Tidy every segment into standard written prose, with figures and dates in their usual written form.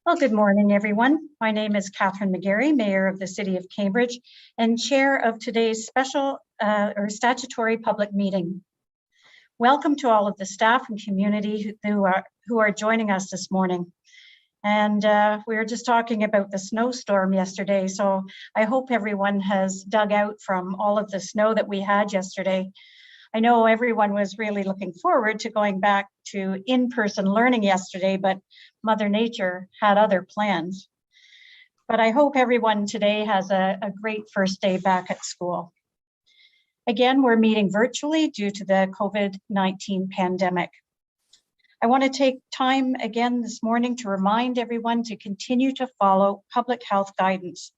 Well, good morning, everyone. My name is Catherine McGarry, Mayor of the City of Cambridge and Chair of today's special statutory public meeting. Welcome to all of the staff and community who are joining us this morning. And we were just talking about the snowstorm yesterday, so I hope everyone has dug out from all of the snow that we had yesterday. I know everyone was really looking forward to going back to in-person learning yesterday, but Mother Nature had other plans. But I hope everyone today has a great first day back at school. Again, we're meeting virtually due to the COVID-19 pandemic. I want to take time again this morning to remind everyone to continue to follow public health guidance.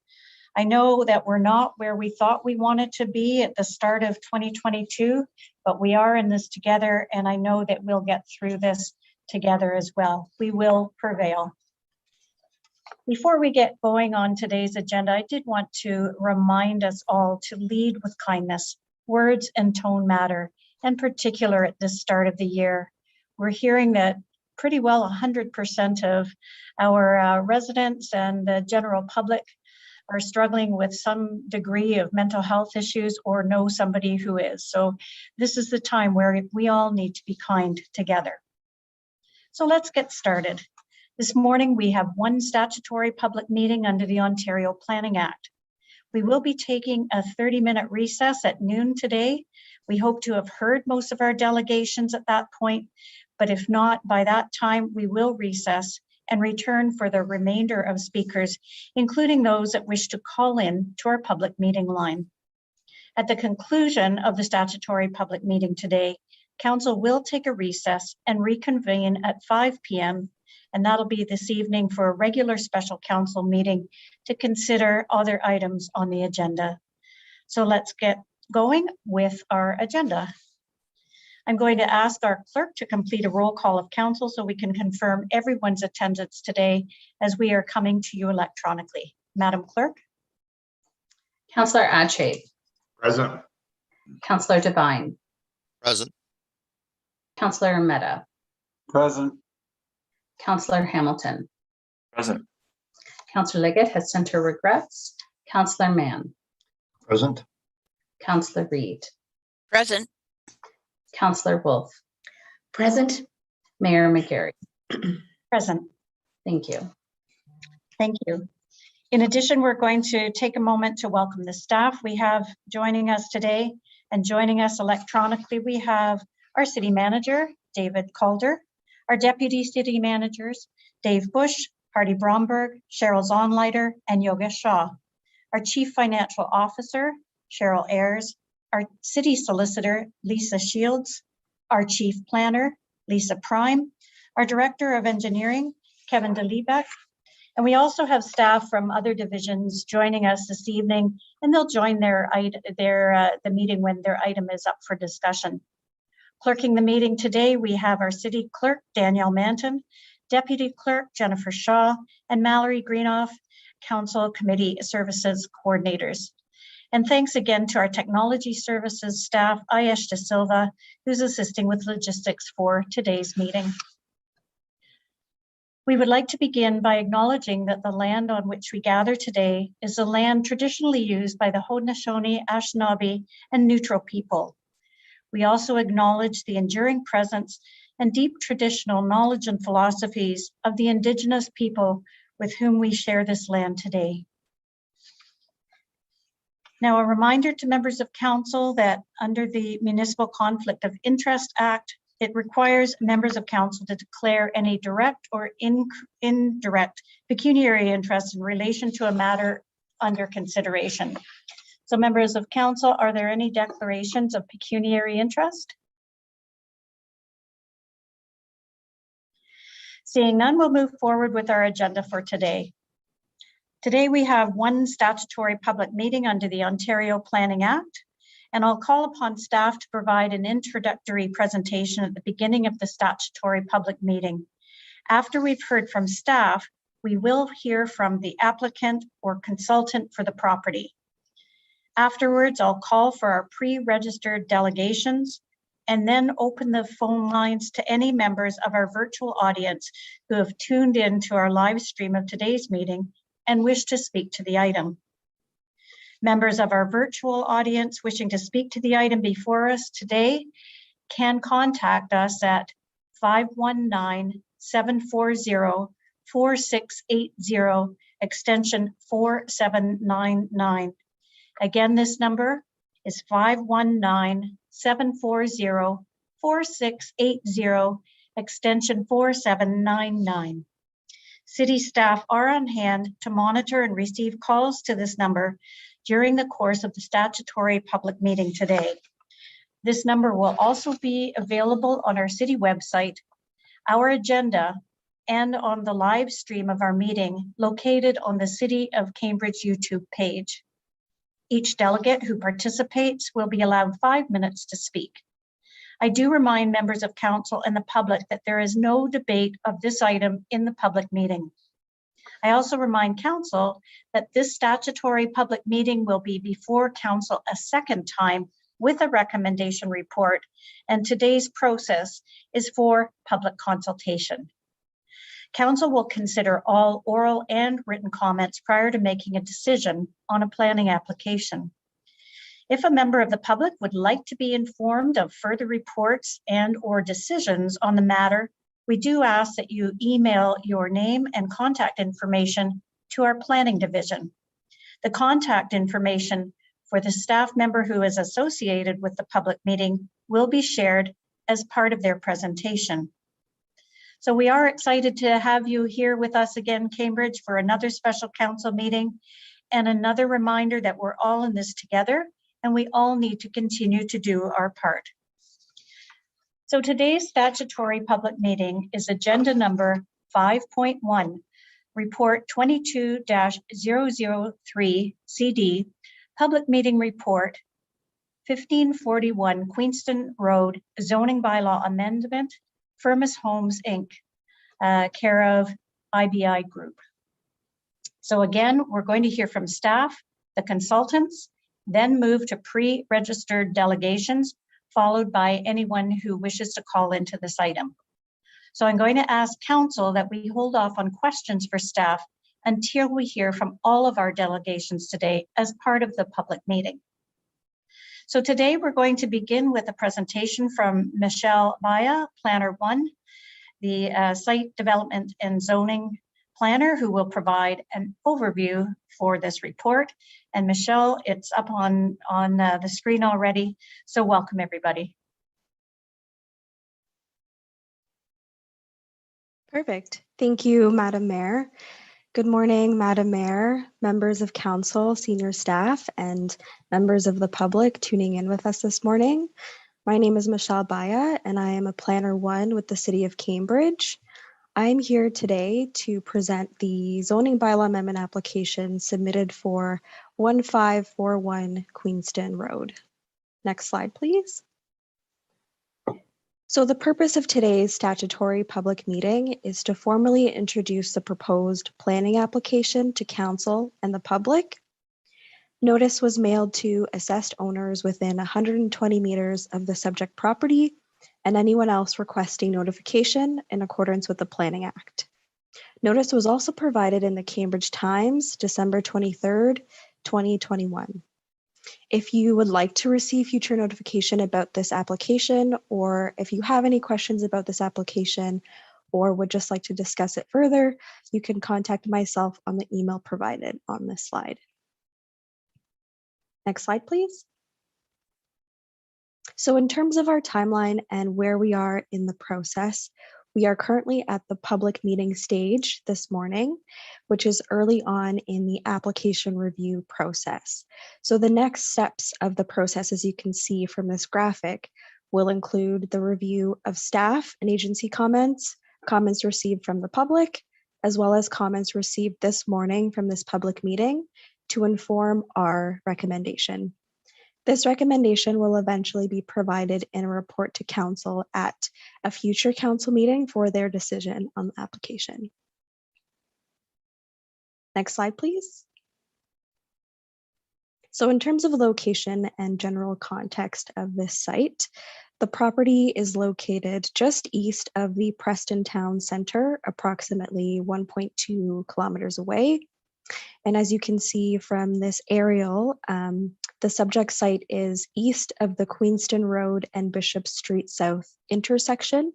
I know that we're not where we thought we wanted to be at the start of 2022, but we are in this together, and I know that we'll get through this together as well. We will prevail. Before we get going on today's agenda, I did want to remind us all to lead with kindness. Words and tone matter, in particular at this start of the year. We're hearing that pretty well 100% of our residents and the general public are struggling with some degree of mental health issues or know somebody who is. So this is the time where we all need to be kind together. So let's get started. This morning we have one statutory public meeting under the Ontario Planning Act. We will be taking a 30-minute recess at noon today. We hope to have heard most of our delegations at that point, but if not, by that time we will recess and return for the remainder of speakers, including those that wish to call in to our public meeting line. At the conclusion of the statutory public meeting today, Council will take a recess and reconvene at 5 p.m. and that'll be this evening for a regular special council meeting to consider other items on the agenda. So let's get going with our agenda. I'm going to ask our clerk to complete a roll call of council so we can confirm everyone's attendance today as we are coming to you electronically. Madam Clerk. Councillor Ache. Present. Councillor Devine. Present. Councillor Mehta. Present. Councillor Hamilton. Present. Councillor Liggett has sent her regrets. Councillor Mann. Present. Councillor Reid. Present. Councillor Wolf. Present. Mayor McGarry. Present. Thank you. Thank you. In addition, we're going to take a moment to welcome the staff we have joining us today, and joining us electronically, we have our City Manager, David Calder, our Deputy City Managers, Dave Bush, Hardy Bromberg, Cheryl Zonleiter, and Yoga Shah, our Chief Financial Officer, Cheryl Ayers, our City Solicitor, Lisa Shields, our Chief Planner, Lisa Prime, our Director of Engineering, Kevin DeLebeck, and we also have staff from other divisions joining us this evening, and they'll join the meeting when their item is up for discussion. Clerking the meeting today, we have our City Clerk, Danielle Manton, Deputy Clerk, Jennifer Shaw, and Mallory Greenoff, Council Committee Services Coordinators. And thanks again to our technology services staff, Ayesh De Silva, who's assisting with logistics for today's meeting. We would like to begin by acknowledging that the land on which we gather today is the land traditionally used by the Haudenosaunee, Anishinaabe, and Neutral people. We also acknowledge the enduring presence and deep traditional knowledge and philosophies of the Indigenous people with whom we share this land today. Now, a reminder to members of council that under the Municipal Conflict of Interest Act, it requires members of council to declare any direct or indirect pecuniary interest in relation to a matter under consideration. So members of council, are there any declarations of pecuniary interest? Seeing none, we'll move forward with our agenda for today. Today we have one statutory public meeting under the Ontario Planning Act, and I'll call upon staff to provide an introductory presentation at the beginning of the statutory public meeting. After we've heard from staff, we will hear from the applicant or consultant for the property. Afterwards, I'll call for our pre-registered delegations, and then open the phone lines to any members of our virtual audience who have tuned in to our live stream of today's meeting and wish to speak to the item. Members of our virtual audience wishing to speak to the item before us today can contact us at 519-740-4680, extension 4799. Again, this number is 519-740-4680, extension 4799. City staff are on hand to monitor and receive calls to this number during the course of the statutory public meeting today. This number will also be available on our city website, our agenda, and on the live stream of our meeting located on the City of Cambridge YouTube page. Each delegate who participates will be allowed 5 minutes to speak. I do remind members of council and the public that there is no debate of this item in the public meeting. I also remind council that this statutory public meeting will be before council a second time with a recommendation report, and today's process is for public consultation. Council will consider all oral and written comments prior to making a decision on a planning application. If a member of the public would like to be informed of further reports and/or decisions on the matter, we do ask that you email your name and contact information to our planning division. The contact information for the staff member who is associated with the public meeting will be shared as part of their presentation. So we are excited to have you here with us again, Cambridge, for another special council meeting, and another reminder that we're all in this together and we all need to continue to do our part. So today's statutory public meeting is agenda number 5.1, report 22-003 CD, public meeting report 1541 Queenston Road zoning bylaw amendment, Firma's Homes Inc., care of IBI Group. So again, we're going to hear from staff, the consultants, then move to pre-registered delegations, followed by anyone who wishes to call into this item. So I'm going to ask council that we hold off on questions for staff until we hear from all of our delegations today as part of the public meeting. So today we're going to begin with a presentation from Michelle Baya, Planner 1, the Site Development and Zoning Planner, who will provide an overview for this report. And Michelle, it's up on the screen already, so welcome everybody. Perfect. Thank you, Madam Mayor. Good morning, Madam Mayor, members of council, senior staff, and members of the public tuning in with us this morning. My name is Michelle Baya, and I am a Planner 1 with the City of Cambridge. I'm here today to present the zoning bylaw amendment application submitted for 1541 Queenston Road. Next slide, please. So the purpose of today's statutory public meeting is to formally introduce the proposed planning application to council and the public. Notice was mailed to assessed owners within 120 meters of the subject property and anyone else requesting notification in accordance with the Planning Act. Notice was also provided in the Cambridge Times, December 23rd, 2021. If you would like to receive future notification about this application, or if you have any questions about this application, or would just like to discuss it further, you can contact myself on the email provided on this slide. Next slide, please. So in terms of our timeline and where we are in the process, we are currently at the public meeting stage this morning, which is early on in the application review process. So the next steps of the process, as you can see from this graphic, will include the review of staff and agency comments, comments received from the public, as well as comments received this morning from this public meeting to inform our recommendation. This recommendation will eventually be provided in a report to council at a future council meeting for their decision on the application. Next slide, please. So in terms of location and general context of this site, The property is located just east of the Preston Town Center, approximately 1.2 kilometers away. And as you can see from this aerial, the subject site is east of the Queenston Road and Bishop Street South intersection.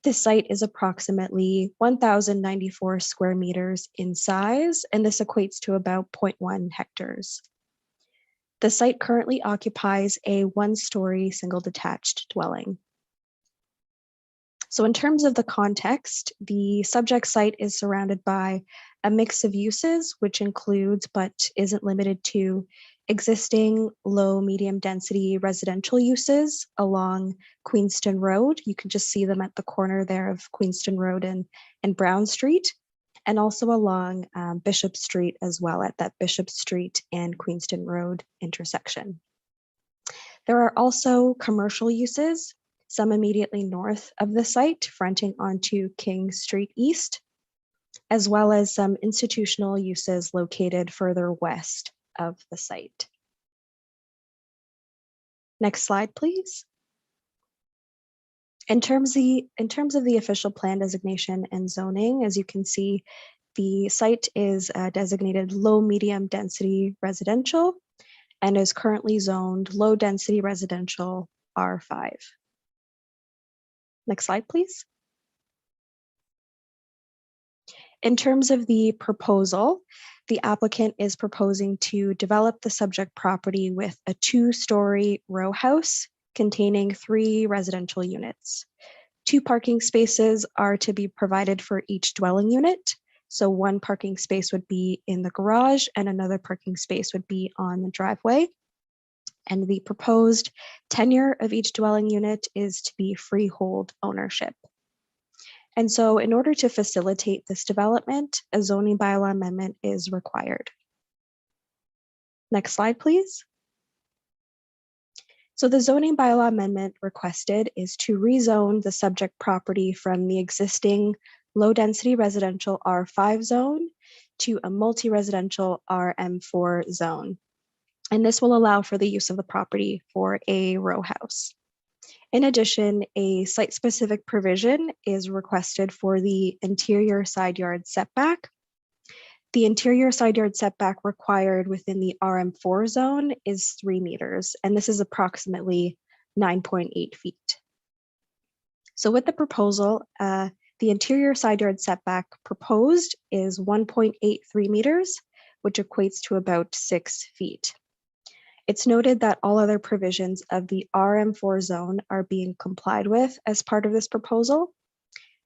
This site is approximately 1,094 square meters in size, and this equates to about 0.1 hectares. The site currently occupies a one-story single detached dwelling. So in terms of the context, the subject site is surrounded by a mix of uses, which includes but isn't limited to existing low, medium density residential uses along Queenston Road. You can just see them at the corner there of Queenston Road and Brown Street, and also along Bishop Street as well at that Bishop Street and Queenston Road intersection. There are also commercial uses, some immediately north of the site, fronting onto King Street East, as well as some institutional uses located further west of the site. Next slide, please. In terms of the official plan designation and zoning, as you can see, the site is designated low medium density residential and is currently zoned low density residential R5. Next slide, please. In terms of the proposal, the applicant is proposing to develop the subject property with a two-story row house containing 3 residential units. 2 parking spaces are to be provided for each dwelling unit. So 1 parking space would be in the garage and another parking space would be on the driveway. And the proposed tenure of each dwelling unit is to be freehold ownership. And so in order to facilitate this development, a zoning bylaw amendment is required. Next slide, please. So the zoning bylaw amendment requested is to rezone the subject property from the existing low-density residential R5 zone to a multi-residential RM4 zone. And this will allow for the use of the property for a row house. In addition, a site-specific provision is requested for the interior side yard setback. The interior side yard setback required within the RM4 zone is 3 meters, and this is approximately 9.8 feet. So with the proposal, the interior side yard setback proposed is 1.83 meters, which equates to about 6 feet. It's noted that all other provisions of the RM4 zone are being complied with as part of this proposal.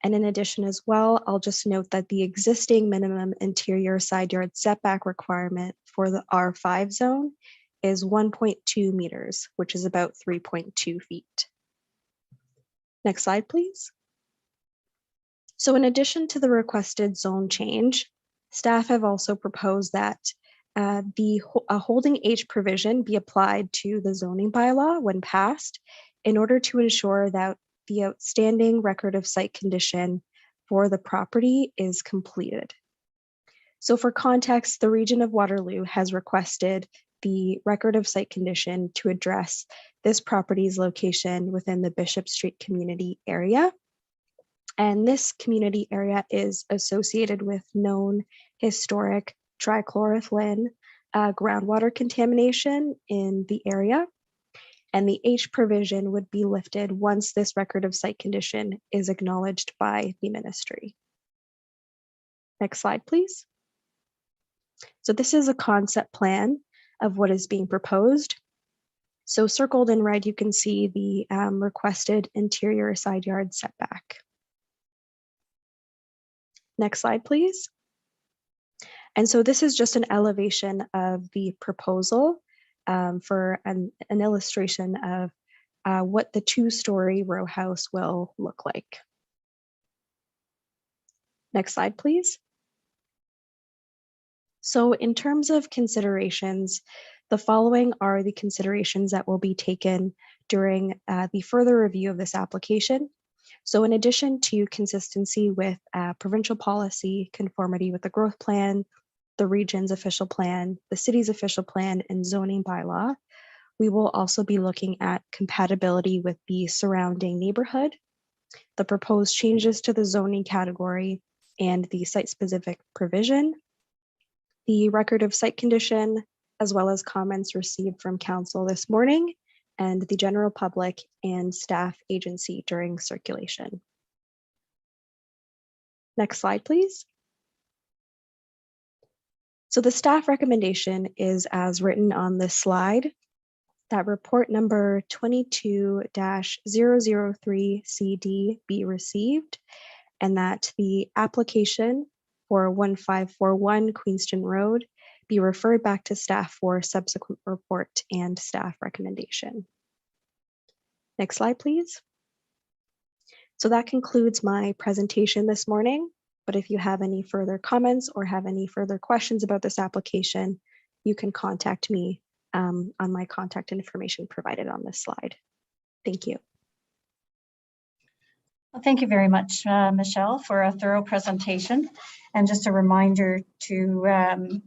And in addition as well, I'll just note that the existing minimum interior side yard setback requirement for the R5 zone is 1.2 meters, which is about 3.2 feet. Next slide, please. So in addition to the requested zone change, staff have also proposed that a holding age provision be applied to the zoning bylaw when passed in order to ensure that the outstanding record of site condition for the property is completed. So for context, the region of Waterloo has requested the record of site condition to address this property's location within the Bishop Street community area. And this community area is associated with known historic trichloroethylene groundwater contamination in the area. And the H provision would be lifted once this record of site condition is acknowledged by the ministry. Next slide, please. So this is a concept plan of what is being proposed. So circled in red, you can see the requested interior side yard setback. Next slide, please. And so this is just an elevation of the proposal for an illustration of what the two-story row house will look like. Next slide, please. So in terms of considerations, the following are the considerations that will be taken during the further review of this application. So in addition to consistency with provincial policy, conformity with the growth plan, the region's official plan, the city's official plan, and zoning bylaw, We will also be looking at compatibility with the surrounding neighborhood, the proposed changes to the zoning category and the site-specific provision, the record of site condition, as well as comments received from council this morning and the general public and staff agency during circulation. Next slide, please. So the staff recommendation is as written on this slide, that report number 22-003CD be received, and that the application for 1541 Queenston Road be referred back to staff for subsequent report and staff recommendation. Next slide, please. So that concludes my presentation this morning, but if you have any further comments or have any further questions about this application, you can contact me on my contact information provided on this slide. Thank you. Well, thank you very much, Michelle, for a thorough presentation. And just a reminder to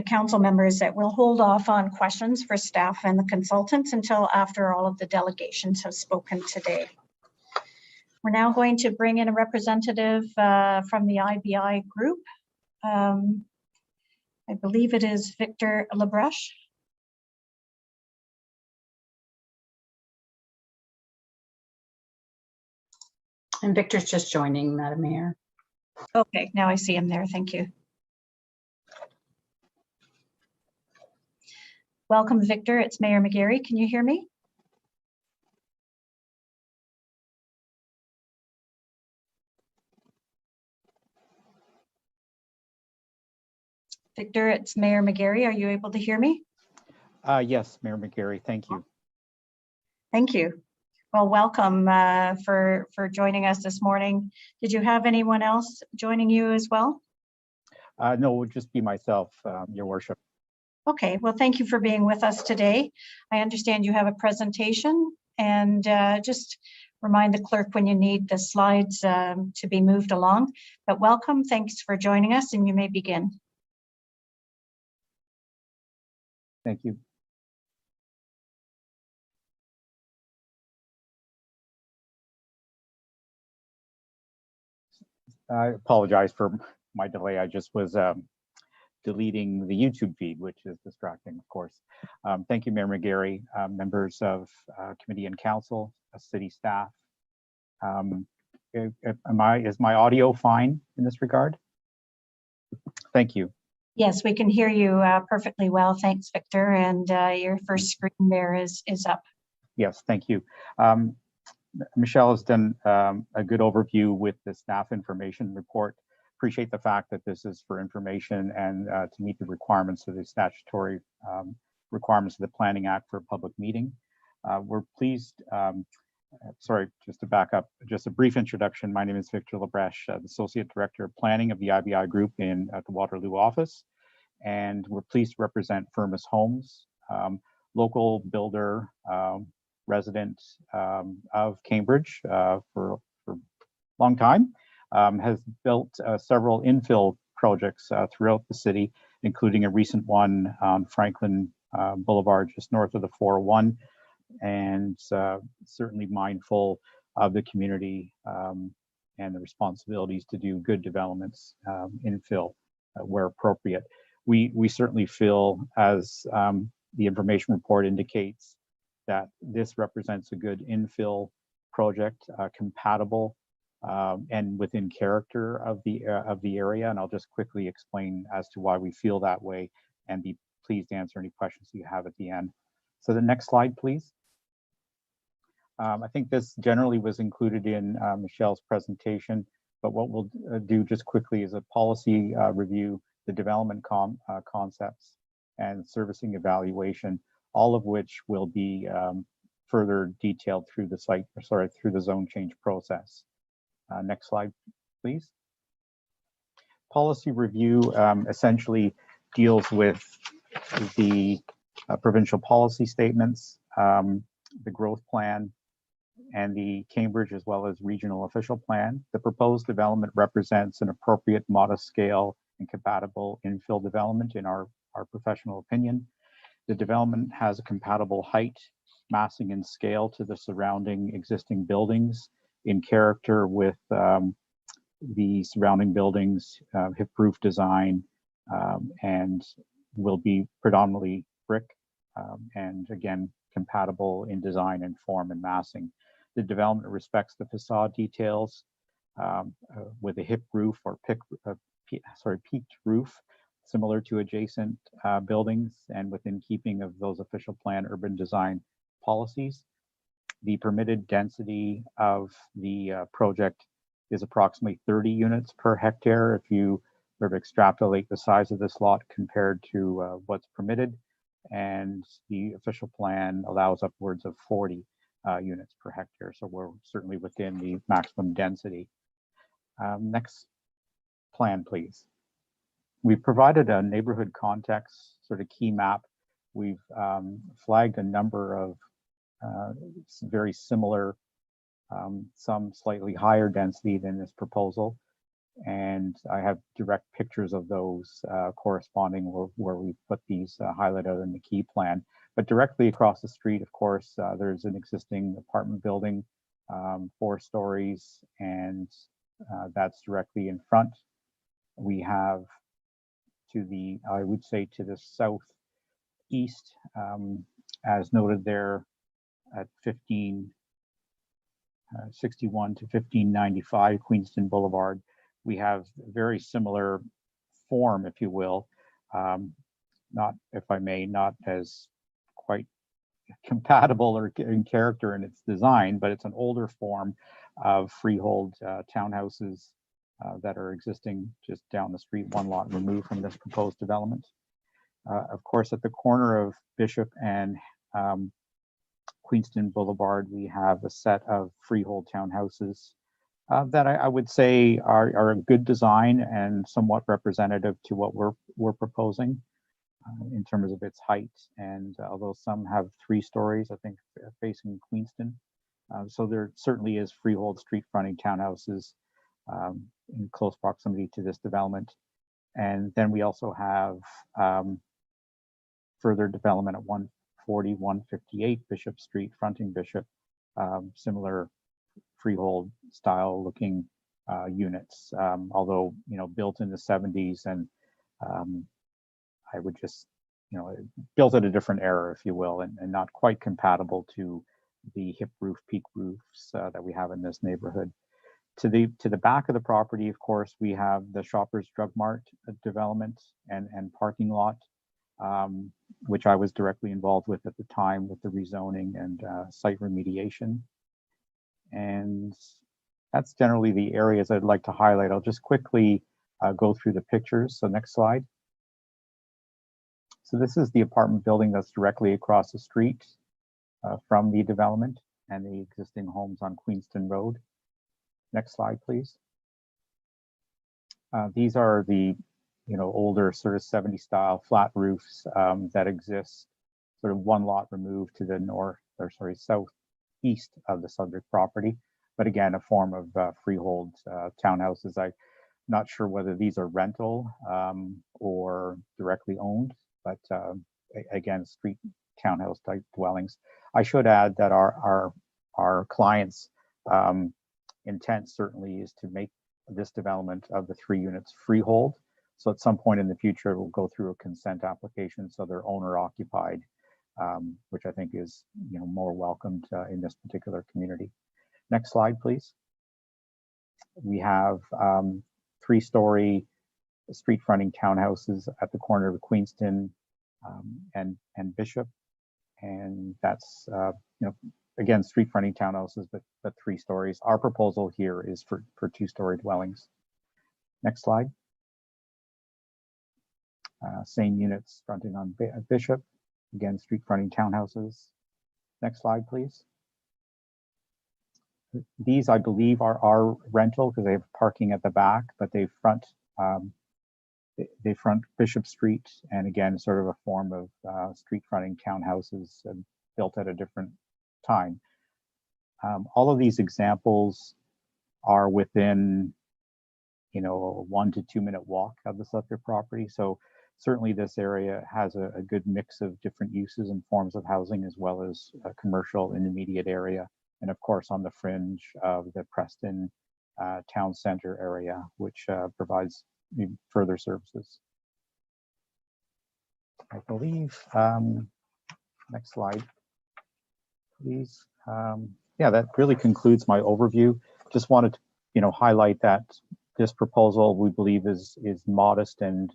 council members that we'll hold off on questions for staff and the consultants until after all of the delegations have spoken today. We're now going to bring in a representative from the IBI group. I believe it is Victor Lebreche. And Victor's just joining, Madam Mayor. Okay, now I see him there. Thank you. Welcome, Victor. It's Mayor McGarry. Can you hear me? Victor, it's Mayor McGarry. Are you able to hear me? Yes, Mayor McGarry, thank you. Thank you. Well, welcome for joining us this morning. Did you have anyone else joining you as well? No, it would just be myself, Your Worship. Okay, well, thank you for being with us today. I understand you have a presentation, and just remind the clerk when you need the slides to be moved along. But welcome, thanks for joining us, and you may begin. Thank you. I apologize for my delay. I just was deleting the YouTube feed, which is distracting, of course. Thank you, Mayor McGarry, members of committee and council, city staff. Is my audio fine in this regard? Thank you. Yes, we can hear you perfectly well. Thanks, Victor. And your first screen there is up. Yes, thank you. Michelle has done a good overview with the staff information report. Appreciate the fact that this is for information and to meet the requirements of the statutory requirements of the Planning Act for a public meeting. We're pleased, sorry, just to back up, just a brief introduction. My name is Victor Lebreche, the Associate Director of Planning of the IBI Group at the Waterloo office. And we're pleased to represent Firma's Homes, local builder, resident of Cambridge for a long time, has built several infill projects throughout the city, including a recent one on Franklin Boulevard, just north of the 401, and certainly mindful of the community and the responsibilities to do good developments infill where appropriate. We certainly feel, as the information report indicates, that this represents a good infill project, compatible and within character of the area. And I'll just quickly explain as to why we feel that way, and be pleased to answer any questions you have at the end. So the next slide, please. I think this generally was included in Michelle's presentation, but what we'll do just quickly is a policy review, the development concepts, and servicing evaluation, all of which will be further detailed through the through the zone change process. Next slide, please. Policy review essentially deals with the provincial policy statements, the growth plan, and the Cambridge as well as regional official plan. The proposed development represents an appropriate, modest scale and compatible infill development in our professional opinion. The development has a compatible height, massing, and scale to the surrounding existing buildings in character with the surrounding buildings, hip roof design, and will be predominantly brick, and again, compatible in design and form and massing. The development respects the facade details with a hip roof or peaked roof, similar to adjacent buildings and within keeping of those official plan urban design policies. The permitted density of the project is approximately 30 units per hectare if you sort of extrapolate the size of this lot compared to what's permitted, and the official plan allows upwards of 40 units per hectare, so we're certainly within the maximum density. Next plan, please. We've provided a neighborhood context sort of key map. We've flagged a number of very similar, some slightly higher density than this proposal, and I have direct pictures of those corresponding where we put these highlighted in the key plan. But directly across the street, of course, there's an existing apartment building, 4 stories, and that's directly in front. We have to the, I would say, to the southeast, as noted there at 1561 to 1595 Queenston Boulevard, we have very similar form, if you will, not, if I may, not as quite compatible or in character in its design, but it's an older form of freehold townhouses that are existing just down the street, 1 lot removed from this proposed development. Of course, at the corner of Bishop and Queenston Boulevard, we have a set of freehold townhouses that I would say are a good design and somewhat representative to what we're proposing in terms of its height. And although some have 3 stories, I think facing Queenston. So there certainly is freehold street fronting townhouses in close proximity to this development. And then we also have further development at 140, 158 Bishop Street, fronting Bishop, similar freehold style looking units, although, you know, built in the 70s, and I would just, you know, built at a different era, if you will, and not quite compatible to the hip roof, peak roofs that we have in this neighborhood. To the back of the property, of course, we have the Shoppers Drug Mart development and parking lot, which I was directly involved with at the time with the rezoning and site remediation. And that's generally the areas I'd like to highlight. I'll just quickly go through the pictures. So next slide. So this is the apartment building that's directly across the street from the development and the existing homes on Queenston Road. Next slide, please. These are the, you know, older sort of 70s style flat roofs that exist sort of 1 lot removed to the southeast of the subject property. But again, a form of freehold townhouses. I'm not sure whether these are rental or directly owned, but again, street townhouse type dwellings. I should add that our clients' intent certainly is to make this development of the 3 units freehold. So at some point in the future, it will go through a consent application, so they're owner occupied, which I think is, you know, more welcomed in this particular community. Next slide, please. We have 3-story street fronting townhouses at the corner of Queenston and Bishop, and that's you know, again, street fronting townhouses, but 3 stories. Our proposal here is for 2-story dwellings. Next slide. Same units fronting on Bishop, again, street fronting townhouses. Next slide, please. These, I believe, are rental because they have parking at the back, but they front Bishop Street, and again, sort of a form of street fronting townhouses built at a different time. All of these examples are within, you know, a 1 to 2 minute walk of the subject property. So certainly this area has a good mix of different uses and forms of housing, as well as a commercial intermediate area. And of course, on the fringe of the Preston town center area, which provides further services. I believe, next slide, please. Yeah, that really concludes my overview. Just wanted to, highlight that this proposal we believe is modest and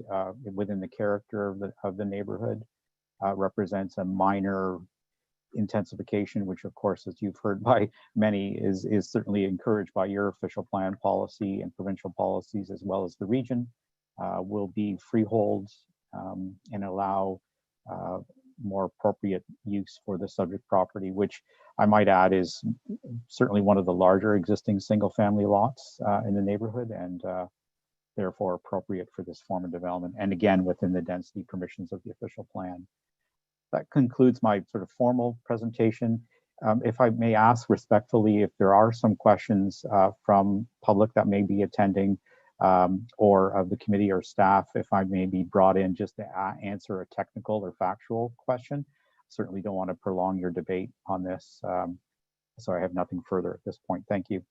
within the character of the neighborhood. Represents a minor intensification, which of course, as you've heard by many, is certainly encouraged by your official plan policy and provincial policies, as well as the region. Will be freeholds and allow more appropriate use for the subject property, which I might add is certainly one of the larger existing single family lots in the neighborhood, and therefore appropriate for this form of development. And again, within the density permissions of the official plan. That concludes my sort of formal presentation. If I may ask respectfully, if there are some questions from public that may be attending or of the committee or staff, if I may be brought in just to answer a technical or factual question. Certainly don't want to prolong your debate on this. So I have nothing further at this point. Thank you.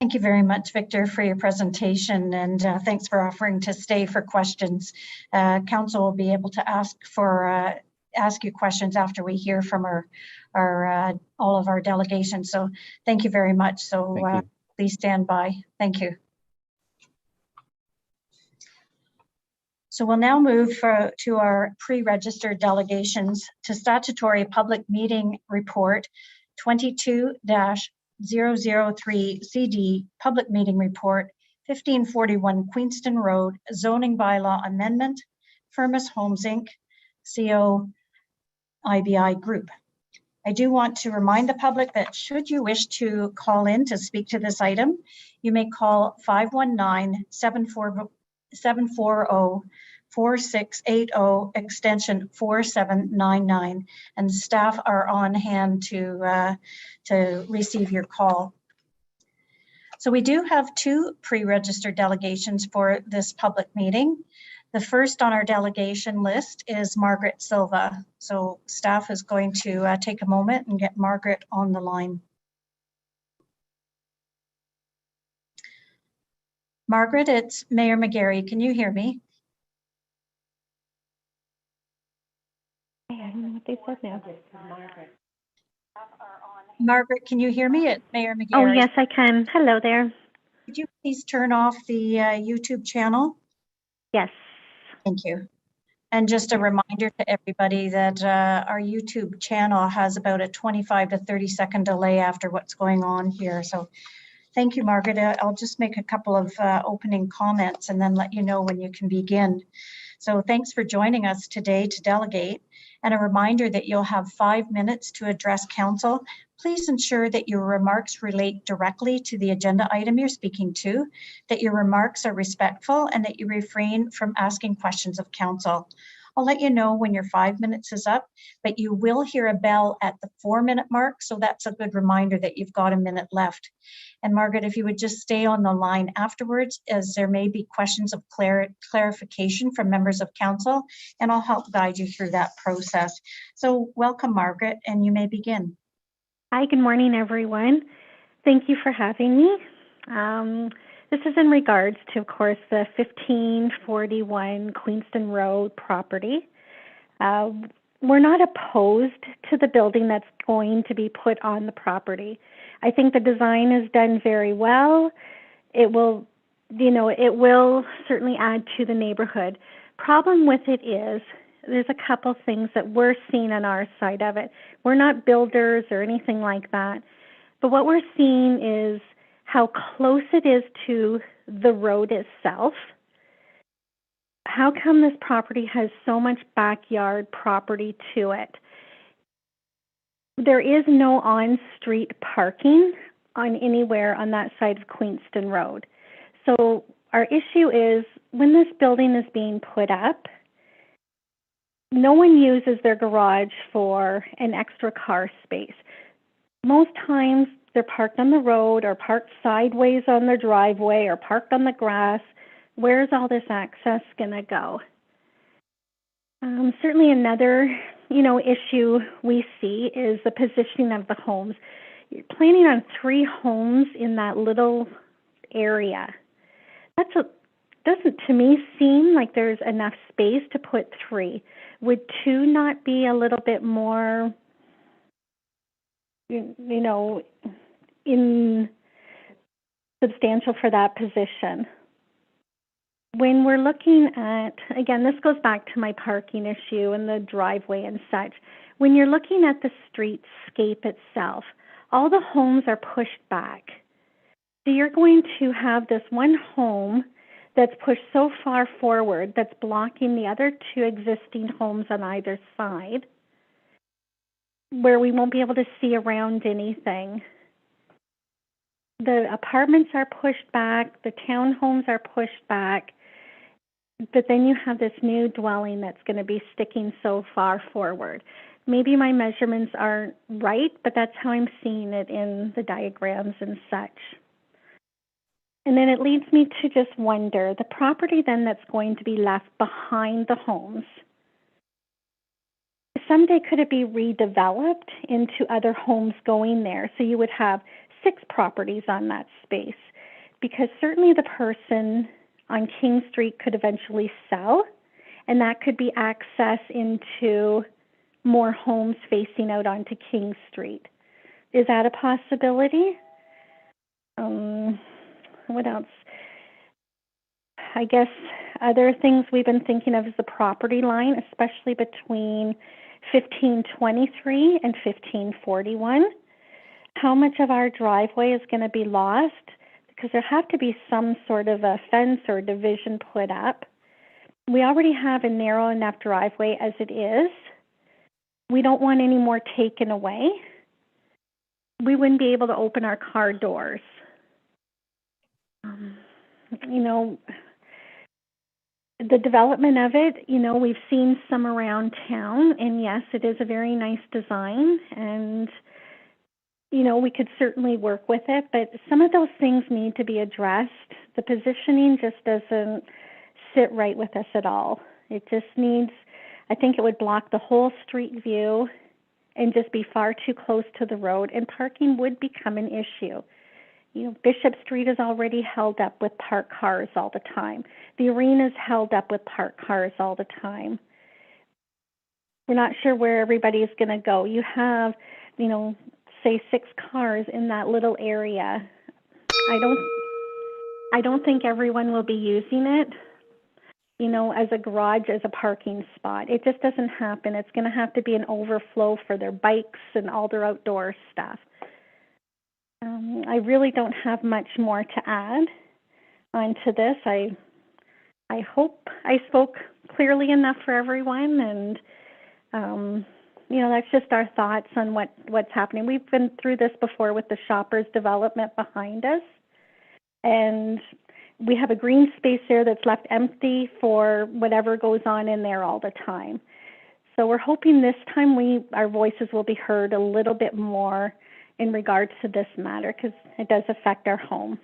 Thank you very much, Victor, for your presentation, and thanks for offering to stay for questions. Council will be able to ask you questions after we hear from all of our delegations. So thank you very much. So please stand by. Thank you. So we'll now move to our pre-registered delegations to Statutory Public Meeting Report 22-003 CD Public Meeting Report 1541 Queenston Road Zoning Bylaw Amendment, Firma's Homes Inc., CO IBI Group. I do want to remind the public that should you wish to call in to speak to this item, you may call 519-740-4680 extension 4799, and staff are on hand to receive your call. So we do have two pre-registered delegations for this public meeting. The first on our delegation list is Margaret Silva. So staff is going to take a moment and get Margaret on the line. Margaret, it's Mayor McGarry. Can you hear me? I don't know what they said now. Margaret, can you hear me? It's Mayor McGarry. Oh, yes, I can. Hello there. Could you please turn off the YouTube channel? Yes. Thank you. And just a reminder to everybody that our YouTube channel has about a 25 to 30 second delay after what's going on here. So thank you, Margaret. I'll just make a couple of opening comments and then let you know when you can begin. So thanks for joining us today to delegate, and a reminder that you'll have 5 minutes to address council. Please ensure that your remarks relate directly to the agenda item you're speaking to, that your remarks are respectful, and that you refrain from asking questions of council. I'll let you know when your 5 minutes is up, but you will hear a bell at the 4-minute mark, so that's a good reminder that you've got a minute left. And Margaret, if you would just stay on the line afterwards, as there may be questions of clarification from members of council, and I'll help guide you through that process. So welcome, Margaret, and you may begin. Hi, good morning, everyone. Thank you for having me. This is in regards to, of course, the 1541 Queenston Road property. We're not opposed to the building that's going to be put on the property. I think the design is done very well. It will, it will certainly add to the neighborhood. Problem with it is there's a couple things that we're seeing on our side of it. We're not builders or anything like that, but what we're seeing is how close it is to the road itself. How come this property has so much backyard property to it? There is no on-street parking on anywhere on that side of Queenston Road. So our issue is when this building is being put up, no one uses their garage for an extra car space. Most times they're parked on the road or parked sideways on their driveway or parked on the grass. Where's all this access going to go? Certainly another, issue we see is the positioning of the homes. You're planning on 3 homes in that little area. Doesn't to me seem like there's enough space to put 3. Would 2 not be a little bit more, in substantial for that position? When we're looking at, again, this goes back to my parking issue and the driveway and such. When you're looking at the streetscape itself, all the homes are pushed back. So you're going to have this one home that's pushed so far forward that's blocking the other 2 existing homes on either side, where we won't be able to see around anything. The apartments are pushed back, the townhomes are pushed back, but then you have this new dwelling that's going to be sticking so far forward. Maybe my measurements aren't right, but that's how I'm seeing it in the diagrams and such. And then it leads me to just wonder, the property then that's going to be left behind the homes, someday could it be redeveloped into other homes going there? So you would have 6 properties on that space, because certainly the person on King Street could eventually sell, and that could be access into more homes facing out onto King Street. Is that a possibility? What else? I guess other things we've been thinking of is the property line, especially between 1523 and 1541. How much of our driveway is going to be lost? Because there have to be some sort of a fence or division put up. We already have a narrow enough driveway as it is. We don't want any more taken away. We wouldn't be able to open our car doors. The development of it, we've seen some around town, and yes, it is a very nice design, and we could certainly work with it, but some of those things need to be addressed. The positioning just doesn't sit right with us at all. It just needs, I think it would block the whole street view and just be far too close to the road, and parking would become an issue. Bishop Street is already held up with parked cars all the time. The arena is held up with parked cars all the time. We're not sure where everybody is going to go. You have, say 6 cars in that little area. I don't think everyone will be using it, as a garage, as a parking spot. It just doesn't happen. It's going to have to be an overflow for their bikes and all their outdoor stuff. I really don't have much more to add onto this. I hope I spoke clearly enough for everyone, and that's just our thoughts on what's happening. We've been through this before with the Shoppers development behind us, and we have a green space there that's left empty for whatever goes on in there all the time. So we're hoping this time our voices will be heard a little bit more in regards to this matter, because it does affect our home.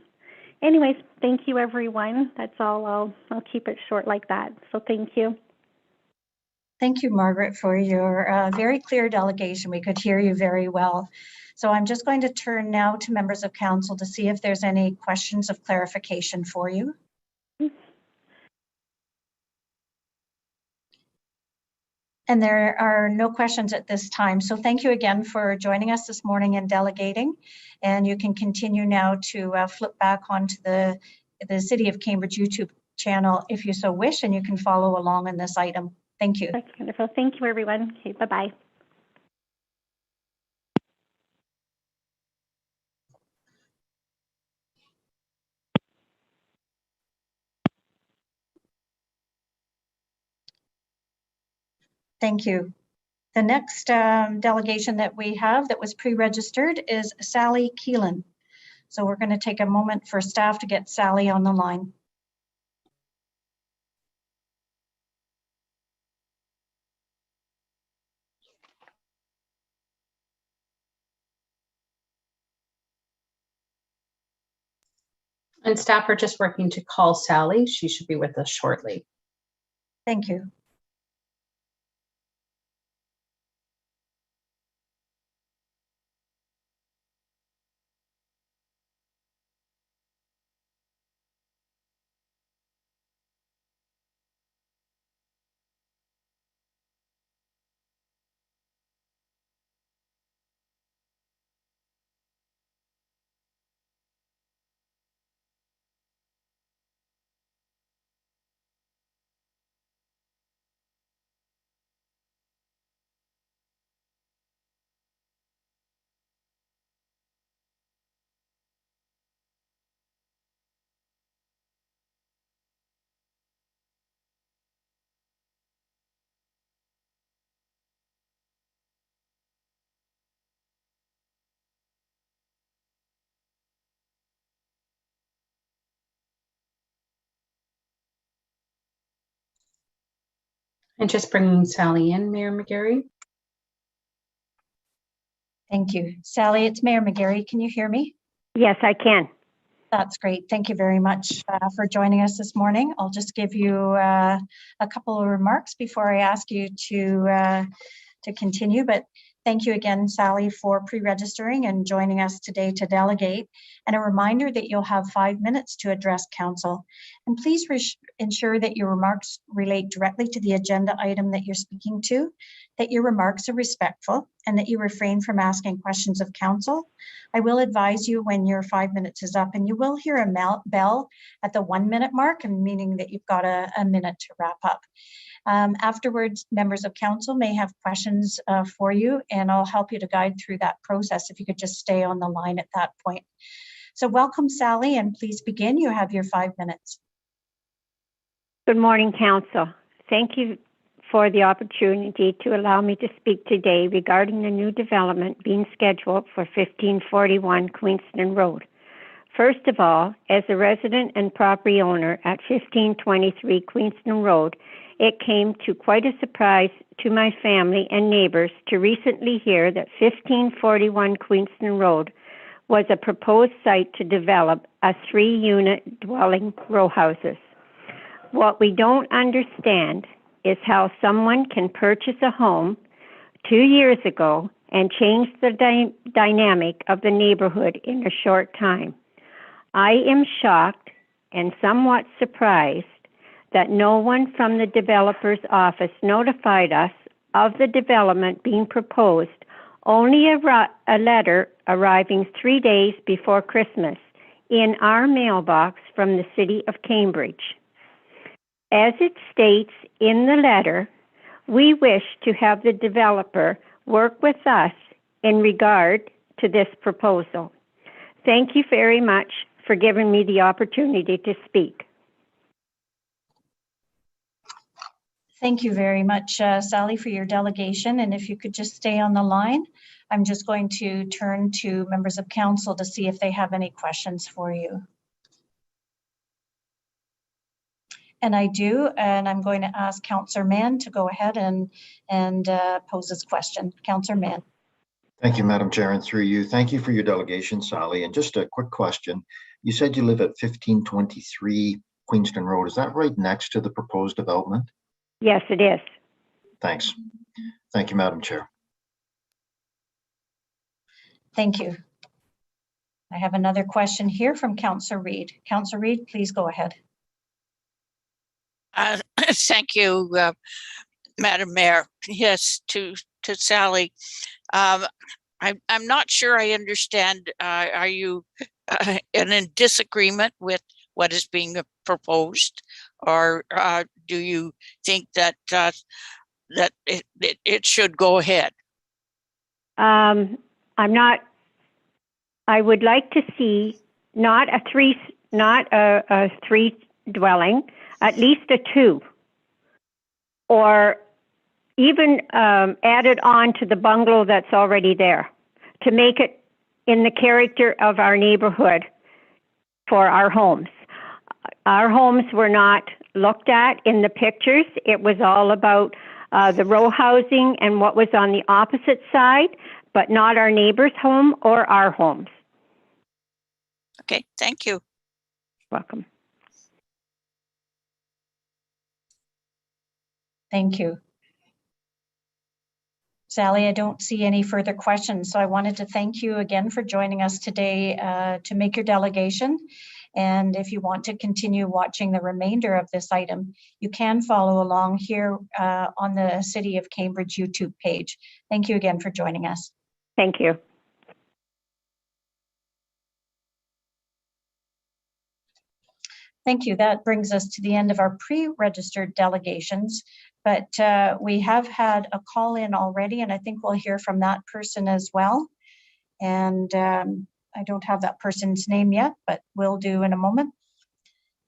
Anyways, thank you, everyone. That's all. I'll keep it short like that. So thank you. Thank you, Margaret, for your very clear delegation. We could hear you very well. So I'm just going to turn now to members of council to see if there's any questions of clarification for you. And there are no questions at this time. So thank you again for joining us this morning and delegating. And you can continue now to flip back onto the City of Cambridge YouTube channel if you so wish, and you can follow along on this item. Thank you. That's wonderful. Thank you, everyone. Okay, bye-bye. Thank you. The next delegation that we have that was pre-registered is Sally Keelan. So we're going to take a moment for staff to get Sally on the line. And staff are just working to call Sally. She should be with us shortly. Thank you. And just bringing Sally in, Mayor McGarry. Thank you. Sally, it's Mayor McGarry. Can you hear me? Yes, I can. That's great. Thank you very much for joining us this morning. I'll just give you a couple of remarks before I ask you to continue. But thank you again, Sally, for pre-registering and joining us today to delegate. And a reminder that you'll have 5 minutes to address council. And please ensure that your remarks relate directly to the agenda item that you're speaking to, that your remarks are respectful, and that you refrain from asking questions of council. I will advise you when your 5 minutes is up, and you will hear a bell at the 1 minute mark, and meaning that you've got a minute to wrap up. Afterwards, members of council may have questions for you, and I'll help you to guide through that process if you could just stay on the line at that point. So welcome, Sally, and please begin. You have your 5 minutes. Good morning, Council. Thank you for the opportunity to allow me to speak today regarding the new development being scheduled for 1541 Queenston Road. First of all, as a resident and property owner at 1523 Queenston Road, it came to quite a surprise to my family and neighbors to recently hear that 1541 Queenston Road was a proposed site to develop a 3-unit dwelling row houses. What we don't understand is how someone can purchase a home 2 years ago and change the dynamic of the neighborhood in a short time. I am shocked and somewhat surprised that no one from the developer's office notified us of the development being proposed, only a letter arriving 3 days before Christmas in our mailbox from the city of Cambridge. As it states in the letter, we wish to have the developer work with us in regard to this proposal. Thank you very much for giving me the opportunity to speak. Thank you very much, Sally, for your delegation. And if you could just stay on the line, I'm just going to turn to members of council to see if they have any questions for you. And I do, and I'm going to ask Councillor Mann to go ahead and pose his question. Councillor Mann. Thank you, Madam Chair, and through you. Thank you for your delegation, Sally. And just a quick question. You said you live at 1523 Queenston Road. Is that right next to the proposed development? Yes, it is. Thanks. Thank you, Madam Chair. Thank you. I have another question here from Councillor Reid. Councillor Reid, please go ahead. Thank you, Madam Mayor. Yes, to Sally. I'm not sure I understand. Are you in disagreement with what is being proposed, or do you think that that it should go ahead? I'm not. I would like to see not a three dwelling, at least a 2, or even added on to the bungalow that's already there to make it in the character of our neighborhood for our homes. Our homes were not looked at in the pictures. It was all about the row housing and what was on the opposite side, but not our neighbor's home or our homes. Okay, thank you. Welcome. Thank you. Sally, I don't see any further questions, so I wanted to thank you again for joining us today to make your delegation. And if you want to continue watching the remainder of this item, you can follow along here on the City of Cambridge YouTube page. Thank you again for joining us. Thank you. Thank you. That brings us to the end of our pre-registered delegations, but we have had a call in already, and I think we'll hear from that person as well. And I don't have that person's name yet, but we'll do in a moment.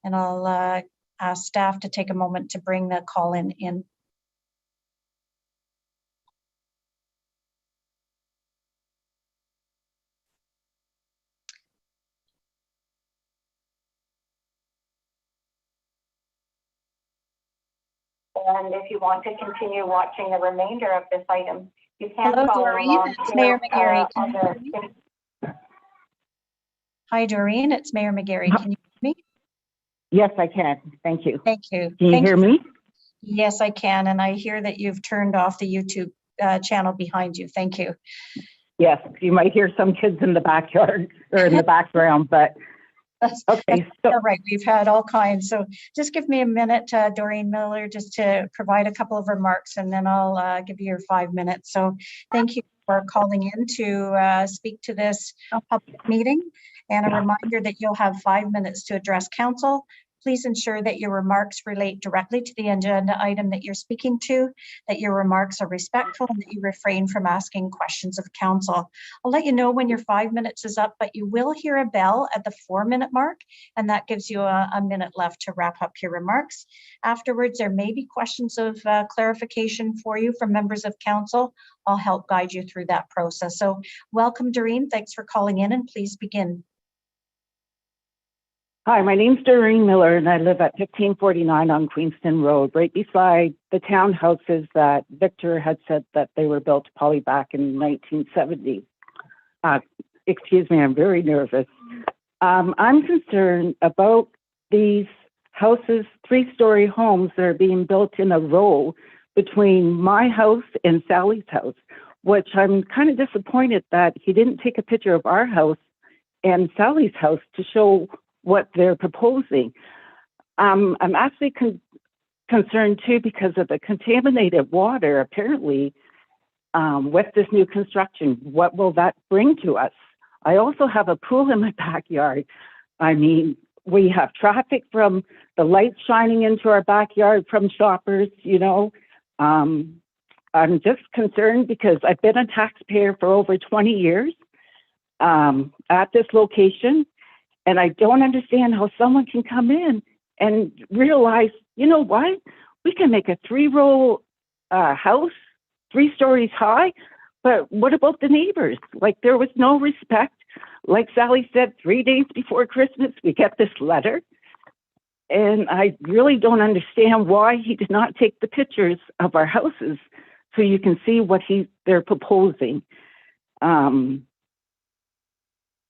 And I'll ask staff to take a moment to bring the call in. And if you want to continue watching the remainder of this item, you can Hello, follow Doreen. along It's here, Mayor McGarry. Can on you hear me? Hi, Doreen. It's Mayor McGarry. Can you hear me? Yes, I can. Thank you. Thank you. Can you hear me? Yes, I can. And I hear that you've turned off the YouTube channel behind you. Thank you. Yes, you might hear some kids in the backyard or in the background, but okay. All right, we've had all kinds. So just give me a minute, Doreen Miller, just to provide a couple of remarks, and then I'll give you your 5 minutes. So thank you for calling in to speak to this public meeting. And a reminder that you'll have 5 minutes to address council. Please ensure that your remarks relate directly to the agenda item that you're speaking to, that your remarks are respectful, and that you refrain from asking questions of council. I'll let you know when your 5 minutes is up, but you will hear a bell at the 4-minute mark, and that gives you a minute left to wrap up your remarks. Afterwards, there may be questions of clarification for you from members of council. I'll help guide you through that process. So welcome, Doreen. Thanks for calling in, and please begin. Hi, my name's Doreen Miller, and I live at 1549 on Queenston Road, right beside the townhouses that Victor had said that they were built probably back in 1970. Excuse me, I'm very nervous. I'm concerned about these houses, 3-story homes that are being built in a row between my house and Sally's house, which I'm kind of disappointed that he didn't take a picture of our house and Sally's house to show what they're proposing. I'm actually concerned too because of the contaminated water, apparently, with this new construction. What will that bring to us? I also have a pool in my backyard. I mean, we have traffic from the lights shining into our backyard from shoppers, you know. I'm just concerned because I've been a taxpayer for over 20 years at this location. And I don't understand how someone can come in and realize, you know what? We can make a 3-row house, 3 stories high, but what about the neighbors? Like, there was no respect. Like Sally said, 3 days before Christmas, we get this letter. And I really don't understand why he did not take the pictures of our houses so you can see what they're proposing.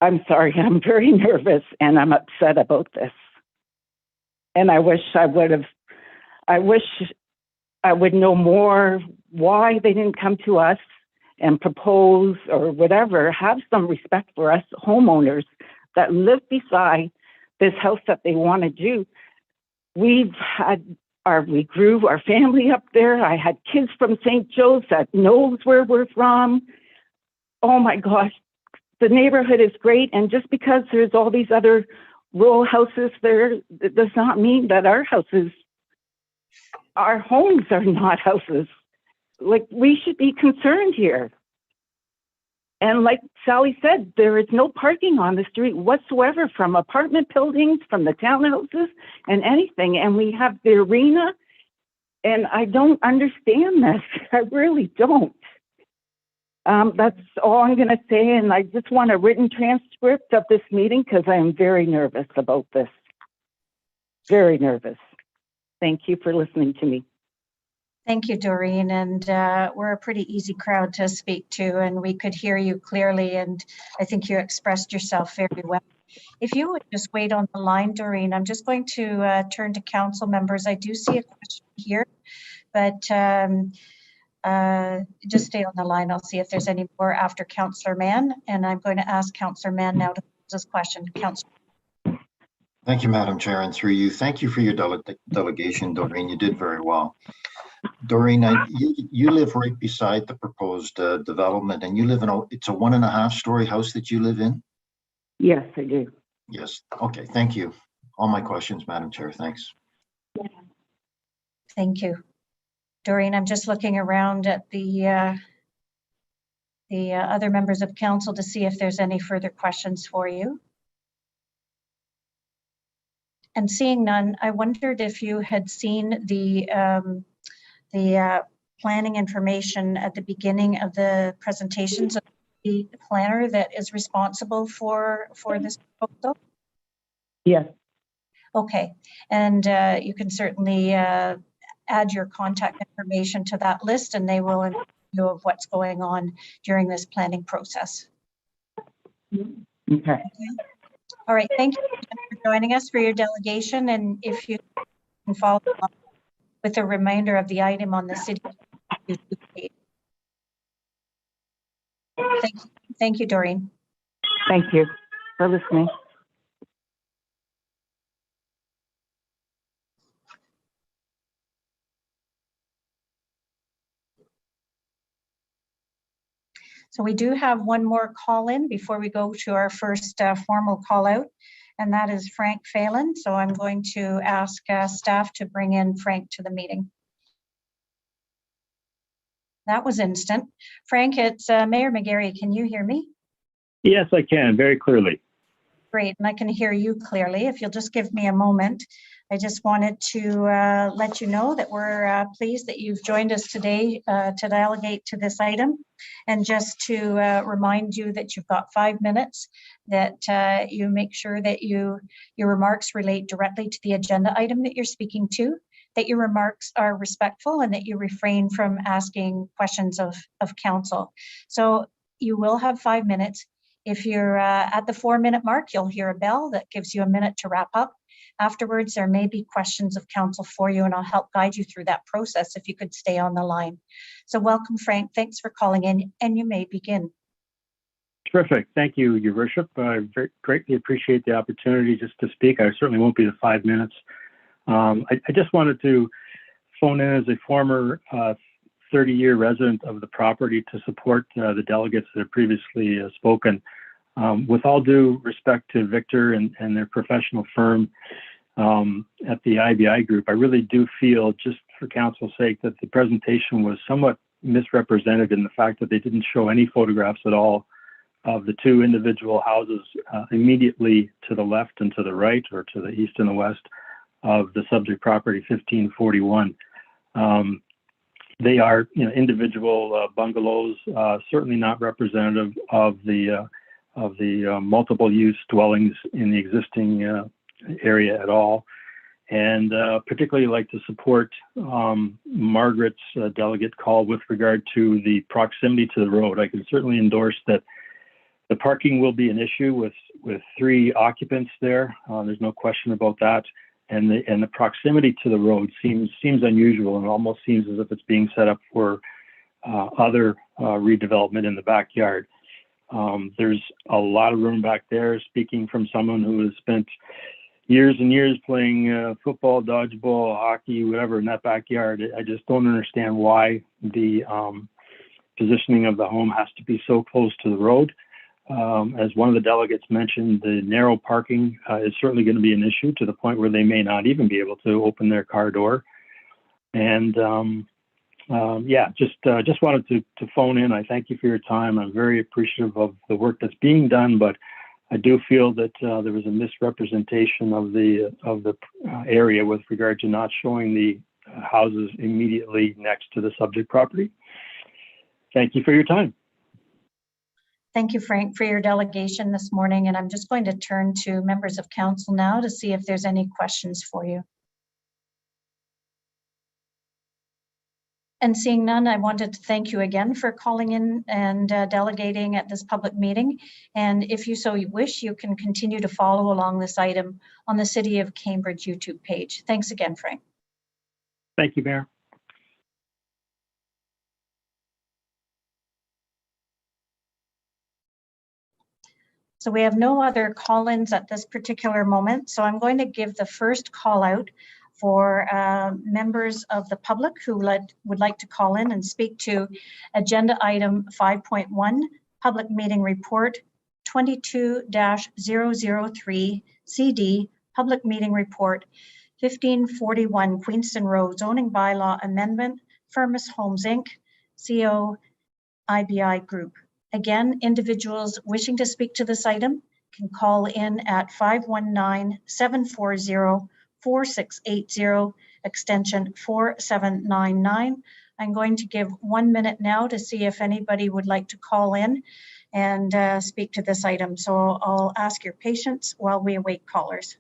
I'm sorry, I'm very nervous and I'm upset about this. And I wish I would know more why they didn't come to us and propose or whatever. Have some respect for us homeowners that live beside this house that they want to do. We grew our family up there. I had kids from St. Joe's that knows where we're from. Oh my gosh. The neighborhood is great, and just because there's all these other row houses there, it does not mean that our homes are not houses. Like, we should be concerned here. And like Sally said, there is no parking on the street whatsoever from apartment buildings, from the townhouses, and anything. And we have the arena, and I don't understand this. I really don't. That's all I'm going to say, and I just want a written transcript of this meeting because I am very nervous about this. Very nervous. Thank you for listening to me. Thank you, Doreen. And we're a pretty easy crowd to speak to, and we could hear you clearly, and I think you expressed yourself very well. If you would just wait on the line, Doreen, I'm just going to turn to council members. I do see a question here, but just stay on the line. I'll see if there's any more after Councillor Mann, and I'm going to ask Councillor Mann now to pose this question. Councillor. Thank you, Madam Chair, and through you, thank you for your delegation, Doreen. You did very well. Doreen, you live right beside the proposed development, and you live in it's a 1.5-story house that you live in? Yes, I do. Yes. Okay. Thank you. All my questions, Madam Chair. Thanks. Thank you. Doreen, I'm just looking around at the other members of council to see if there's any further questions for you. And seeing none, I wondered if you had seen the planning information at the beginning of the presentations of the planner that is responsible for this proposal? Yes. Okay, and you can certainly add your contact information to that list, and they will inform you of what's going on during this planning process. Okay. All right, thank you for joining us for your delegation, and if you can follow along with a reminder of the item on the city YouTube page. Thank you, Doreen. Thank you for listening. So we do have one more call in before we go to our first formal call out, and that is Frank Phelan. So I'm going to ask staff to bring in Frank to the meeting. That was instant. Frank, it's Mayor McGarry. Can you hear me? Yes, I can, very clearly. Great, and I can hear you clearly. If you'll just give me a moment. I just wanted to let you know that we're pleased that you've joined us today to delegate to this item. And just to remind you that you've got 5 minutes, that you make sure that your remarks relate directly to the agenda item that you're speaking to, that your remarks are respectful, and that you refrain from asking questions of counsel. So you will have 5 minutes. If you're at the 4-minute mark, you'll hear a bell that gives you a minute to wrap up. Afterwards, there may be questions of counsel for you, and I'll help guide you through that process if you could stay on the line. So welcome, Frank. Thanks for calling in, and you may begin. Terrific. Thank you, Your Worship. I greatly appreciate the opportunity just to speak. I certainly won't be the 5 minutes. I just wanted to phone in as a former 30-year resident of the property to support the delegates that have previously spoken. With all due respect to Victor and their professional firm at the IBI group, I really do feel, just for counsel's sake, that the presentation was somewhat misrepresented in the fact that they didn't show any photographs at all of the two individual houses immediately to the left and to the right, or to the east and the west, of the subject property 1541. They are, individual bungalows, certainly not representative of the multiple use dwellings in the existing area at all. And particularly like to support Margaret's delegate call with regard to the proximity to the road. I can certainly endorse that the parking will be an issue with 3 occupants there. There's no question about that. And the proximity to the road seems unusual, and almost seems as if it's being set up for other redevelopment in the backyard. There's a lot of room back there, speaking from someone who has spent years and years playing football, dodgeball, hockey, whatever in that backyard. I just don't understand why the positioning of the home has to be so close to the road. As one of the delegates mentioned, the narrow parking is certainly going to be an issue, to the point where they may not even be able to open their car door. And just wanted to phone in. I thank you for your time. I'm very appreciative of the work that's being done, but I do feel that there was a misrepresentation of the area with regard to not showing the houses immediately next to the subject property. Thank you for your time. Thank you, Frank, for your delegation this morning. And I'm just going to turn to members of council now to see if there's any questions for you. And seeing none, I wanted to thank you again for calling in and delegating at this public meeting. And if you so wish, you can continue to follow along this item on the City of Cambridge YouTube page. Thanks again, Frank. Thank you, Mayor. So we have no other call-ins at this particular moment. So I'm going to give the first call out for members of the public who would like to call in and speak to agenda item 5.1, public meeting report 22-003 CD, public meeting report 1541 Queenston Road zoning bylaw amendment, Firma Homes Inc., CO IBI Group. Again, individuals wishing to speak to this item can call in at 519-740-4680, extension 4799. I'm going to give 1 minute now to see if anybody would like to call in and speak to this item. So I'll ask your patience while we await callers.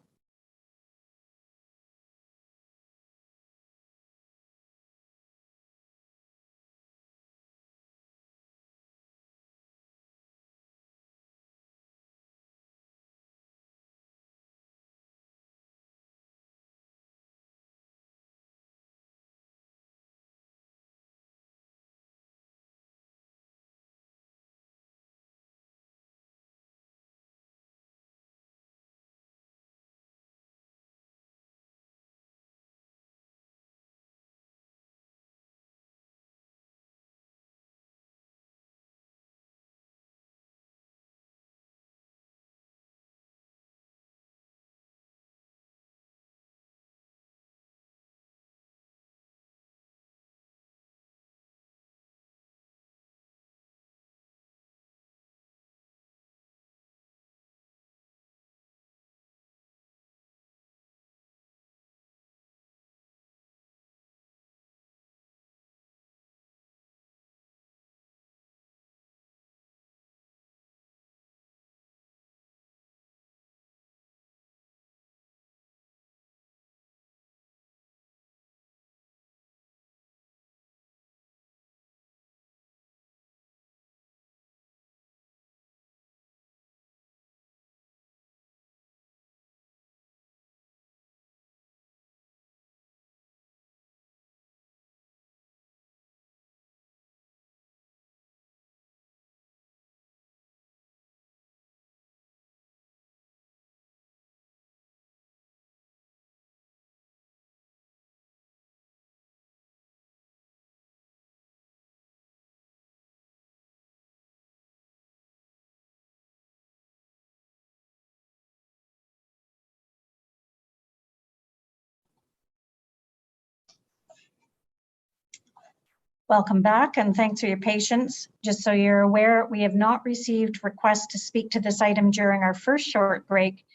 Welcome back and thanks for your patience. Just so you're aware, we have not received requests to speak to this item during our first short break.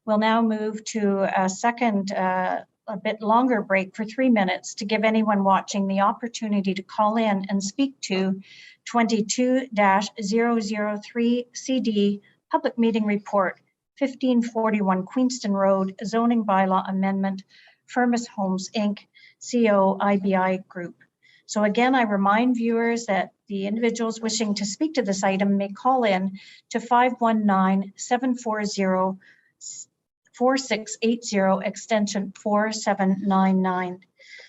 We'll now move to a second, a bit longer break for 3 minutes to give anyone watching the opportunity to call in and speak to 22-003 CD Public Meeting Report 1541 Queenston Road Zoning Bylaw Amendment, Firma Homes Inc., CO IBI Group. So again, I remind viewers that the individuals wishing to speak to this item may call in to 519-740-4680 extension 4799.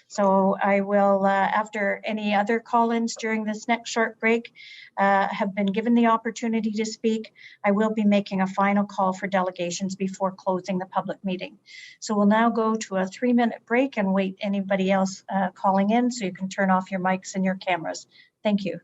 So I will, after any other call-ins during this next short break have been given the opportunity to speak, I will be making a final call for delegations before closing the public meeting. So we'll now go to a 3-minute break and wait anybody else calling in so you can turn off your mics and your cameras. Thank you.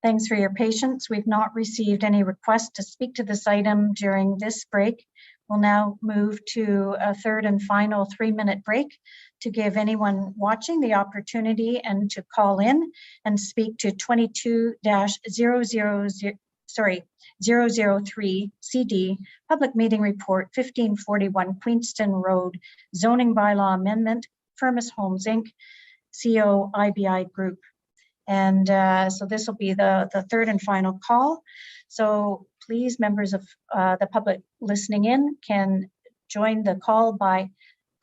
Thanks for your patience. We've not received any requests to speak to this item during this break. We'll now move to a third and final 3-minute break to give anyone watching the opportunity and to call in and speak to 003 CD Public Meeting Report 1541 Queenston Road Zoning Bylaw Amendment, Firma Homes Inc., CO IBI Group. And so this will be the third and final call. So please, members of the public listening in can join the call by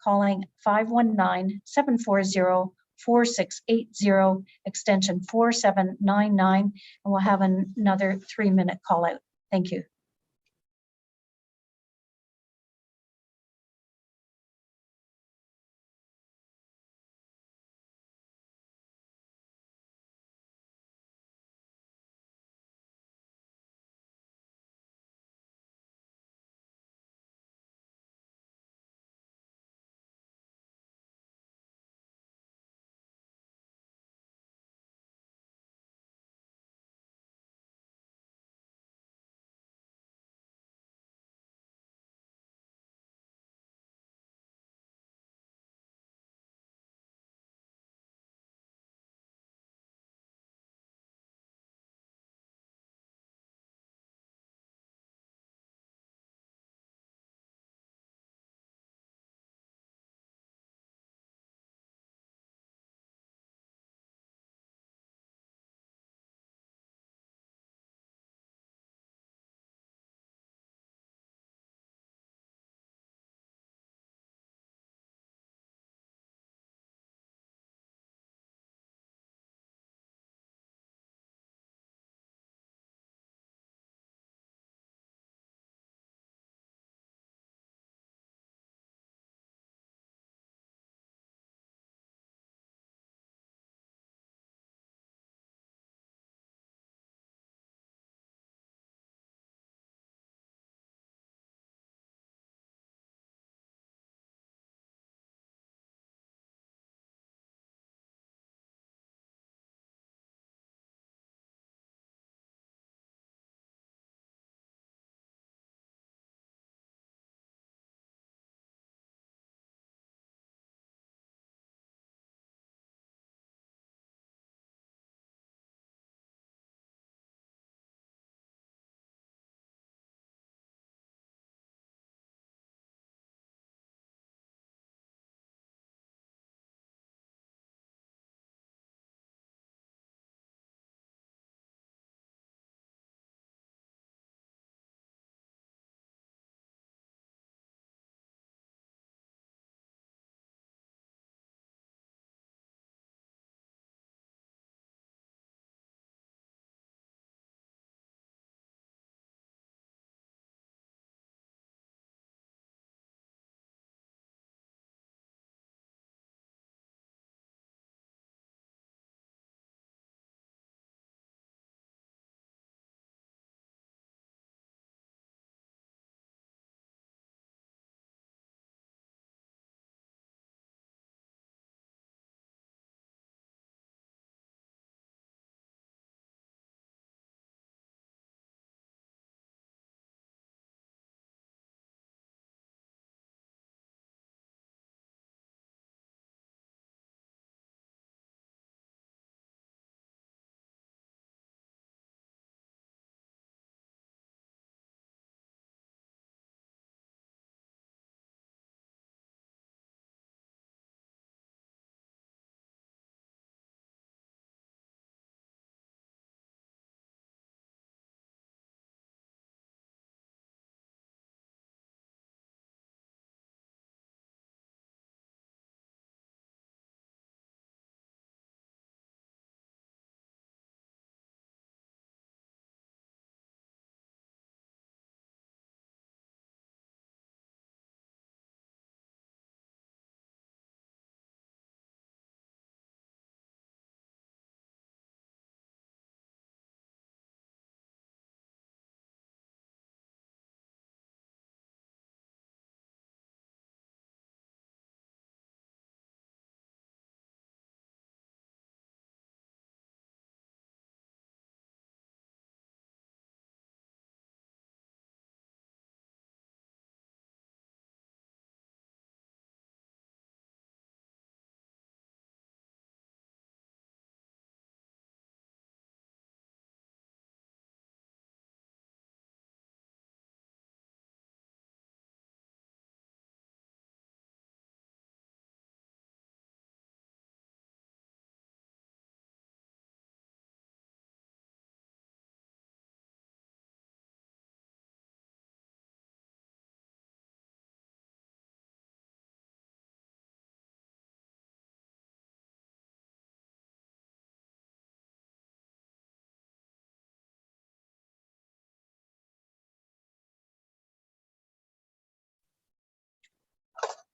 calling 519-740-4680, extension 4799, and we'll have another 3-minute call out. Thank you.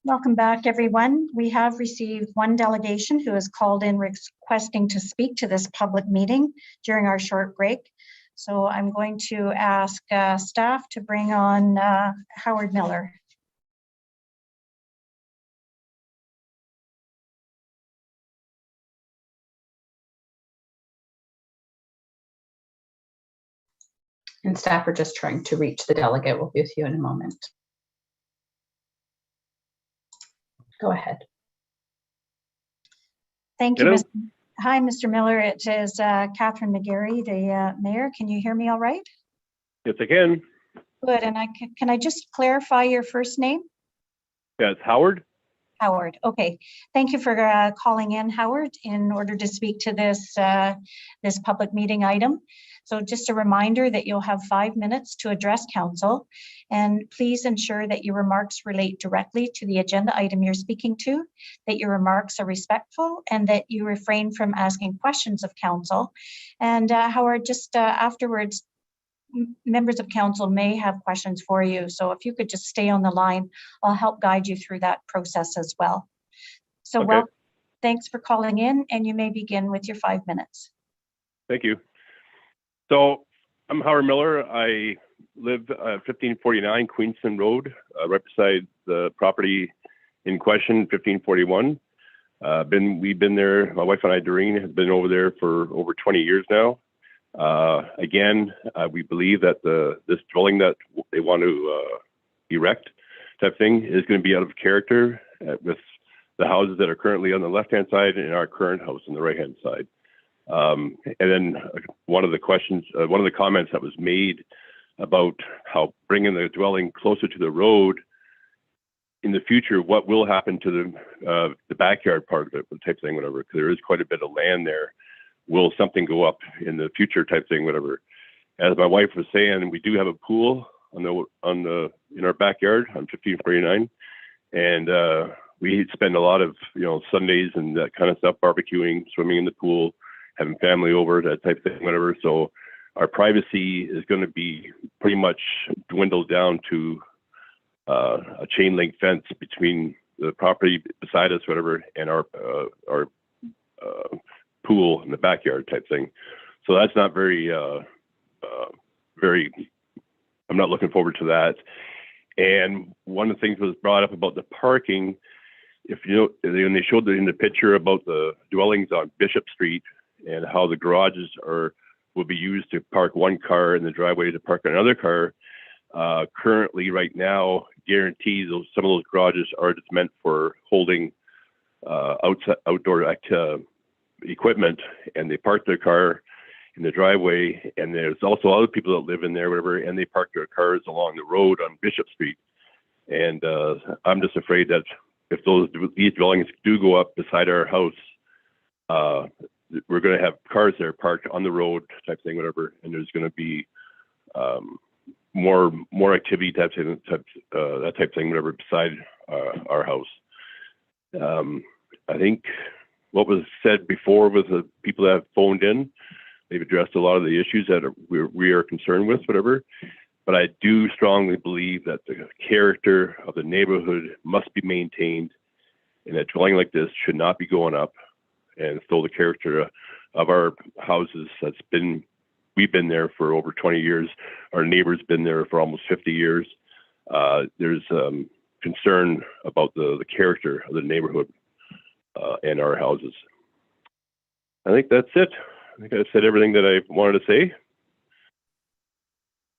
Welcome back, everyone. We have received one delegation who has called in requesting to speak to this public meeting during our short break. So I'm going to ask staff to bring on Howard Miller. And staff are just trying to reach the delegate. We'll be with you in a moment. Go ahead. Thank you. Hello. Hi, Mr. Miller. It is Catherine McGarry, the mayor. Can you hear me all right? Yes, I can. Good. And can I just clarify your first name? Yeah, it's Howard. Howard. Okay. Thank you for calling in, Howard, in order to speak to this this public meeting item. So just a reminder that you'll have 5 minutes to address council, and please ensure that your remarks relate directly to the agenda item you're speaking to, that your remarks are respectful, and that you refrain from asking questions of council. And Howard, just afterwards, members of council may have questions for you. So if you could just stay on the line, I'll help guide you through that process as well. So Okay. well, thanks for calling in, and you may begin with your 5 minutes. Thank you. So I'm Howard Miller. I live 1549 Queenston Road, right beside the property in question, 1541. We've been there, my wife and I, Doreen, has been over there for over 20 years now. Again, we believe that this dwelling that they want to erect type thing is going to be out of character with the houses that are currently on the left-hand side and our current house on the right-hand side. And then one of the comments that was made about how bringing the dwelling closer to the road in the future, what will happen to the backyard part of it, type thing, whatever, because there is quite a bit of land there. Will something go up in the future type thing, whatever. As my wife was saying, we do have a pool in our backyard on 1549, and we spend a lot of Sundays and that kind of stuff, barbecuing, swimming in the pool, having family over, that type of thing, whatever. So our privacy is going to be pretty much dwindled down to a chain link fence between the property beside us, whatever, and our pool in the backyard type thing. So that's not very, I'm not looking forward to that. And one of the things was brought up about the parking. If when they showed in the picture about the dwellings on Bishop Street and how the garages will be used to park one car in the driveway to park another car. Currently, right now, guaranteed some of those garages are just meant for holding outdoor equipment, and they park their car in the driveway. And there's also other people that live in there, whatever, and they park their cars along the road on Bishop Street. And I'm just afraid that if these dwellings do go up beside our house, we're going to have cars that are parked on the road type thing, whatever, and there's going to be more activity that type thing, whatever, beside our house. I think what was said before with the people that have phoned in, they've addressed a lot of the issues that we are concerned with, whatever. But I do strongly believe that the character of the neighborhood must be maintained, and a dwelling like this should not be going up. And so the character of our houses we've been there for over 20 years. Our neighbor's been there for almost 50 years. There's concern about the character of the neighborhood and our houses. I think that's it. I think I've said everything that I wanted to say.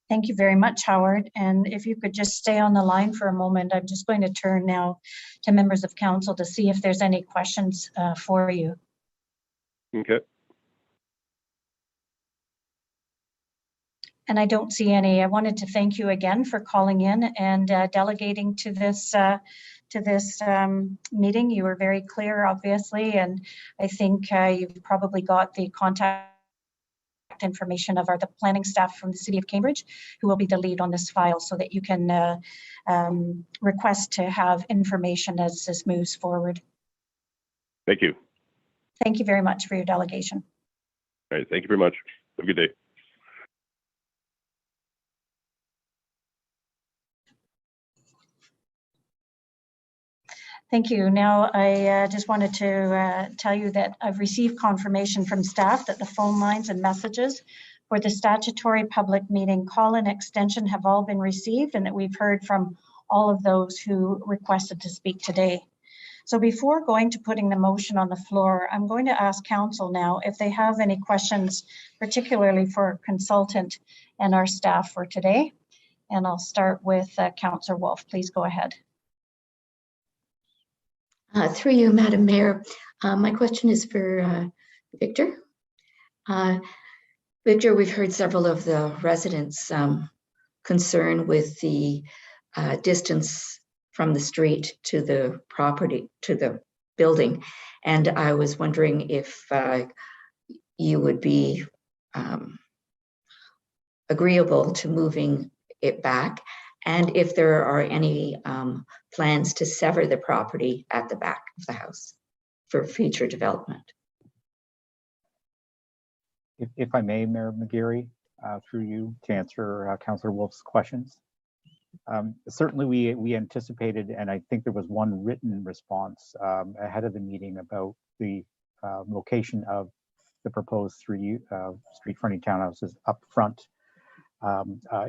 Thank you very much, Howard. And if you could just stay on the line for a moment, I'm just going to turn now to members of council to see if there's any questions for you. Okay. And I don't see any. I wanted to thank you again for calling in and delegating to this meeting. You were very clear, obviously, and I think you've probably got the contact information of the planning staff from the City of Cambridge, who will be the lead on this file, so that you can request to have information as this moves forward. Thank you. Thank you very much for your delegation. All right. Thank you very much. Have a good day. Thank you. Now, I just wanted to tell you that I've received confirmation from staff that the phone lines and messages for the statutory public meeting call-in extension have all been received, and that we've heard from all of those who requested to speak today. So before going to putting the motion on the floor, I'm going to ask council now if they have any questions, particularly for consultant and our staff for today. And I'll start with Councillor Wolf. Please go ahead. Through you, Madam Mayor, my question is for Victor. Victor, we've heard several of the residents concerned with the distance from the street to the property, to the building. And I was wondering if you would be agreeable to moving it back, and if there are any plans to sever the property at the back of the house for future development. If I may, Mayor McGarry, through you to answer Councillor Wolf's questions. Certainly we anticipated, and I think there was one written response ahead of the meeting about the location of the proposed street fronting townhouses up front,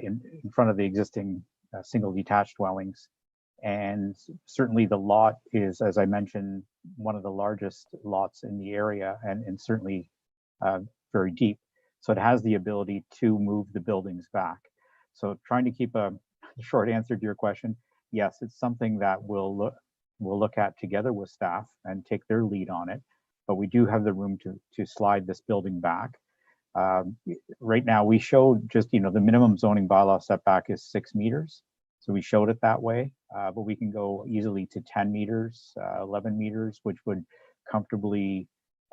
in front of the existing single detached dwellings. And certainly the lot is, as I mentioned, one of the largest lots in the area, and certainly very deep. So it has the ability to move the buildings back. So trying to keep a short answer to your question, yes, it's something that we'll look at together with staff and take their lead on it. But we do have the room to slide this building back. Right now, we showed just, the minimum zoning bylaw setback is 6 meters. So we showed it that way, but we can go easily to 10 meters, 11 meters, which would comfortably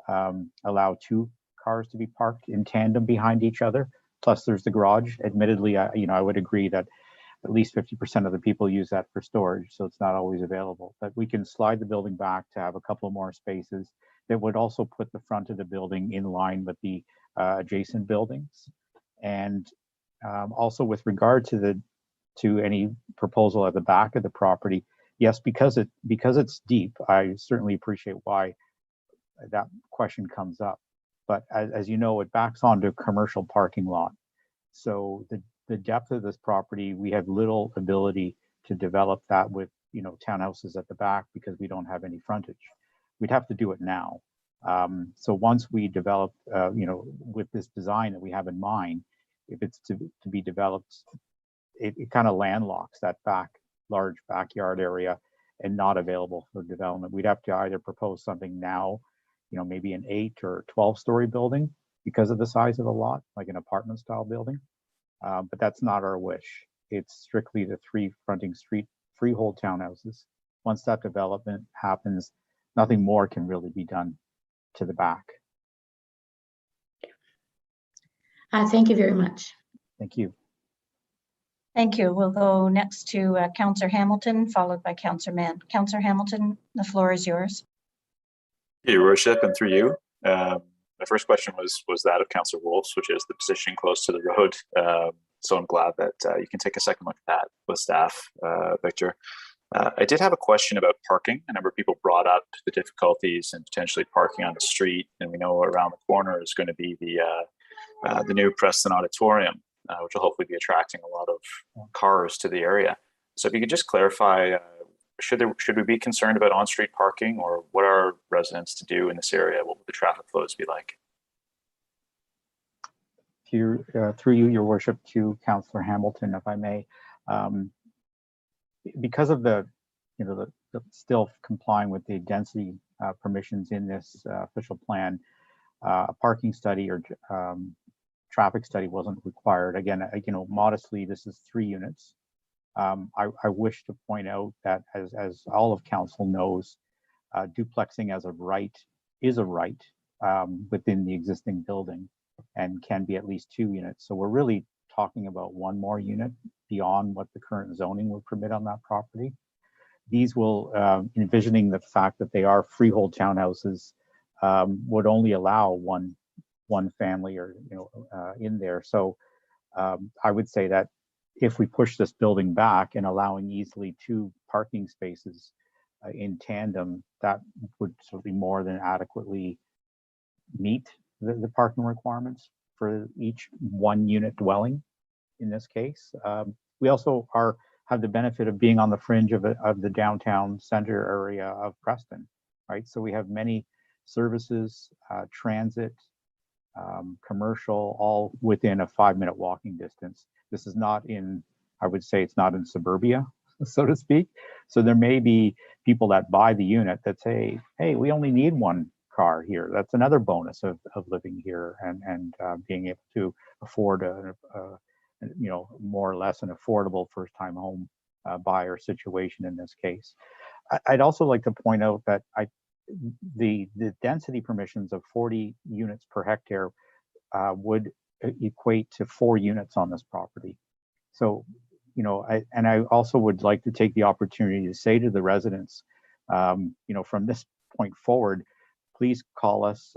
allow 2 cars to be parked in tandem behind each other. Plus there's the garage. Admittedly, I would agree that at least 50% of the people use that for storage, so it's not always available. But we can slide the building back to have a couple more spaces that would also put the front of the building in line with the adjacent buildings. And also with regard to any proposal at the back of the property, yes, because it's deep, I certainly appreciate why that question comes up. But as you know, it backs onto a commercial parking lot. So the depth of this property, we have little ability to develop that with, townhouses at the back because we don't have any frontage. We'd have to do it now. So once we develop, with this design that we have in mind, if it's to be developed, it kind of landlocks that large backyard area and not available for development. We'd have to either propose something now, maybe an 8 or 12-story building because of the size of the lot, like an apartment style building. But that's not our wish. It's strictly the 3 fronting street freehold townhouses. Once that development happens, nothing more can really be done to the back. Thank you very much. Thank you. Thank you. We'll go next to Councillor Hamilton, followed by Councillor Mann. Councillor Hamilton, the floor is yours. Your worship, and through you, my first question was that of Councillor Wolf's, which is the position close to the road. So I'm glad that you can take a second look at that with staff, Victor. I did have a question about parking. A number of people brought up the difficulties in potentially parking on the street, and we know around the corner is going to be the new Preston Auditorium, which will hopefully be attracting a lot of cars to the area. So if you could just clarify, should we be concerned about on-street parking, or what are residents to do in this area? What would the traffic flows be like? Through you, your worship, to Councillor Hamilton, if I may. Because of the still complying with the density permissions in this official plan, a parking study or traffic study wasn't required. Again, modestly, this is 3 units. I wish to point out that, as all of council knows, duplexing as a right is a right within the existing building and can be at least 2 units. So we're really talking about 1 more unit beyond what the current zoning would permit on that property. These will, envisioning the fact that they are freehold townhouses, would only allow one family or in there. So I would say that if we push this building back and allowing easily 2 parking spaces, in tandem, that would certainly more than adequately meet the parking requirements for each one unit dwelling in this case. We also have the benefit of being on the fringe of the downtown center area of Preston, right? So we have many services, transit, commercial, all within a 5-minute walking distance. This is not in, I would say it's not in suburbia, so to speak. So there may be people that buy the unit that say, hey, we only need one car here. That's another bonus of living here and being able to afford a more or less an affordable first-time home buyer situation in this case. I'd also like to point out that the density permissions of 40 units per hectare would equate to 4 units on this property. So, I also would like to take the opportunity to say to the residents, from this point forward, please call us.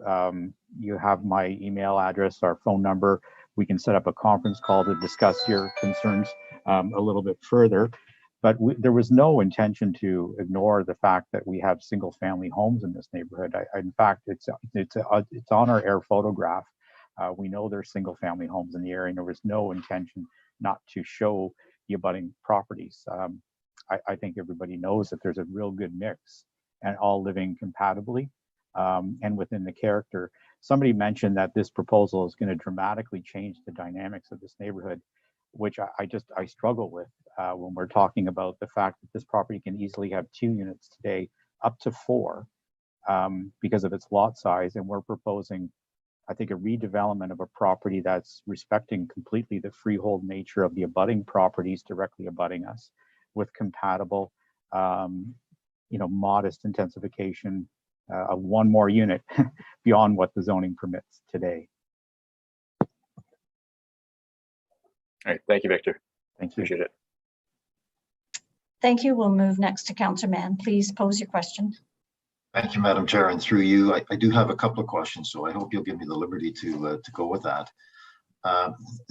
You have my email address, our phone number. We can set up a conference call to discuss your concerns a little bit further. But there was no intention to ignore the fact that we have single-family homes in this neighborhood. In fact, it's on our air photograph. We know there's single-family homes in the area, and there was no intention not to show the abutting properties. I think everybody knows that there's a real good mix and all living compatibly and within the character. Somebody mentioned that this proposal is going to dramatically change the dynamics of this neighborhood, which I struggle with when we're talking about the fact that this property can easily have 2 units today, up to 4, because of its lot size. And we're proposing, I think, a redevelopment of a property that's respecting completely the freehold nature of the abutting properties directly abutting us, with compatible, modest intensification of 1 more unit beyond what the zoning permits today. All right, thank you, Victor. Thank you. Appreciate it. Thank you. We'll move next to Councillor Mann. Please pose your question. Thank you, Madam Chair, and through you, I do have a couple of questions, so I hope you'll give me the liberty to go with that.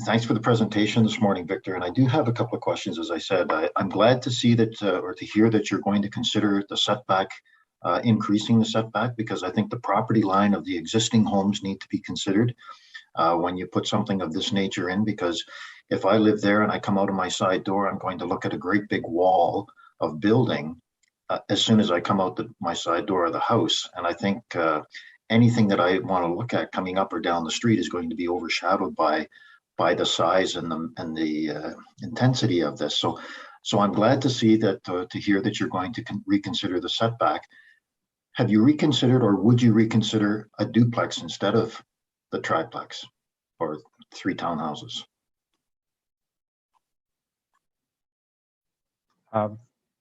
Thanks for the presentation this morning, Victor, and I do have a couple of questions. As I said, I'm glad to see that, or to hear that you're going to consider the setback, increasing the setback, because I think the property line of the existing homes need to be considered when you put something of this nature in, because if I live there and I come out of my side door, I'm going to look at a great big wall of building as soon as I come out my side door of the house. And I think anything that I want to look at coming up or down the street is going to be overshadowed by the size and the intensity of this. So I'm glad to see that, to hear that you're going to reconsider the setback. Have you reconsidered, or would you reconsider a duplex instead of the triplex or 3 townhouses?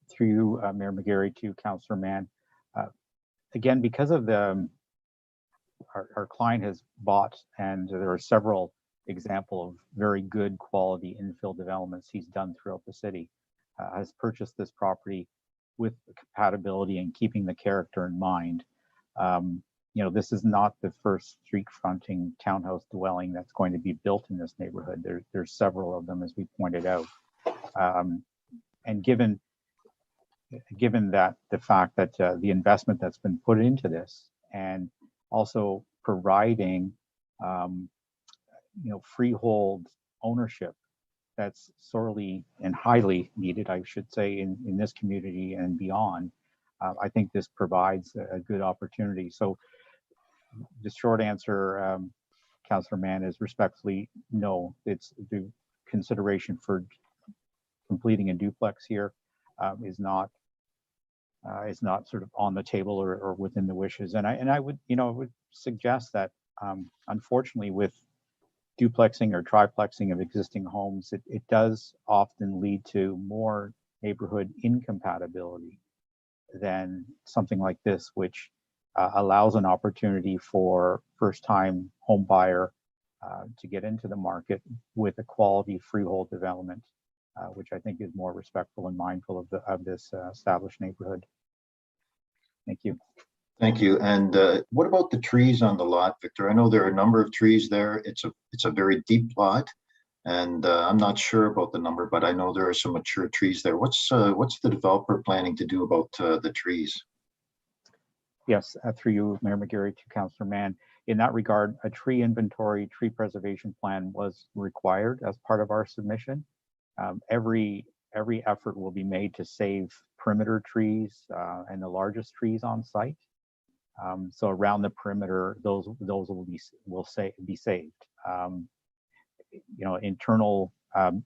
Through you, Mayor McGarry, to Councillor Mann. Again, because of our client has bought, and there are several examples of very good quality infill developments he's done throughout the city, has purchased this property with compatibility and keeping the character in mind. This is not the first street fronting townhouse dwelling that's going to be built in this neighborhood. There's several of them, as we pointed out. And given that the fact that the investment that's been put into this, and also providing freehold ownership that's sorely and highly needed, I should say, in this community and beyond, I think this provides a good opportunity. So the short answer, Councillor Mann, is respectfully no. It's the consideration for completing a duplex here is not sort of on the table or within the wishes. And I would suggest that unfortunately, with duplexing or triplexing of existing homes, it does often lead to more neighborhood incompatibility than something like this, which allows an opportunity for first-time home buyer to get into the market with a quality freehold development, which I think is more respectful and mindful of this established neighborhood. Thank you. Thank you. And what about the trees on the lot, Victor? I know there are a number of trees there. It's a very deep lot, And I'm not sure about the number, but I know there are some mature trees there. What's the developer planning to do about the trees? Yes, through you, Mayor McGarry, to Councillor Mann. In that regard, a tree inventory, tree preservation plan was required as part of our submission. Every effort will be made to save perimeter trees and the largest trees on site. So around the perimeter, those will be saved. You know, internal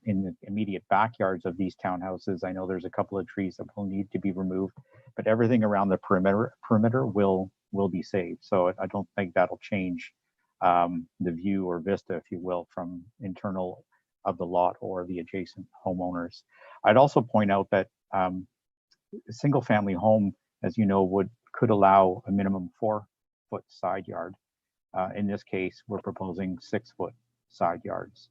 in the immediate backyards of these townhouses, I know there's a couple of trees that will need to be removed, but everything around the perimeter will be saved. So I don't think that'll change the view or vista, if you will, from internal of the lot or the adjacent homeowners. I'd also point out that a single family home, as you know, could allow a minimum 4-foot side yard. In this case, we're proposing 6-foot side yards.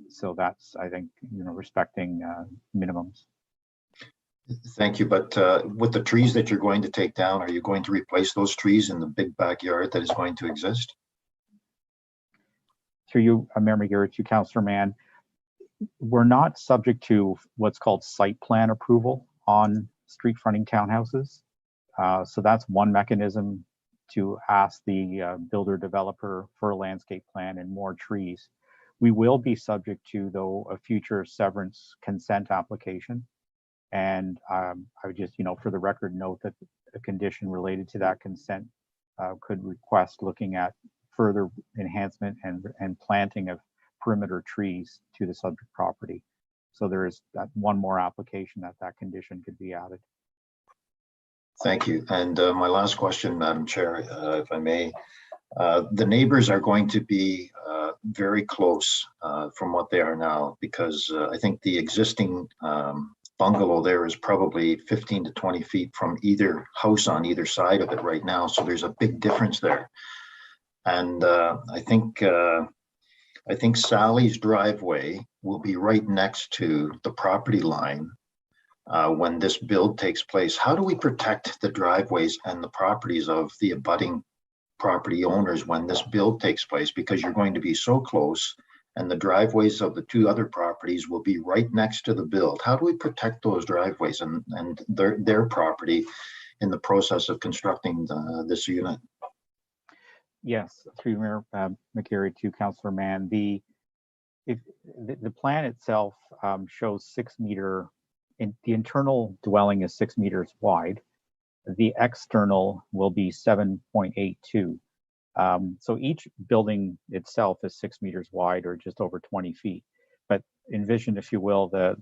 So that's, I think, you know, respecting minimums. Thank you. But with the trees that you're going to take down, are you going to replace those trees in the big backyard that is going to exist? Through you, Mayor McGarry, to Councillor Mann, we're not subject to what's called site plan approval on street fronting townhouses. So that's one mechanism to ask the builder developer for a landscape plan and more trees. We will be subject to, though, a future severance consent application. And I would just, you know, for the record, note that a condition related to that consent could request looking at further enhancement and planting of perimeter trees to the subject property. So there is that one more application that condition could be added. Thank you. And my last question, Madam Chair, if I may. The neighbors are going to be very close from what they are now, because I think the existing bungalow there is probably 15 to 20 feet from either house on either side of it right now. So there's a big difference there. And I think Sally's driveway will be right next to the property line when this build takes place. How do we protect the driveways and the properties of the abutting property owners when this build takes place? Because you're going to be so close, and the driveways of the two other properties will be right next to the build. How do we protect those driveways and their property in the process of constructing this unit? Yes, through Mayor McGarry to Councillor Mann, the plan itself shows 6 meter. The internal dwelling is 6 meters wide. The external will be 7.82. So each building itself is 6 meters wide, or just over 20 feet. But envision, if you will, the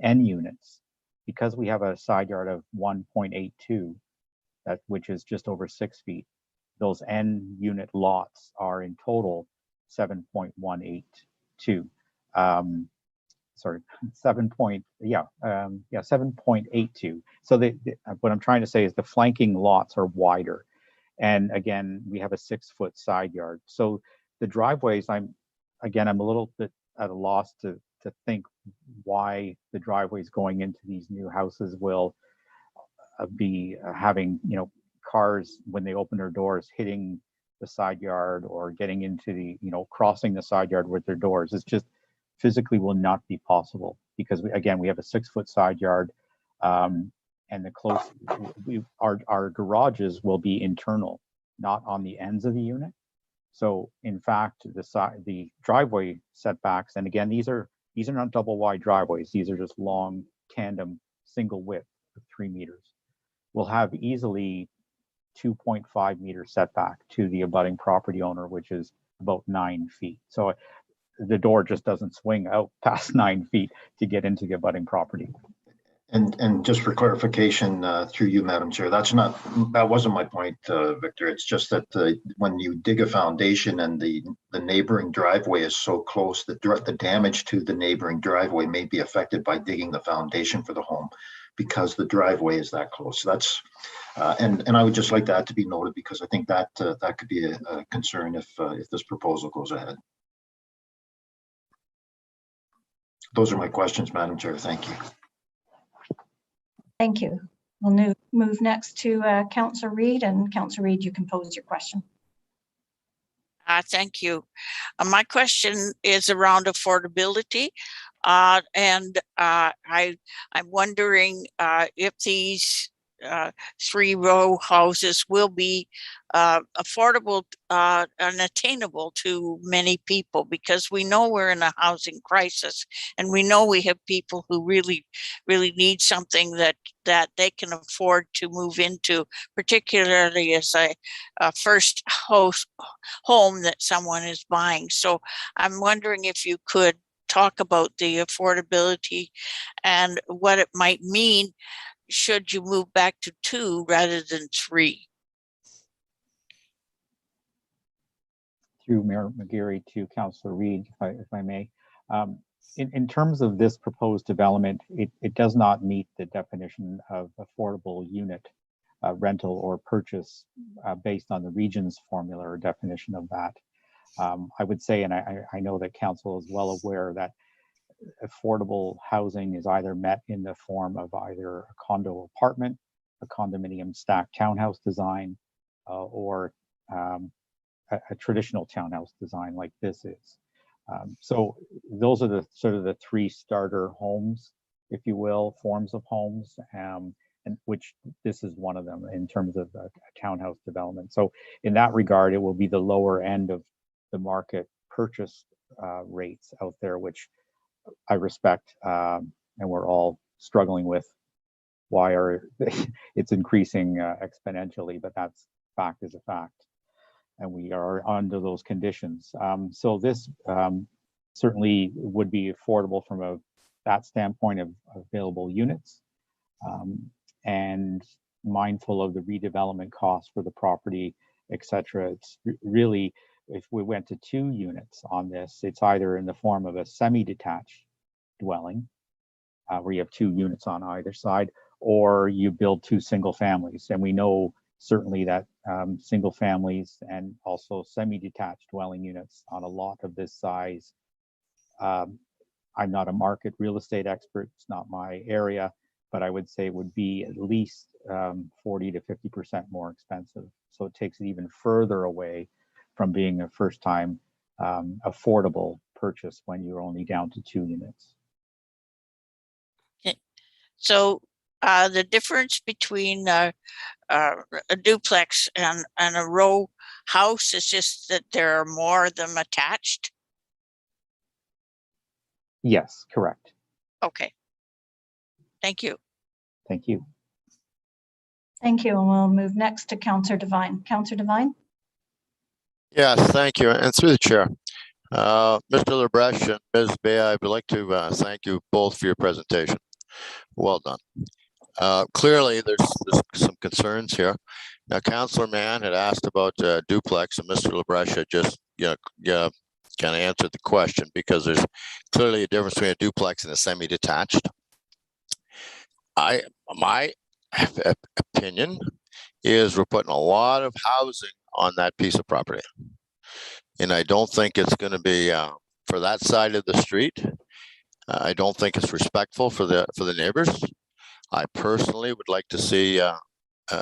end units, because we have a side yard of 1.82, which is just over 6 feet. Those end unit lots are in total 7.182. Sorry, 7.82. So what I'm trying to say is the flanking lots are wider. And again, we have a 6-foot side yard. So the driveways, I'm a little bit at a loss to think why the driveways going into these new houses will be having, you know, cars when they open their doors hitting the side yard or getting into the, you know, crossing the side yard with their doors. It's just physically will not be possible, because we have a 6-foot side yard, and our garages will be internal, not on the ends of the unit. So in fact, the driveway setbacks, and again, these are not double wide driveways. These are just long tandem single width of 3 meters. We'll have easily 2.5 meter setback to the abutting property owner, which is about 9 feet. So the door just doesn't swing out past 9 feet to get into the abutting property. And just for clarification, through you, Madam Chair, that wasn't my point, Victor. It's just that when you dig a foundation and the neighboring driveway is so close, that the damage to the neighboring driveway may be affected by digging the foundation for the home, because the driveway is that close. So that's and I would just like that to be noted, because I think that that could be a concern if this proposal goes ahead. Those are my questions, Madam Chair. Thank you. Thank you. We'll move next to Councillor Reid, and Councillor Reid, you can pose your question. Thank you. My question is around affordability. And I'm wondering if these 3-row houses will be affordable and attainable to many people, because we know we're in a housing crisis, and we know we have people who really need something that they can afford to move into, particularly as a first home that someone is buying. So I'm wondering if you could talk about the affordability and what it might mean should you move back to 2 rather than 3. Through Mayor McGarry to Councillor Reid, if I may. In terms of this proposed development, it does not meet the definition of affordable unit rental or purchase based on the region's formula or definition of that. I would say, and I know that Council is well aware that affordable housing is either met in the form of either a condo apartment, a condominium stacked townhouse design, or a traditional townhouse design like this is. So those are the sort of the 3 starter homes, if you will, forms of homes, and which this is one of them in terms of a townhouse development. So in that regard, it will be the lower end of the market purchase rates out there, which I respect, and we're all struggling with why it's increasing exponentially, but that's fact is a fact, and we are under those conditions. So this certainly would be affordable from that standpoint of available units, and mindful of the redevelopment costs for the property, etc. It's really, if we went to 2 units on this, it's either in the form of a semi-detached dwelling, where you have 2 units on either side, or you build 2 single families. And we know certainly that single families and also semi-detached dwelling units on a lot of this size, I'm not a market real estate expert, it's not my area, but I would say it would be at least 40 to 50% more expensive. So it takes it even further away from being a first time affordable purchase when you're only down to 2 units. So the difference between a duplex and a row house is just that there are more of them attached? Yes, correct. Okay. Thank you. Thank you. Thank you. And we'll move next to Councillor Devine. Councillor Devine? Yes, thank you. And through the chair, Mr. Lebrecht and Ms. Bay, I would like to thank you both for your presentation. Well done. Clearly, there's some concerns here. Now, Councillor Mann had asked about duplex, and Mr. Lebrecht had just kind of answered the question, because there's clearly a difference between a duplex and a semi-detached. My opinion is we're putting a lot of housing on that piece of property, and I don't think it's going to be for that side of the street. I don't think it's respectful for the neighbors. I personally would like to see a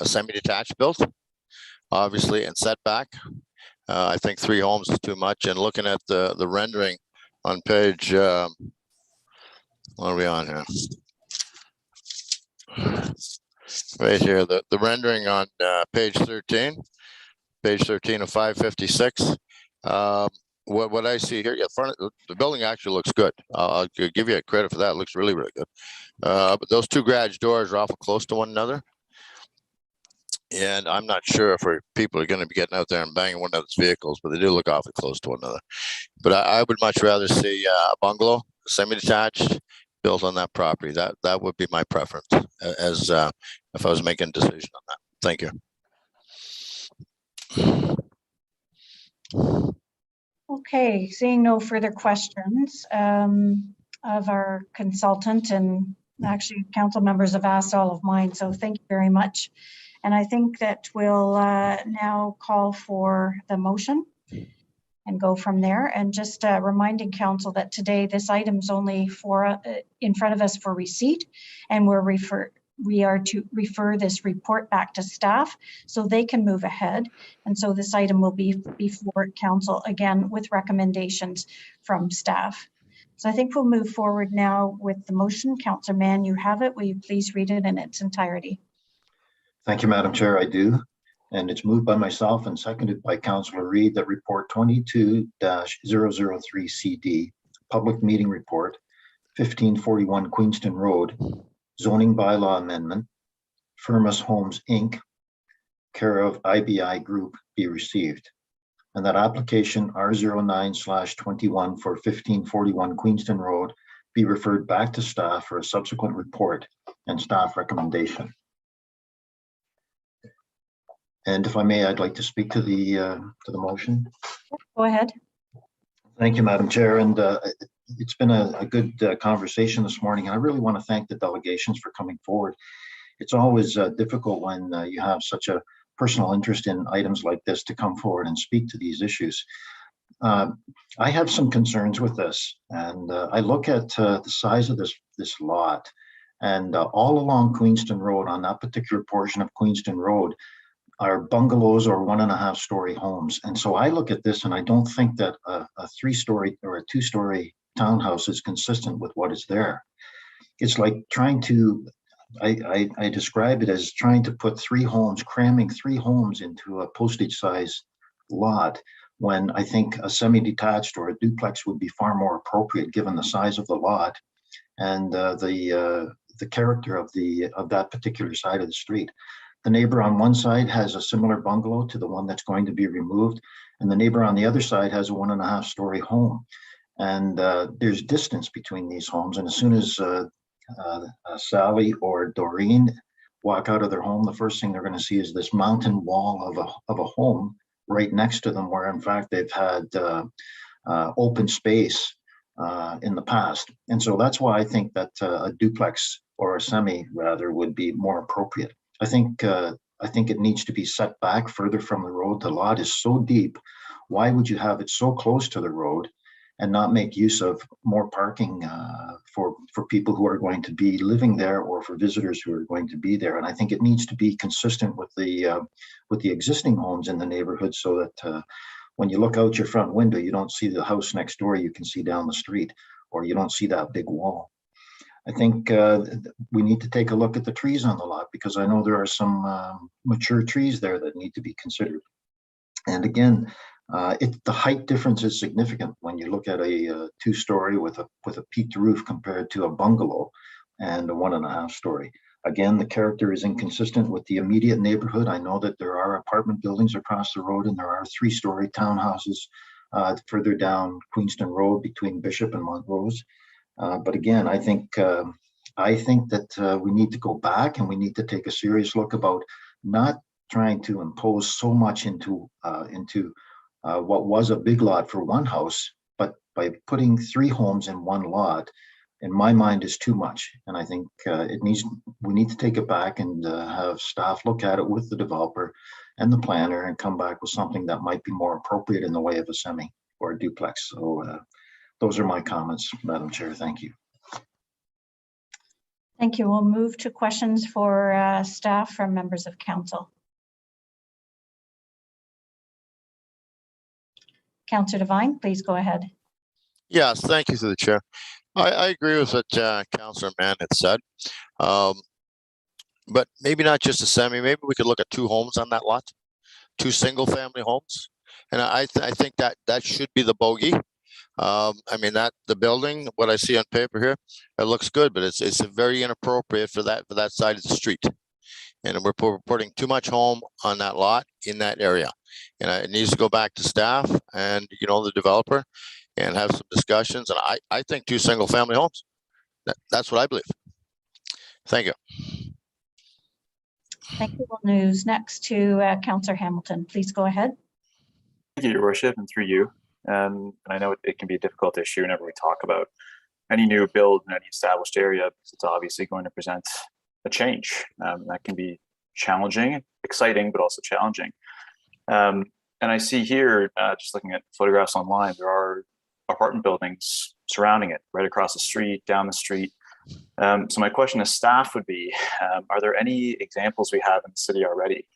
semi-detached built, obviously, and setback. I think 3 homes is too much. And looking at the rendering on page, what are we on here? Right here, the rendering on page 13 of 556. What I see here, the building actually looks good. I'll give you credit for that. It looks really, really good. But those 2 garage doors are awful close to one another. And I'm not sure if people are going to be getting out there and banging one of those vehicles, but they do look awfully close to one another. But I would much rather see a bungalow, semi-detached, built on that property. That would be my preference as if I was making a decision on that. Thank you. Okay, seeing no further questions of our consultant, and actually council members have asked all of mine, so thank you very much. And I think that we'll now call for the motion and go from there. And just reminding council that today this item's only in front of us for receipt, and we're we are to refer this report back to staff so they can move ahead. And so this item will be before council again with recommendations from staff. So I think we'll move forward now with the motion. Councillor Mann, you have it. Will you please read it in its entirety? Thank you, Madam Chair. I do. And it's moved by myself and seconded by Councillor Reid that report 22-003CD, public meeting report, 1541 Queenston Road, zoning bylaw amendment, Firma's Homes Inc., care of IBI Group, be received. And that application R09/21 for 1541 Queenston Road be referred back to staff for a subsequent report and staff recommendation. And if I may, I'd like to speak to the motion. Go ahead. Thank you, Madam Chair. And it's been a good conversation this morning. I really want to thank the delegations for coming forward. It's always difficult when you have such a personal interest in items like this to come forward and speak to these issues. I have some concerns with this, and I look at the size of this lot, and all along Queenston Road, on that particular portion of Queenston Road, are bungalows or 1.5 story homes. And so I look at this and I don't think that a 3-story or a 2-story townhouse is consistent with what is there. It's like trying to, I describe it as trying to put 3 homes, cramming 3 homes into a postage size lot, when I think a semi-detached or a duplex would be far more appropriate given the size of the lot and the character of that particular side of the street. The neighbor on one side has a similar bungalow to the one that's going to be removed, and the neighbor on the other side has a 1.5 story home. And there's distance between these homes, and as soon as Sally or Doreen walk out of their home, the first thing they're going to see is this mountain wall of a home right next to them, where in fact they've had open space in the past. And so that's why I think that a duplex or a semi rather would be more appropriate. I think it needs to be set back further from the road. The lot is so deep. Why would you have it so close to the road and not make use of more parking for people who are going to be living there or for visitors who are going to be there? And I think it needs to be consistent with the existing homes in the neighborhood, so that when you look out your front window, you don't see the house next door, you can see down the street, or you don't see that big wall. I think we need to take a look at the trees on the lot, because I know there are some mature trees there that need to be considered. And again, the height difference is significant when you look at a 2-story with a peaked roof compared to a bungalow and a 1.5 story. Again, the character is inconsistent with the immediate neighborhood. I know that there are apartment buildings across the road, and there are 3-story townhouses further down Queenston Road between Bishop and Montrose. But again, I think that we need to go back and we need to take a serious look about not trying to impose so much into what was a big lot for one house, but by putting 3 homes in one lot, in my mind, is too much. And I think we need to take it back and have staff look at it with the developer and the planner and come back with something that might be more appropriate in the way of a semi or a duplex. So those are my comments, Madam Chair. Thank you. Thank you. We'll move to questions for staff from members of council. Councillor Devine, please go ahead. Yes, thank you, through the chair. I agree with what Councillor Mann had said, but maybe not just a semi. Maybe we could look at 2 homes on that lot, 2 single-family homes, and I think that should be the bogey. I mean, the building, what I see on paper here, it looks good, but it's very inappropriate for that side of the street, and we're putting too much home on that lot in that area, and it needs to go back to staff and the developer and have some discussions. And I think 2 single-family homes. That's what I believe. Thank you. Thank you. We'll news next to Councillor Hamilton. Please go ahead. Thank you, Your Worship, and through you. And I know it can be a difficult issue whenever we talk about any new build in any established area, because it's obviously going to present a change. That can be challenging, exciting, but also challenging. And I see here, just looking at photographs online, there are apartment buildings surrounding it, right across the street, down the street. So my question to staff would be, are there any examples we have in the city already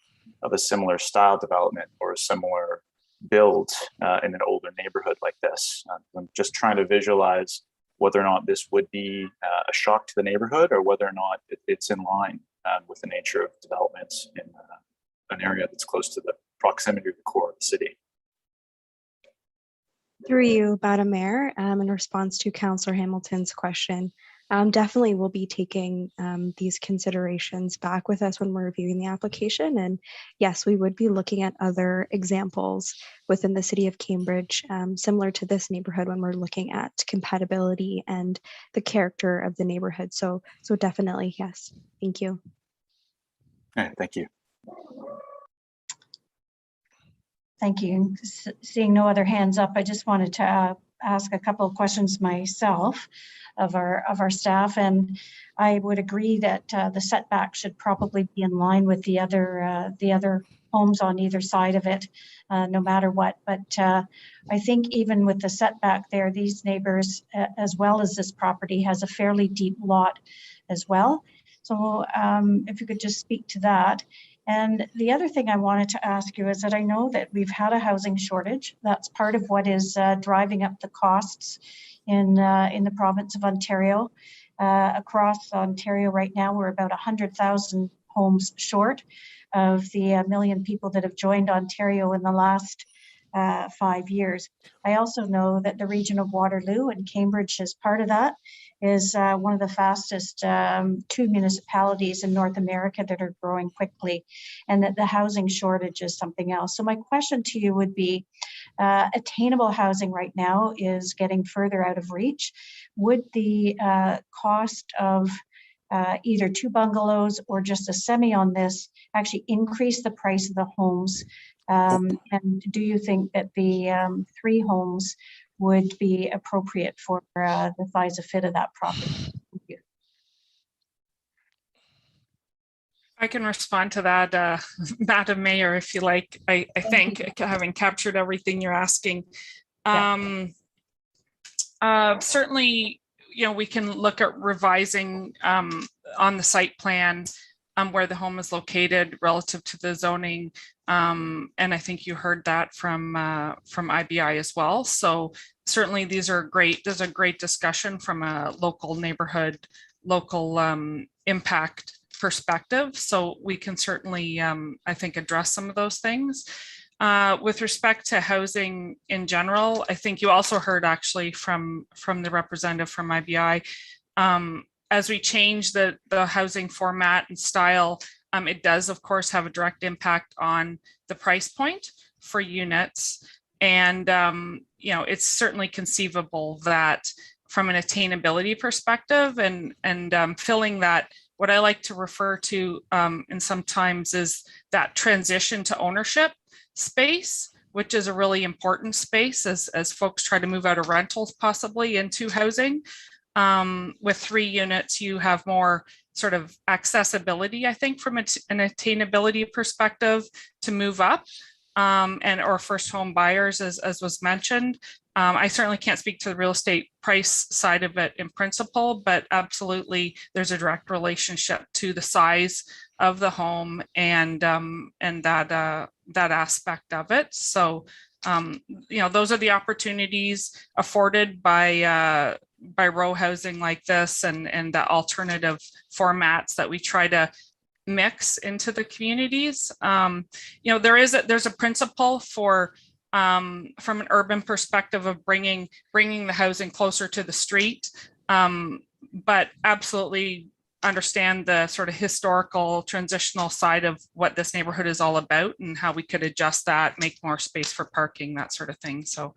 of a similar style development or a similar build in an older neighborhood like this? I'm just trying to visualize whether or not this would be a shock to the neighborhood or whether or not it's in line with the nature of development in an area that's close to the proximity of the core of the city. Through you, Madam Mayor, in response to Councillor Hamilton's question, definitely we'll be taking these considerations back with us when we're reviewing the application. And yes, we would be looking at other examples within the city of Cambridge, similar to this neighborhood when we're looking at compatibility and the character of the neighborhood. So definitely, yes. Thank you. All right, thank you. Thank you. Seeing no other hands up, I just wanted to ask a couple of questions myself of our staff, and I would agree that the setback should probably be in line with the other homes on either side of it, no matter what. But I think even with the setback there, these neighbors, as well as this property, has a fairly deep lot as well. So if you could just speak to that. And the other thing I wanted to ask you is that I know that we've had a housing shortage. That's part of what is driving up the costs in the province of Ontario. Across Ontario right now, we're about 100,000 homes short of the million people that have joined Ontario in the last 5 years. I also know that the region of Waterloo, and Cambridge is part of that, is one of the fastest 2 municipalities in North America that are growing quickly, and that the housing shortage is something else. So my question to you would be, attainable housing right now is getting further out of reach. Would the cost of either 2 bungalows or just a semi on this actually increase the price of the homes? And do you think that the 3 homes would be appropriate for the size of fit of that property? Thank you. I can respond to that, Madam Mayor, if you like. I think, having captured everything you're asking. Certainly, we can look at revising on the site plan where the home is located relative to the zoning. And I think you heard that from IBI as well. So certainly these are great. There's a great discussion from a local neighborhood, local impact perspective. So we can certainly, I think, address some of those things. With respect to housing in general, I think you also heard actually from the representative from IBI, as we change the housing format and style, it does, of course, have a direct impact on the price point for units. And, it's certainly conceivable that from an attainability perspective and filling that, what I like to refer to and sometimes is that transition to ownership space, which is a really important space as folks try to move out of rentals possibly into housing. With 3 units, you have more sort of accessibility, I think, from an attainability perspective to move up or first home buyers, as was mentioned. I certainly can't speak to the real estate price side of it in principle, but absolutely there's a direct relationship to the size of the home and that aspect of it. So, those are the opportunities afforded by row housing like this and the alternative formats that we try to mix into the communities. There's a principle for from an urban perspective of bringing the housing closer to the street, but absolutely understand the sort of historical transitional side of what this neighborhood is all about and how we could adjust that, make more space for parking, that sort of thing. So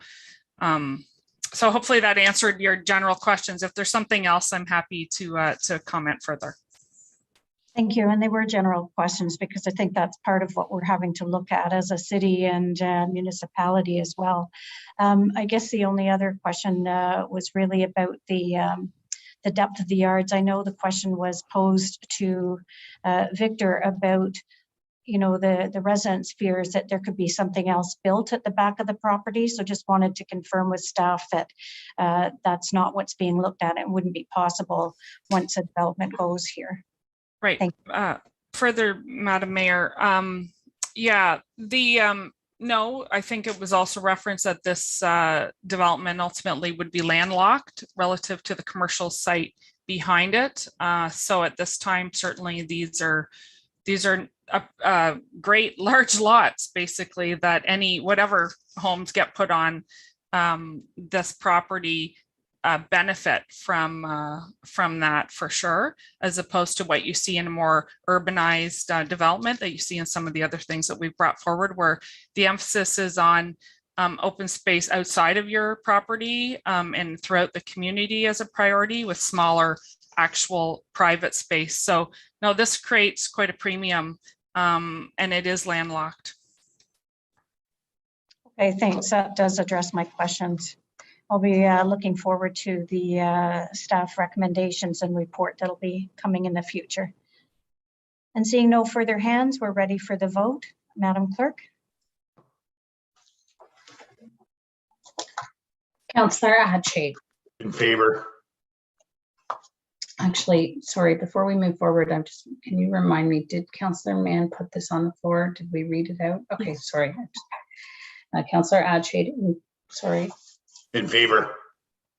so hopefully that answered your general questions. If there's something else, I'm happy to comment further. Thank you. And they were general questions because I think that's part of what we're having to look at as a city and municipality as well. I guess the only other question was really about the depth of the yards. I know the question was posed to Victor about you know, the residents' fears that there could be something else built at the back of the property. So just wanted to confirm with staff that that's not what's being looked at. It wouldn't be possible once a development goes here. Right. Further, Madam Mayor, yeah, no, I think it was also referenced that this development ultimately would be landlocked relative to the commercial site behind it. So at this time, certainly these are great large lots, basically, that whatever homes get put on this property benefit from that for sure, as opposed to what you see in a more urbanized development that you see in some of the other things that we've brought forward, where the emphasis is on open space outside of your property and throughout the community as a priority, with smaller actual private space. So no, this creates quite a premium, and it is landlocked. Okay, thanks. That does address my questions. I'll be looking forward to the staff recommendations and report that'll be coming in the future. And seeing no further hands, we're ready for the vote. Madam Clerk. Councillor Adshay. In favor. Actually, sorry, before we move forward, can you remind me, did Councillor Mann put this on the floor? Did we read it out? Okay, sorry. Councillor Adshay, sorry. In favor.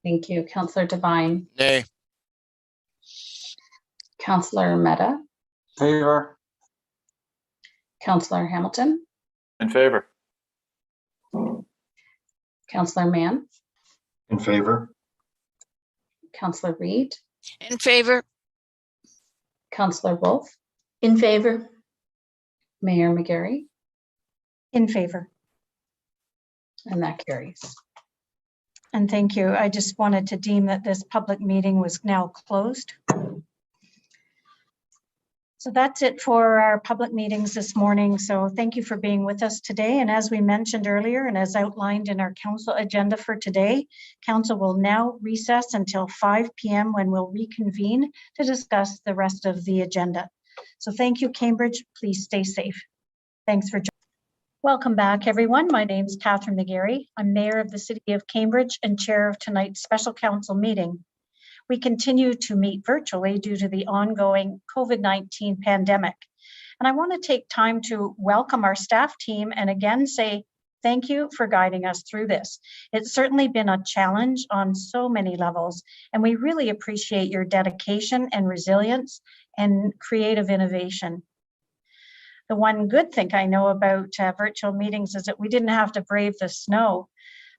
Thank you. Councillor Devine. Nay. Councillor Mehta. Favor. Councillor Hamilton. In favor. Councillor Mann. In favor. Councillor Reid. In favor. Councillor Wolf. In favor. Mayor McGarry. In favor. And that carries. And thank you. I just wanted to deem that this public meeting was now closed. So that's it for our public meetings this morning. So thank you for being with us today. And as we mentioned earlier, and as outlined in our council agenda for today, council will now recess until 5 p.m. when we'll reconvene to discuss the rest of the agenda. So thank you, Cambridge. Please stay safe. Thanks for joining. Welcome back, everyone. My name is Catherine McGarry. I'm Mayor of the City of Cambridge and Chair of tonight's special council meeting. We continue to meet virtually due to the ongoing COVID-19 pandemic. And I want to take time to welcome our staff team and again say thank you for guiding us through this. It's certainly been a challenge on so many levels, and we really appreciate your dedication and resilience and creative innovation. The one good thing I know about virtual meetings is that we didn't have to brave the snow.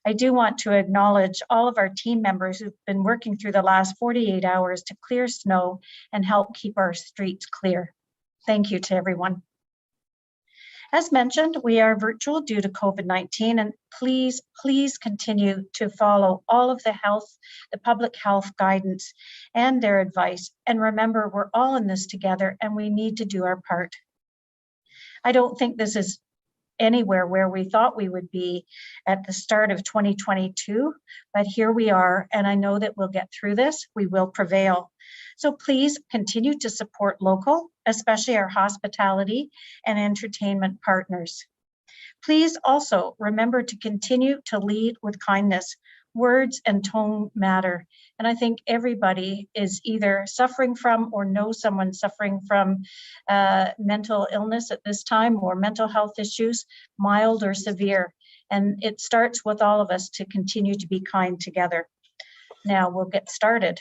I do want to acknowledge all of our team members who've been working through the last 48 hours to clear snow and help keep our streets clear. Thank you to everyone. As mentioned, we are virtual due to COVID-19, and please continue to follow all of the public health guidance and their advice. And remember, we're all in this together and we need to do our part. I don't think this is anywhere where we thought we would be at the start of 2022, but here we are, and I know that we'll get through this. We will prevail. So please continue to support local, especially our hospitality and entertainment partners. Please also remember to continue to lead with kindness. Words and tone matter. And I think everybody is either suffering from or knows someone suffering from mental illness at this time, or mental health issues, mild or severe. And it starts with all of us to continue to be kind together. Now we'll get started.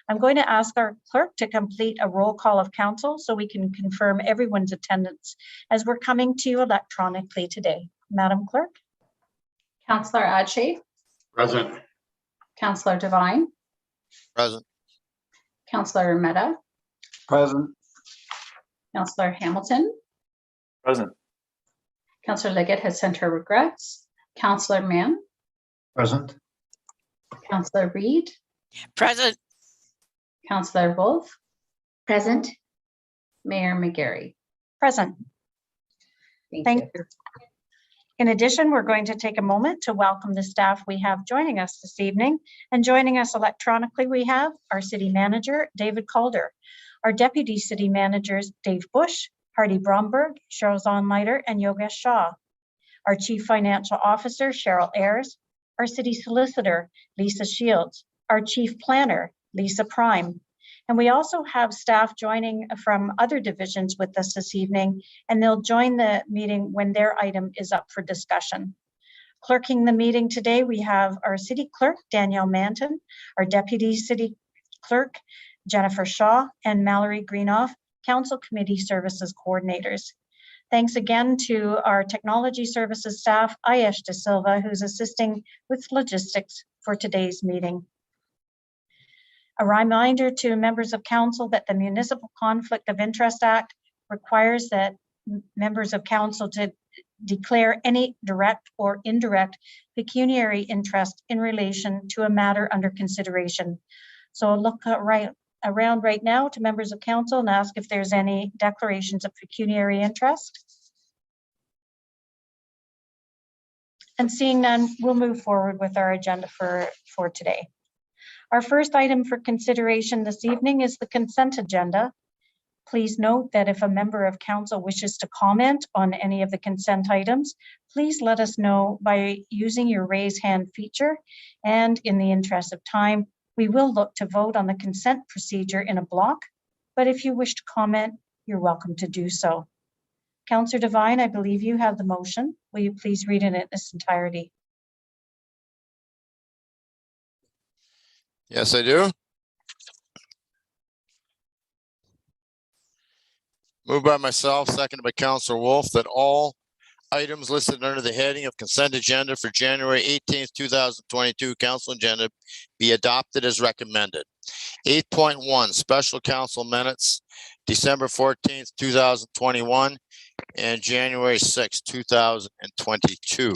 I'm going to ask our clerk to complete a roll call of council so we can confirm everyone's attendance as we're coming to you electronically today. Madam Clerk. Councillor Adshay. Present. Councillor Devine. Present. Councillor Mehta. Present. Councillor Hamilton. Present. Councillor Liggett has sent her regrets. Councillor Mann. Present. Councillor Reid. Present. Councillor Wolf. Present. Mayor McGarry. Present. Thank you. In addition, we're going to take a moment to welcome the staff we have joining us this evening. And joining us electronically, we have our City Manager, David Calder, our Deputy City Managers, Dave Bush, Hardy Bromberg, Cheryl Zonleiter, and Yogesh Shah. Our Chief Financial Officer, Cheryl Ayers. Our City Solicitor, Lisa Shields. Our Chief Planner, Lisa Prime. And we also have staff joining from other divisions with us this evening, and they'll join the meeting when their item is up for discussion. Clerking the meeting today, we have our City Clerk, Danielle Manton, our Deputy City Clerk, Jennifer Shaw, and Mallory Greenoff, Council Committee Services Coordinators. Thanks again to our Technology Services staff, Ayesh De Silva, who's assisting with logistics for today's meeting. A reminder to members of council that the Municipal Conflict of Interest Act requires that members of council to declare any direct or indirect pecuniary interest in relation to a matter under consideration. So I'll look around right now to members of council and ask if there's any declarations of pecuniary interest. And seeing none, we'll move forward with our agenda for today. Our first item for consideration this evening is the consent agenda. Please note that if a member of council wishes to comment on any of the consent items, please let us know by using your raise hand feature. And in the interest of time, we will look to vote on the consent procedure in a block. But if you wish to comment, you're welcome to do so. Councillor Devine, I believe you have the motion. Will you please read it in its entirety? Yes, I do. Moved by myself, seconded by Councillor Wolf, that all items listed under the heading of consent agenda for January 18th, 2022 council agenda be adopted as recommended. 8.1 special council minutes, December 14th, 2021 and January 6th, 2022.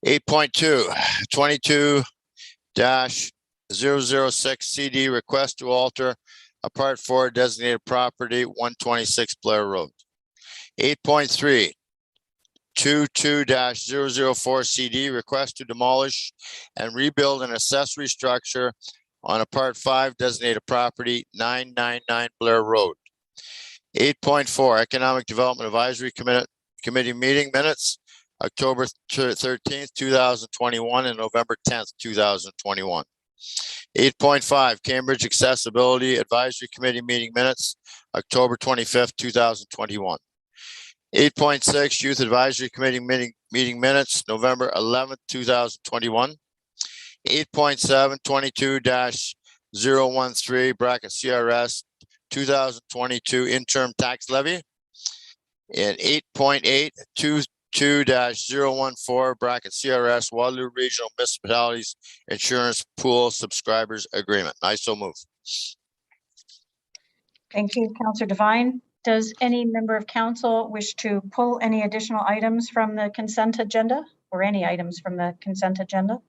8.2 22-006 CD request to alter a Part 4 designated property 126 Blair Road. 8.3 22-004 CD request to demolish and rebuild an accessory structure on a Part 5 designated property 999 Blair Road. 8.4 Economic Development Advisory Committee meeting minutes, October 13th, 2021 and November 10th, 2021. 8.5 Cambridge Accessibility Advisory Committee meeting minutes, October 25th, 2021. 8.6 Youth Advisory Committee meeting minutes, November 11th, 2021. 8.7 22-013 bracket CRS 2022 interim tax levy. And 8.8 22-014 bracket CRS Waterloo Regional Municipalities Insurance Pool Subscribers Agreement. I so move. Thank you, Councillor Devine. Does any member of council wish to pull any additional items from the consent agenda or any items from the consent agenda?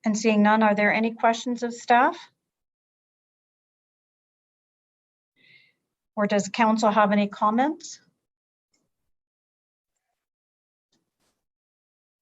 And seeing none, are there any questions of staff? Or does council have any comments?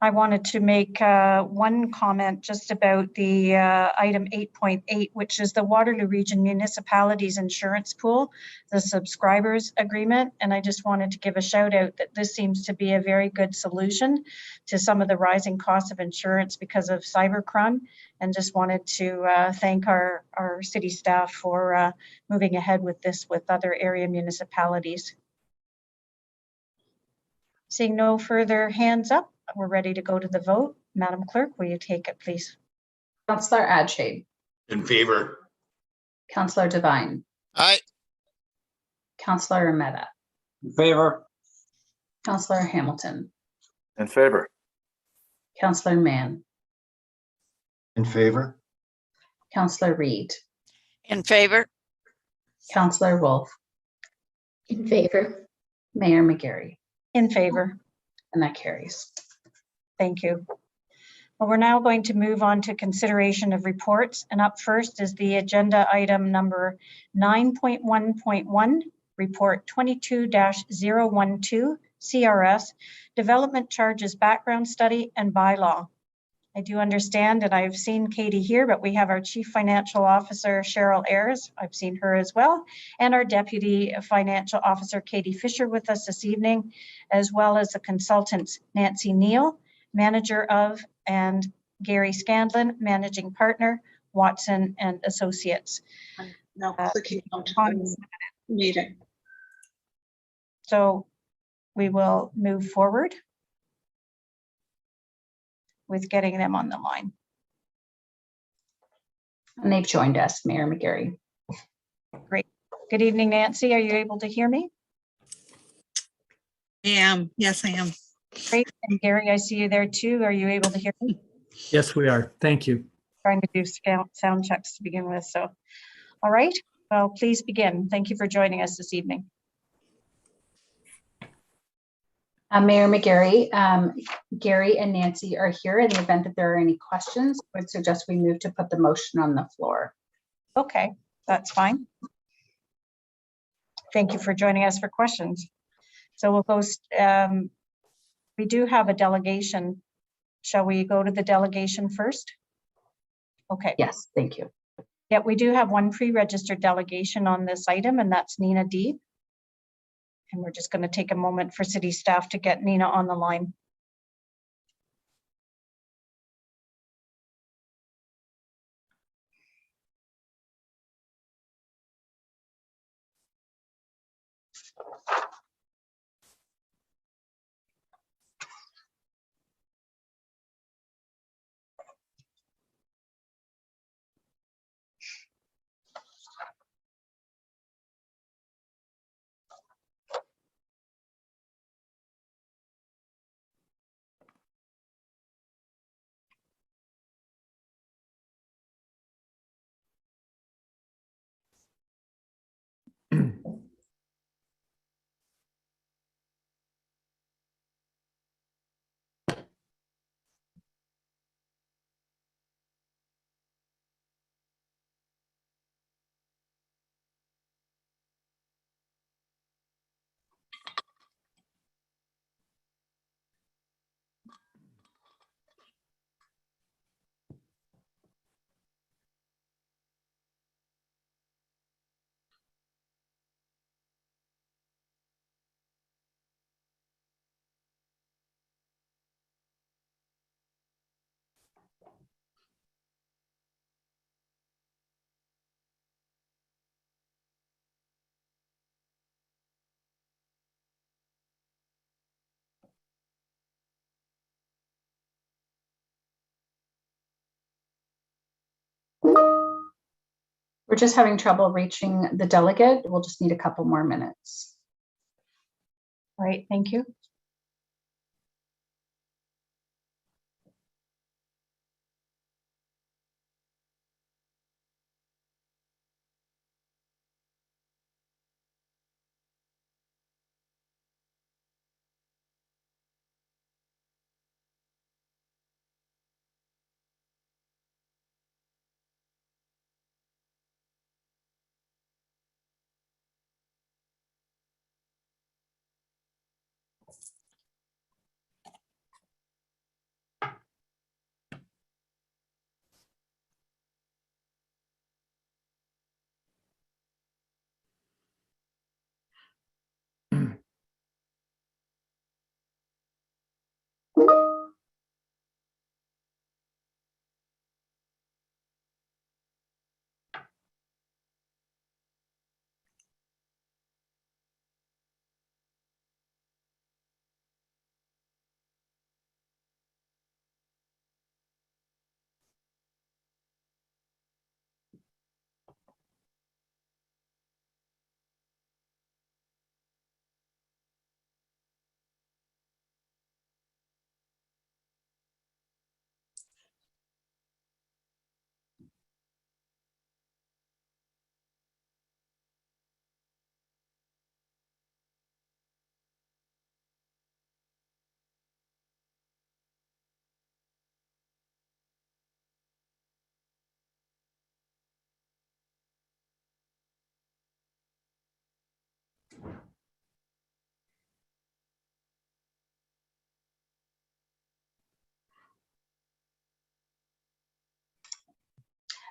I wanted to make one comment just about the item 8.8, which is the Waterloo Region Municipalities Insurance Pool, the subscribers agreement. And I just wanted to give a shout out that this seems to be a very good solution to some of the rising costs of insurance because of cybercrime. And just wanted to thank our city staff for moving ahead with this with other area municipalities. Seeing no further hands up, we're ready to go to the vote. Madam Clerk, will you take it, please? Councillor Adshade. In favor. Councillor Devine. Aye. Councillor Mehta. In favor. Councillor Hamilton. In favor. Councillor Mann. In favor. Councillor Reid. In favor. Councillor Wolf. In favor. Mayor McGarry. In favor. And that carries. Thank you. Well, we're now going to move on to consideration of reports. And up first is the agenda item number 9.1.1, report 22-012, CRS, development charges background study and bylaw. I do understand, and I've seen Katie here, but we have our Chief Financial Officer, Cheryl Ayers. I've seen her as well, and our Deputy Financial Officer, Katie Fisher, with us this evening, as well as the consultants, Nancy Neal, Manager of, and Gary Scandlin, Managing Partner, Watson and Associates. Now clicking onto the meeting. So we will move forward with getting them on the line. And they've joined us, Mayor McGarry. Great. Good evening, Nancy. Are you able to hear me? I am. Yes, I am. Great. And Gary, I see you there too. Are you able to hear me? Yes, we are. Thank you. Trying to do sound checks to begin with. So, all right. Well, please begin. Thank you for joining us this evening. Mayor McGarry, Gary and Nancy are here. In the event that there are any questions, I would suggest we move to put the motion on the floor. Okay, that's fine. Thank you for joining us for questions. So we'll go, we do have a delegation. Shall we go to the delegation first? Okay. Yes, thank you. Yeah, we do have one pre-registered delegation on this item, and that's Nina Deeb. And we're just going to take a moment for city staff to get Nina on the line. We're just having trouble reaching the delegate. We'll just need a couple more minutes. All right, thank you.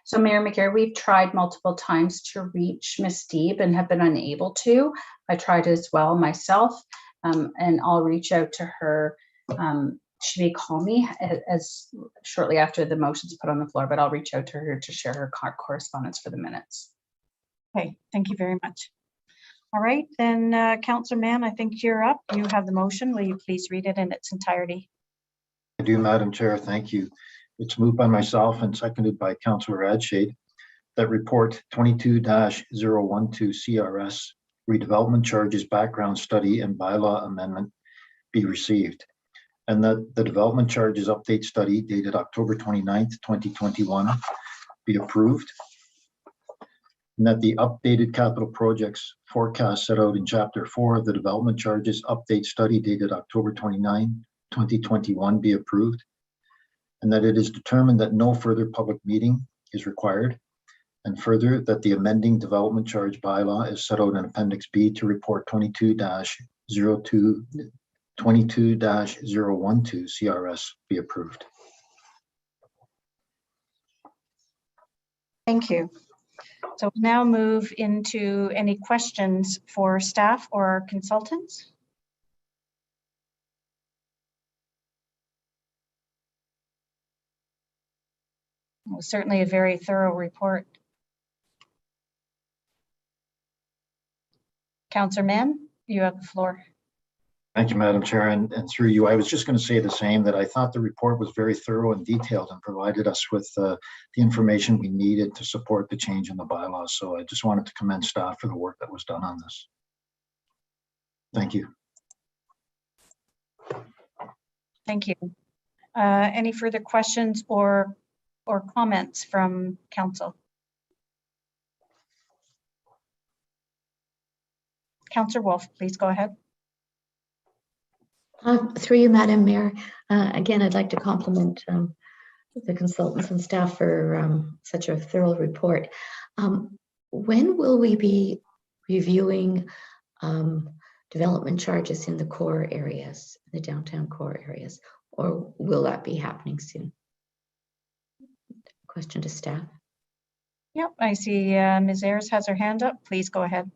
So Mayor McGarry, we've tried multiple times to reach Ms. Deeb and have been unable to. I tried as well myself, and I'll reach out to her. She may call me as shortly after the motion's put on the floor, but I'll reach out to her to share her correspondence for the minutes. Okay, thank you very much. All right, then Councillor Mann, I think you're up. You have the motion. Will you please read it in its entirety? I do, Madam Chair. Thank you. It's moved by myself and seconded by Councillor Adshade that report 22-012 CRS redevelopment charges background study and bylaw amendment be received, and that the development charges update study dated October 29th, 2021 be approved, and that the updated capital projects forecast set out in Chapter 4 of the development charges update study dated October 29, 2021 be approved, and that it is determined that no further public meeting is required, and further that the amending development charge bylaw is set out in Appendix B to report 22-012 CRS be approved. Thank you. So we'll now move into any questions for staff or consultants. It was certainly a very thorough report. Councillor Mann, you have the floor. Thank you, Madam Chair, and through you, I was just going to say the same, that I thought the report was very thorough and detailed and provided us with the information we needed to support the change in the bylaws. So I just wanted to commend staff for the work that was done on this. Thank you. Thank you. Any further questions or comments from council? Councillor Wolf, please go ahead. Through you, Madam Mayor. Again, I'd like to compliment the consultants and staff for such a thorough report. When will we be reviewing development charges in the core areas, the downtown core areas, or will that be happening soon? Question to staff. Yep, I see Ms. Ayers has her hand up. Please go ahead.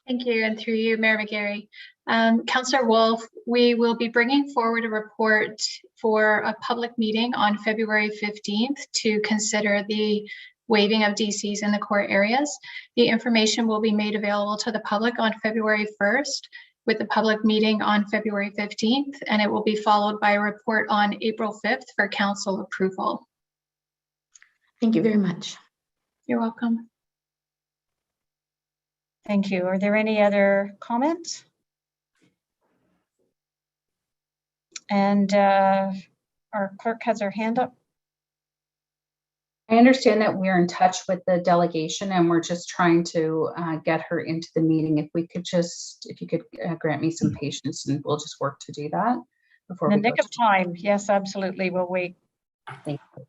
Thank you, and through you, Mayor McGarry. Councillor Wolf, we will be bringing forward a report for a public meeting on February 15th to consider the waiving of DCs in the core areas. The information will be made available to the public on February 1st with the public meeting on February 15th, and it will be followed by a report on April 5th for council approval. Thank you very much. You're welcome. Thank you. Are there any other comments? And our clerk has her hand up. I understand that we're in touch with the delegation and we're just trying to get her into the meeting. If you could grant me some patience, and we'll just work to do that before In the nick of time. Yes, absolutely. We'll wait. Thank you.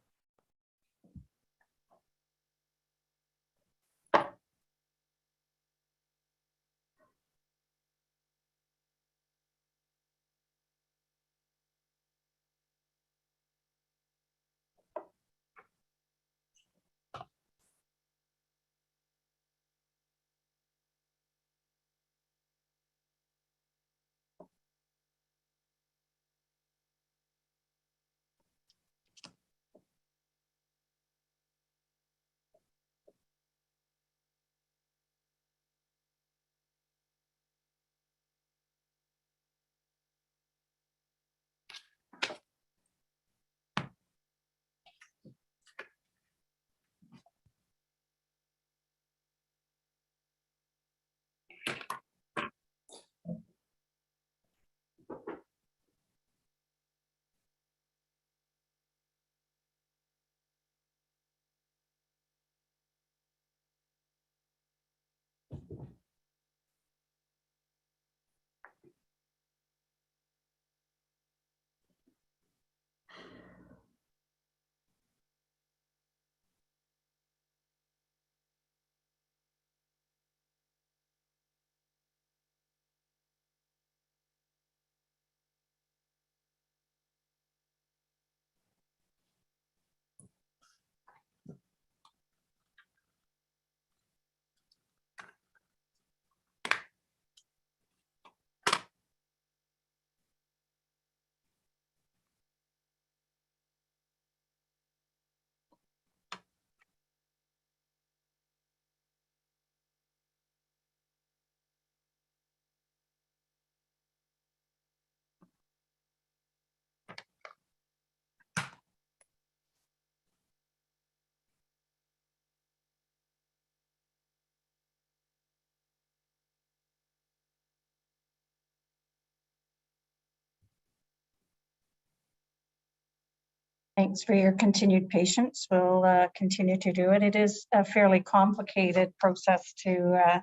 Thanks for your continued patience. We'll continue to do it. It is a fairly complicated process to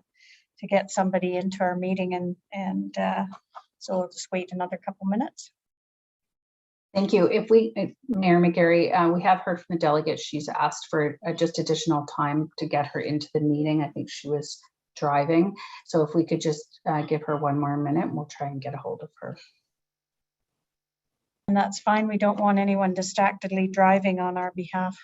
get somebody into our meeting, and so we'll just wait another couple minutes. Thank you. Mayor McGarry, we have heard from the delegate. She's asked for just additional time to get her into the meeting. I think she was driving. So if we could just give her one more minute, we'll try and get a hold of her. And that's fine. We don't want anyone distractedly driving on our behalf.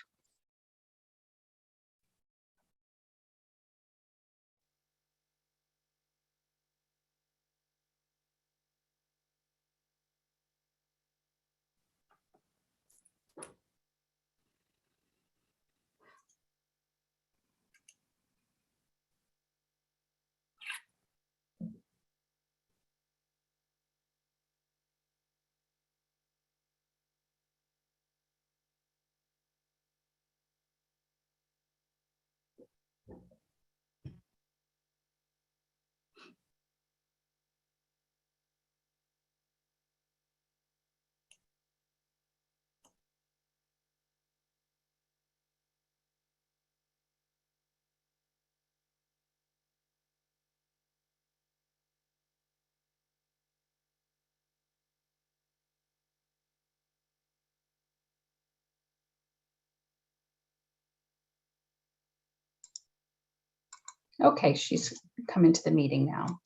Okay, she's come into the meeting now.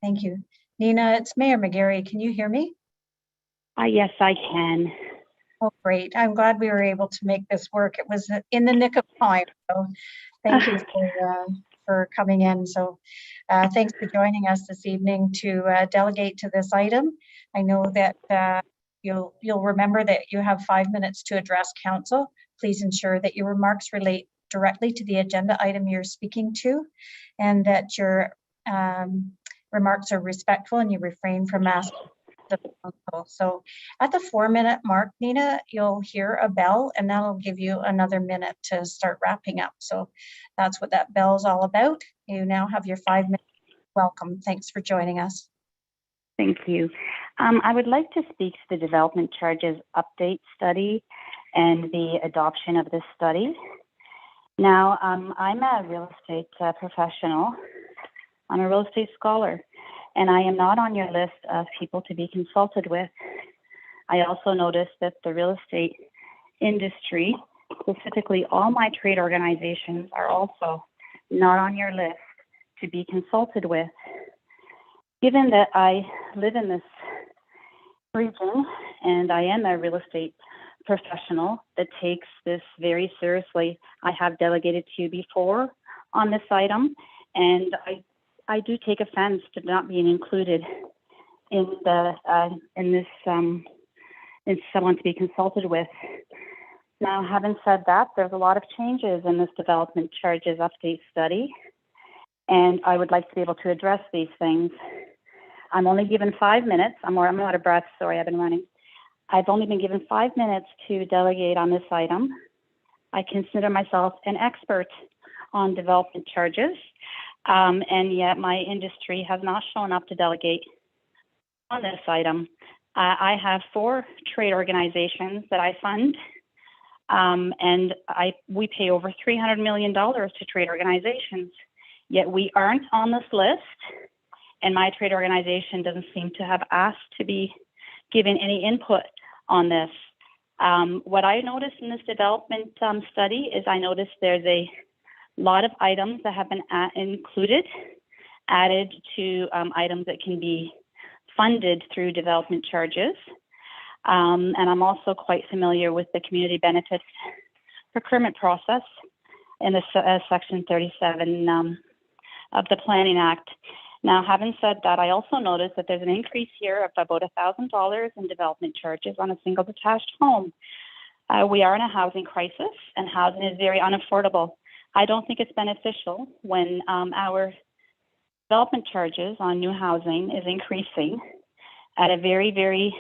Thank you. Nina, it's Mayor McGarry. Can you hear me? Yes, I can. Oh, great. I'm glad we were able to make this work. It was in the nick of time. So thank you for coming in. So thanks for joining us this evening to delegate to this item. I know that you'll remember that you have 5 minutes to address council. Please ensure that your remarks relate directly to the agenda item you're speaking to, and that your remarks are respectful and you refrain from asking the council. So at the 4-minute mark, Nina, you'll hear a bell, and that'll give you another minute to start wrapping up. So that's what that bell is all about. You now have your 5 minutes. Welcome. Thanks for joining us. Thank you. I would like to speak to the development charges update study and the adoption of this study. Now, I'm a real estate professional. I'm a real estate scholar, and I am not on your list of people to be consulted with. I also noticed that the real estate industry, specifically all my trade organizations, are also not on your list to be consulted with. Given that I live in this region and I am a real estate professional that takes this very seriously, I have delegated to you before on this item, and I do take offense to not being included in this in someone to be consulted with. Now, having said that, there's a lot of changes in this development charges update study, and I would like to be able to address these things. I'm only given 5 minutes. I'm out of breath. Sorry, I've been running. I've only been given 5 minutes to delegate on this item. I consider myself an expert on development charges, and yet my industry has not shown up to delegate on this item. I have 4 trade organizations that I fund, and we pay over $300 million to trade organizations, yet we aren't on this list, and my trade organization doesn't seem to have asked to be given any input on this. What I noticed in this development study is I noticed there's a lot of items that have been added to items that can be funded through development charges. And I'm also quite familiar with the community benefits procurement process in the Section 37 of the Planning Act. Now, having said that, I also noticed that there's an increase here of about $1,000 in development charges on a single detached home. We are in a housing crisis, and housing is very unaffordable. I don't think it's beneficial when our development charges on new housing is increasing at a very, very,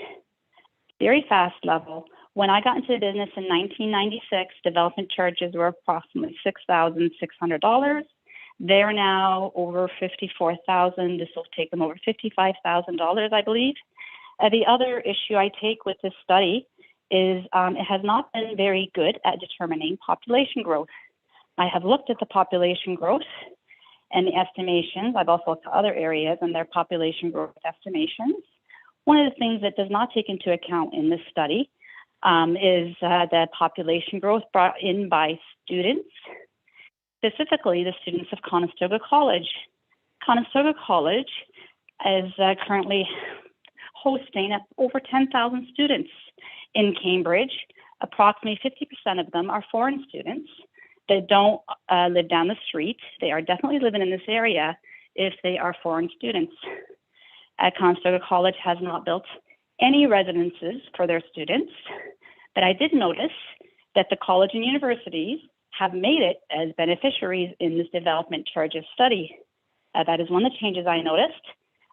very fast level. When I got into the business in 1996, development charges were approximately $6,600. They're now over $54,000. This will take them over $55,000, I believe. The other issue I take with this study is it has not been very good at determining population growth. I have looked at the population growth and the estimations. I've also looked at other areas and their population growth estimations. One of the things that does not take into account in this study is the population growth brought in by students, specifically the students of Conestoga College. Conestoga College is currently hosting over 10,000 students in Cambridge. Approximately 50% of them are foreign students that don't live down the street. They are definitely living in this area if they are foreign students. Conestoga College has not built any residences for their students, but I did notice that the college and universities have made it as beneficiaries in this development charges study. That is one of the changes I noticed,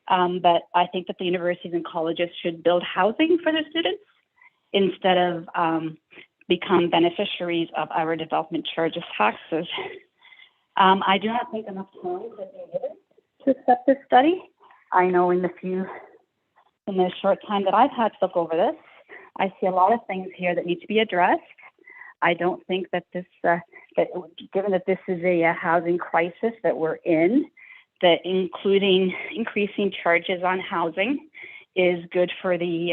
but I think that the universities and colleges should build housing for their students instead of become beneficiaries of our development charges taxes. I do not think enough time has been given to accept this study. I know in the short time that I've had to look over this, I see a lot of things here that need to be addressed. I don't think that this, given that this is a housing crisis that we're in, that including increasing charges on housing is good for the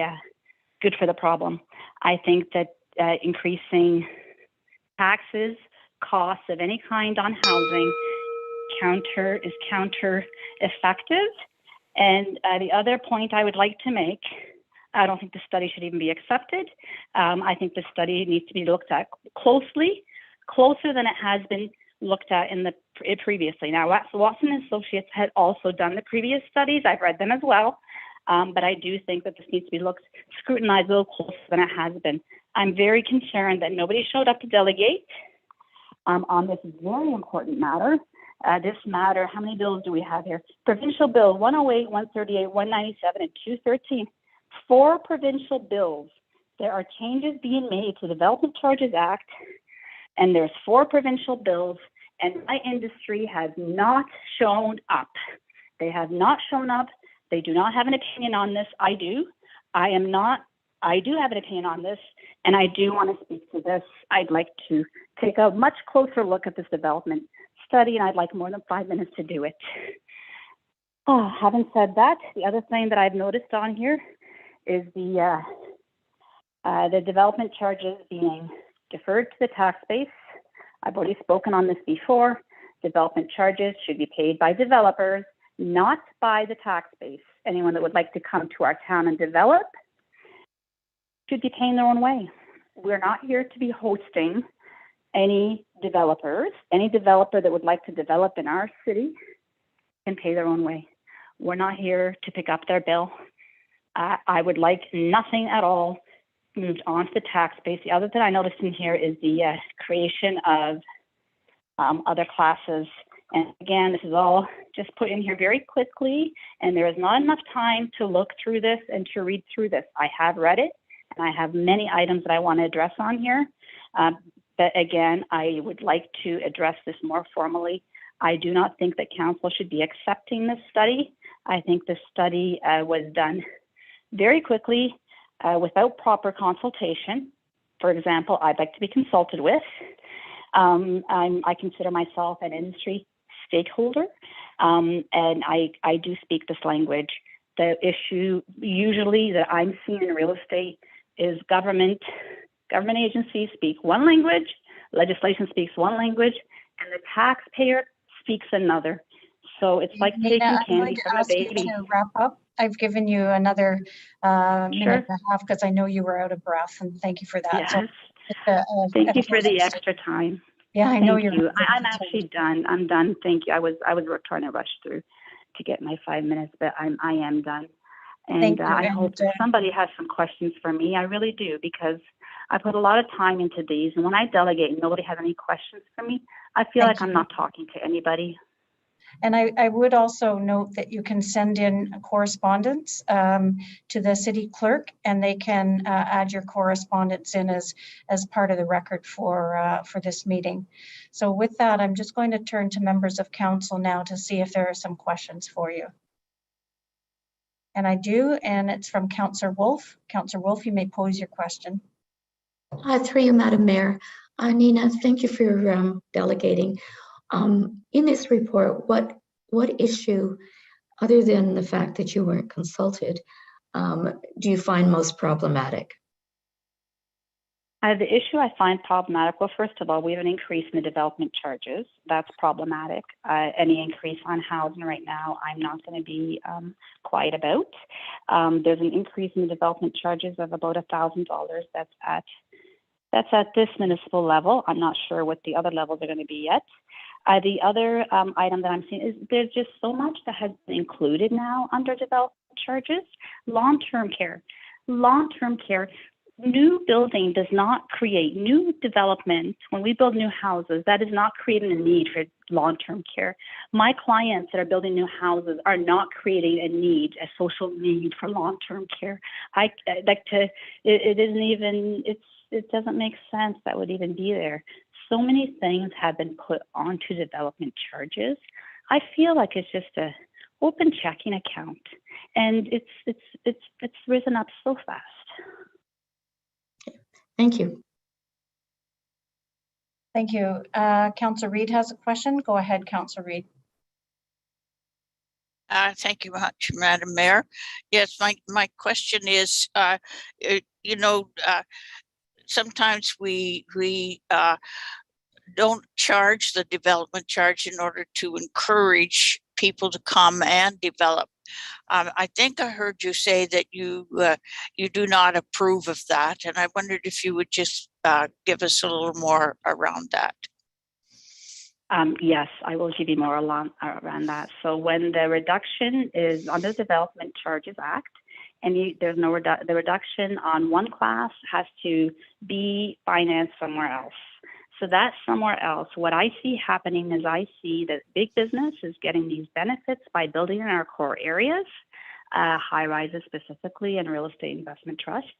problem. I think that increasing taxes, costs of any kind on housing is counter effective. And the other point I would like to make, I don't think the study should even be accepted. I think the study needs to be looked at closely, closer than it has been looked at in the previously. Now, Watson & Associates had also done the previous studies. I've read them as well. But I do think that this needs to be scrutinized a little closer than it has been. I'm very concerned that nobody showed up to delegate on this very important matter. This matter, how many bills do we have here? Provincial Bill 108, 138, 197, and 213. 4 provincial bills. There are changes being made to the Development Charges Act, and there's 4 provincial bills, and my industry has not shown up. They have not shown up. They do not have an opinion on this. I do. I do have an opinion on this, and I do want to speak to this. I'd like to take a much closer look at this development study, and I'd like more than 5 minutes to do it. Having said that, the other thing that I've noticed on here is the development charges being deferred to the tax base. I've already spoken on this before. Development charges should be paid by developers, not by the tax base. Anyone that would like to come to our town and develop should be paying their own way. We're not here to be hosting any developers. Any developer that would like to develop in our city can pay their own way. We're not here to pick up their bill. I would like nothing at all moved onto the tax base. The other thing I noticed in here is the creation of other classes. And again, this is all just put in here very quickly, and there is not enough time to look through this and to read through this. I have read it, and I have many items that I want to address on here. But again, I would like to address this more formally. I do not think that council should be accepting this study. I think this study was done very quickly without proper consultation. For example, I'd like to be consulted with. I consider myself an industry stakeholder, and I do speak this language. The issue usually that I'm seeing in real estate is government agencies speak one language, legislation speaks one language, and the taxpayer speaks another. So it's like taking candy from a baby. To wrap up, I've given you another minute and a half because I know you were out of breath, and thank you for that. Yes. So, thank you for the extra time. Yeah, I know you're. I'm actually done. I'm done. Thank you. I was trying to rush through to get my 5 minutes, but I am done. And I hope that somebody has some questions for me. I really do, because I put a lot of time into these, and when I delegate and nobody has any questions for me, I feel like I'm not talking to anybody. And I would also note that you can send in correspondence to the city clerk, and they can add your correspondence in as part of the record for this meeting. So with that, I'm just going to turn to members of council now to see if there are some questions for you. And I do, and it's from Councillor Wolf. Councillor Wolf, you may pose your question. Through you, Madam Mayor. Nina, thank you for delegating. In this report, what issue, other than the fact that you weren't consulted, do you find most problematic? The issue I find problematic, well, first of all, we have an increase in the development charges. That's problematic. Any increase on housing right now, I'm not going to be quiet about. There's an increase in the development charges of about $1,000. That's at this municipal level. I'm not sure what the other levels are going to be yet. The other item that I'm seeing is there's just so much that has been included now under development charges. Long-term care. Long-term care. New building does not create new development. When we build new houses, that is not creating a need for long-term care. My clients that are building new houses are not creating a need, a social need for long-term care. It doesn't make sense that would even be there. So many things have been put onto development charges. I feel like it's just a open checking account, and it's risen up so fast. Thank you. Thank you. Councillor Reid has a question. Go ahead, Councillor Reid. Thank you much, Madam Mayor. Yes, my question is, sometimes we don't charge the development charge in order to encourage people to come and develop. I think I heard you say that you do not approve of that, and I wondered if you would just give us a little more around that. Yes, I will give you more around that. So when the reduction is under the Development Charges Act, and there's no the reduction on one class has to be financed somewhere else. So that's somewhere else. What I see happening is I see that big business is getting these benefits by building in our core areas, high rises specifically, and real estate investment trusts.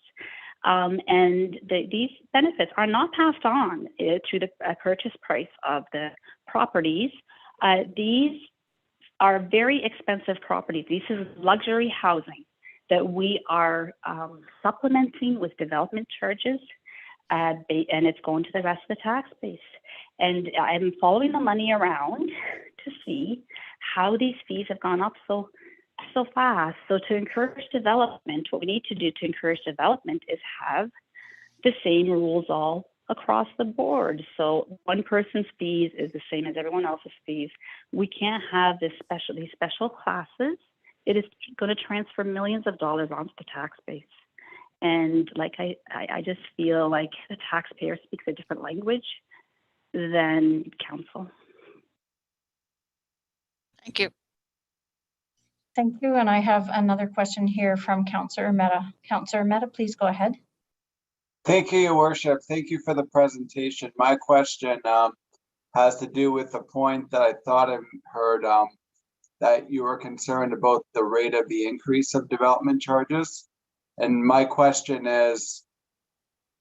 These benefits are not passed on to the purchase price of the properties. These are very expensive properties. This is luxury housing that we are supplementing with development charges. And it's going to the rest of the tax base. And I'm following the money around to see how these fees have gone up so fast. So to encourage development, what we need to do to encourage development is have the same rules all across the board. So one person's fees is the same as everyone else's fees. We can't have these special classes. It is going to transfer millions of dollars onto the tax base. And like I just feel like the taxpayer speaks a different language than council. Thank you. Thank you. And I have another question here from Councillor Mehta. Councillor Mehta, please go ahead. Thank you, Your Worship. Thank you for the presentation. My question has to do with the point that I thought I heard that you were concerned about the rate of the increase of development charges. And my question is,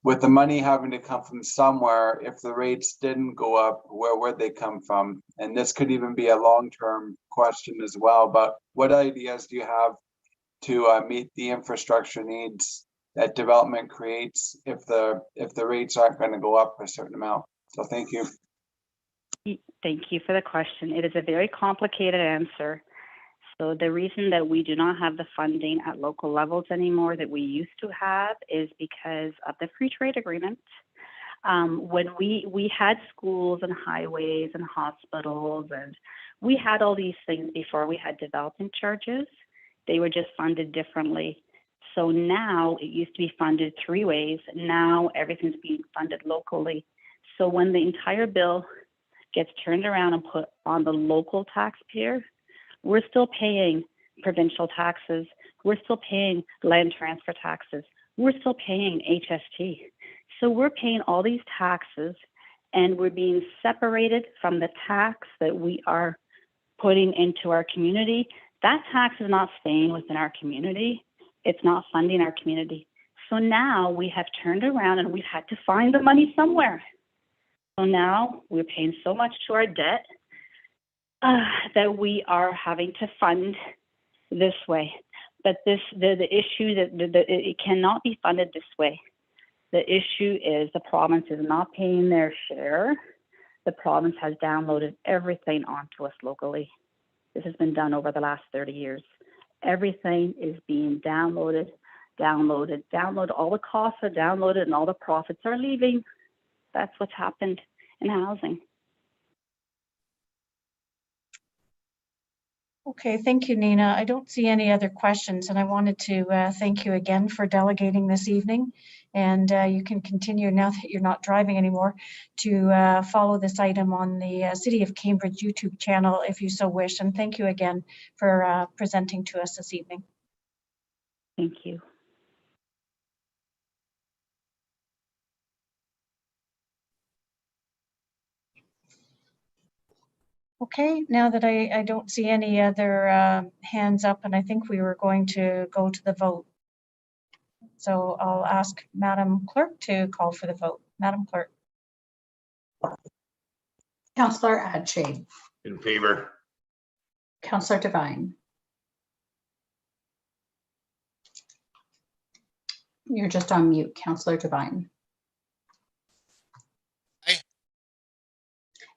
with the money having to come from somewhere, if the rates didn't go up, where would they come from? And this could even be a long-term question as well, but what ideas do you have to meet the infrastructure needs that development creates if the rates aren't going to go up a certain amount? So thank you. Thank you for the question. It is a very complicated answer. So the reason that we do not have the funding at local levels anymore that we used to have is because of the free trade agreement. When we had schools and highways and hospitals, and we had all these things before we had development charges, they were just funded differently. So now it used to be funded three ways. Now everything's being funded locally. So when the entire bill gets turned around and put on the local taxpayer, we're still paying provincial taxes. We're still paying land transfer taxes. We're still paying HST. So we're paying all these taxes, and we're being separated from the tax that we are putting into our community. That tax is not staying within our community. It's not funding our community. So now we have turned around and we've had to find the money somewhere. So now we're paying so much to our debt that we are having to fund this way. but the issue that it cannot be funded this way. The issue is the province is not paying their share. The province has downloaded everything onto us locally. This has been done over the last 30 years. Everything is being downloaded. All the costs are downloaded and all the profits are leaving. That's what's happened in housing. Okay, thank you, Nina. I don't see any other questions, and I wanted to thank you again for delegating this evening. And you can continue, now that you're not driving anymore, to follow this item on the City of Cambridge YouTube channel if you so wish. And thank you again for presenting to us this evening. Thank you. Okay, now that I don't see any other hands up, and I think we were going to go to the vote. So I'll ask Madam Clerk to call for the vote. Madam Clerk. Councillor Adshade. In favor. Councillor Devine. You're just on mute, Councillor Devine. Aye.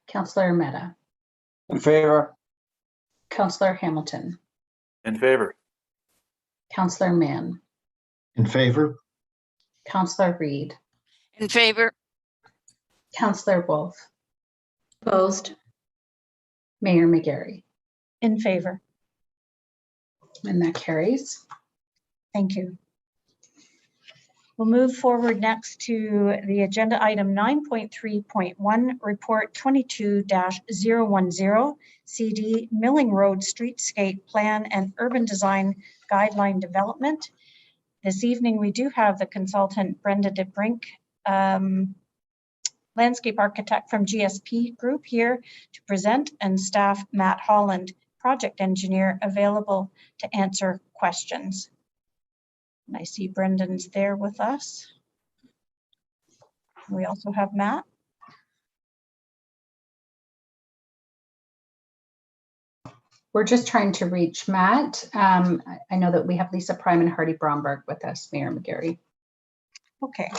Councillor Mehta. In favor. Councillor Hamilton. In favor. Councillor Mann. In favor? Councillor Reid. In favor? Councillor Wolf. Opposed? Mayor McGarry. In favor. And that carries. Thank you. We'll move forward next to the agenda item 9.3.1, report 22-010, CD Milling Road Streetscape Plan and Urban Design Guideline Development. This evening, we do have the consultant Brenda DeBrink, landscape architect from GSP Group, here to present, and staff Matt Holland, project engineer, available to answer questions. And I see Brendan's there with us. We also have Matt. We're just trying to reach Matt. I know that we have Lisa Prime and Hardy Bromberg with us, Mayor McGarry. Okay.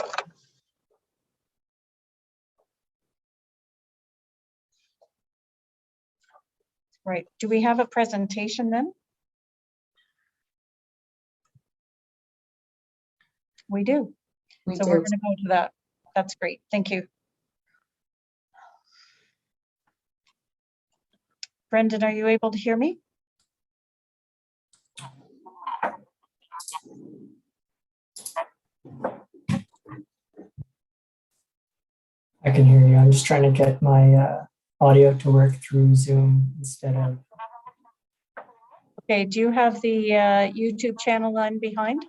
Right. Do we have a presentation then? We do. We're going to go to that. That's great. Thank you. Brendan, are you able to hear me? I can hear you. I'm just trying to get my audio to work through Zoom instead of. Okay, do you have the YouTube channel on behind?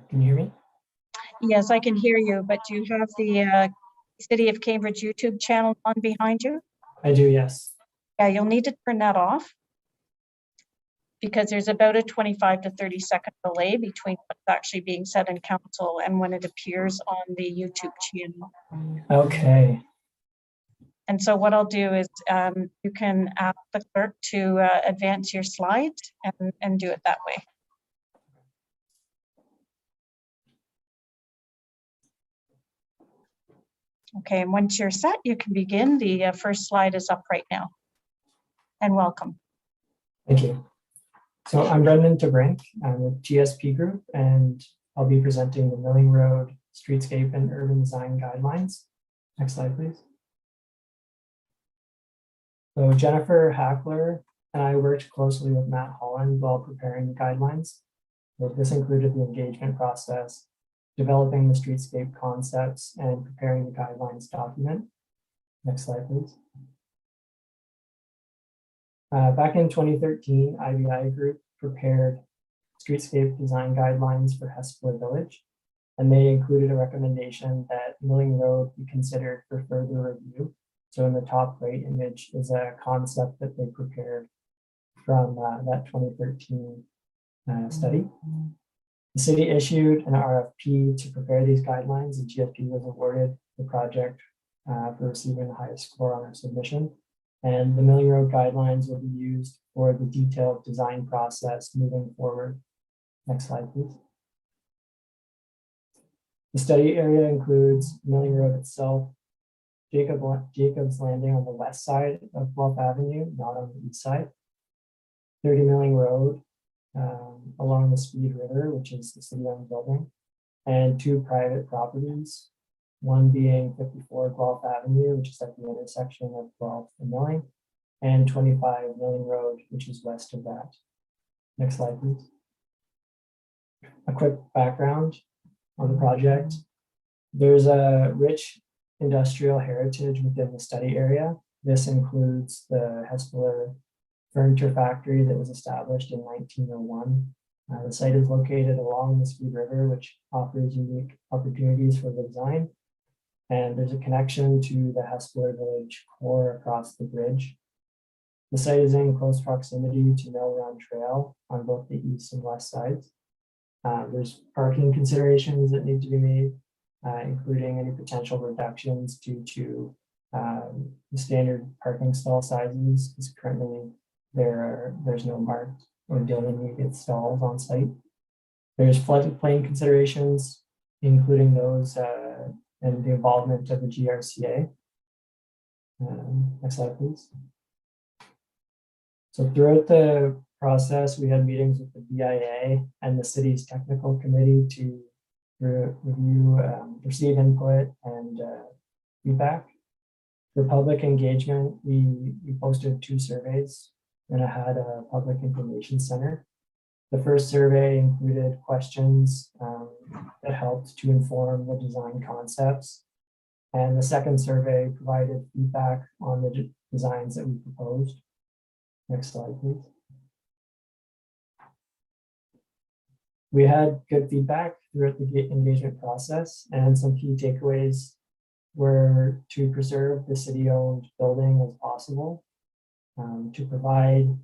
Can you hear me? Yes, I can hear you, but do you have the City of Cambridge YouTube channel on behind you? I do, yes. Yeah, you'll need to turn that off because there's about a 25 to 30 second delay between what's actually being said in council and when it appears on the YouTube channel. Okay. And so what I'll do is you can ask the clerk to advance your slides and do it that way. Okay, and once you're set, you can begin. The first slide is up right now. And welcome. Thank you. So I'm Brendan DeBrink. I'm with GSP Group, and I'll be presenting the Milling Road Streetscape and Urban Design Guidelines. Next slide, please. So Jennifer Hackler and I worked closely with Matt Holland while preparing the guidelines. So this included the engagement process, developing the streetscape concepts, and preparing the guidelines document. Next slide, please. Back in 2013, IBI Group prepared streetscape design guidelines for Hespeler Village, and they included a recommendation that Milling Road be considered for further review. So in the top right image is a concept that they prepared from that 2013 study. The city issued an RFP to prepare these guidelines, and GSP was awarded the project for receiving the highest score on our submission. And the Milling Road guidelines will be used for the detailed design process moving forward. Next slide, please. The study area includes Milling Road itself, Jacob's Landing on the west side of Guelph Avenue, not on the east side, 30 Milling Road along the Speed River, which is the city-owned building, and 2 private properties, one being 54 Guelph Avenue, which is at the intersection of Guelph and Milling, and 25 Milling Road, which is west of that. Next slide, please. A quick background on the project. There's a rich industrial heritage within the study area. This includes the Hespeler furniture factory that was established in 1901. The site is located along the Speed River, which offers unique opportunities for the design. And there's a connection to the Hespeler village core across the bridge. The site is in close proximity to Mill Run Trail on both the east and west sides. There's parking considerations that need to be made, including any potential reductions due to the standard parking stall sizes, because currently there's no marked or delineated stalls on site. There's floodplain considerations, including those and the involvement of the GRCA. Next slide, please. So throughout the process, we had meetings with the BIA and the city's technical committee to review, receive input and feedback. For public engagement, we posted 2 surveys and I had a public information center. The first survey included questions that helped to inform the design concepts. And the second survey provided feedback on the designs that we proposed. Next slide, please. We had good feedback throughout the engagement process, and some key takeaways were to preserve the city-owned building as possible, to provide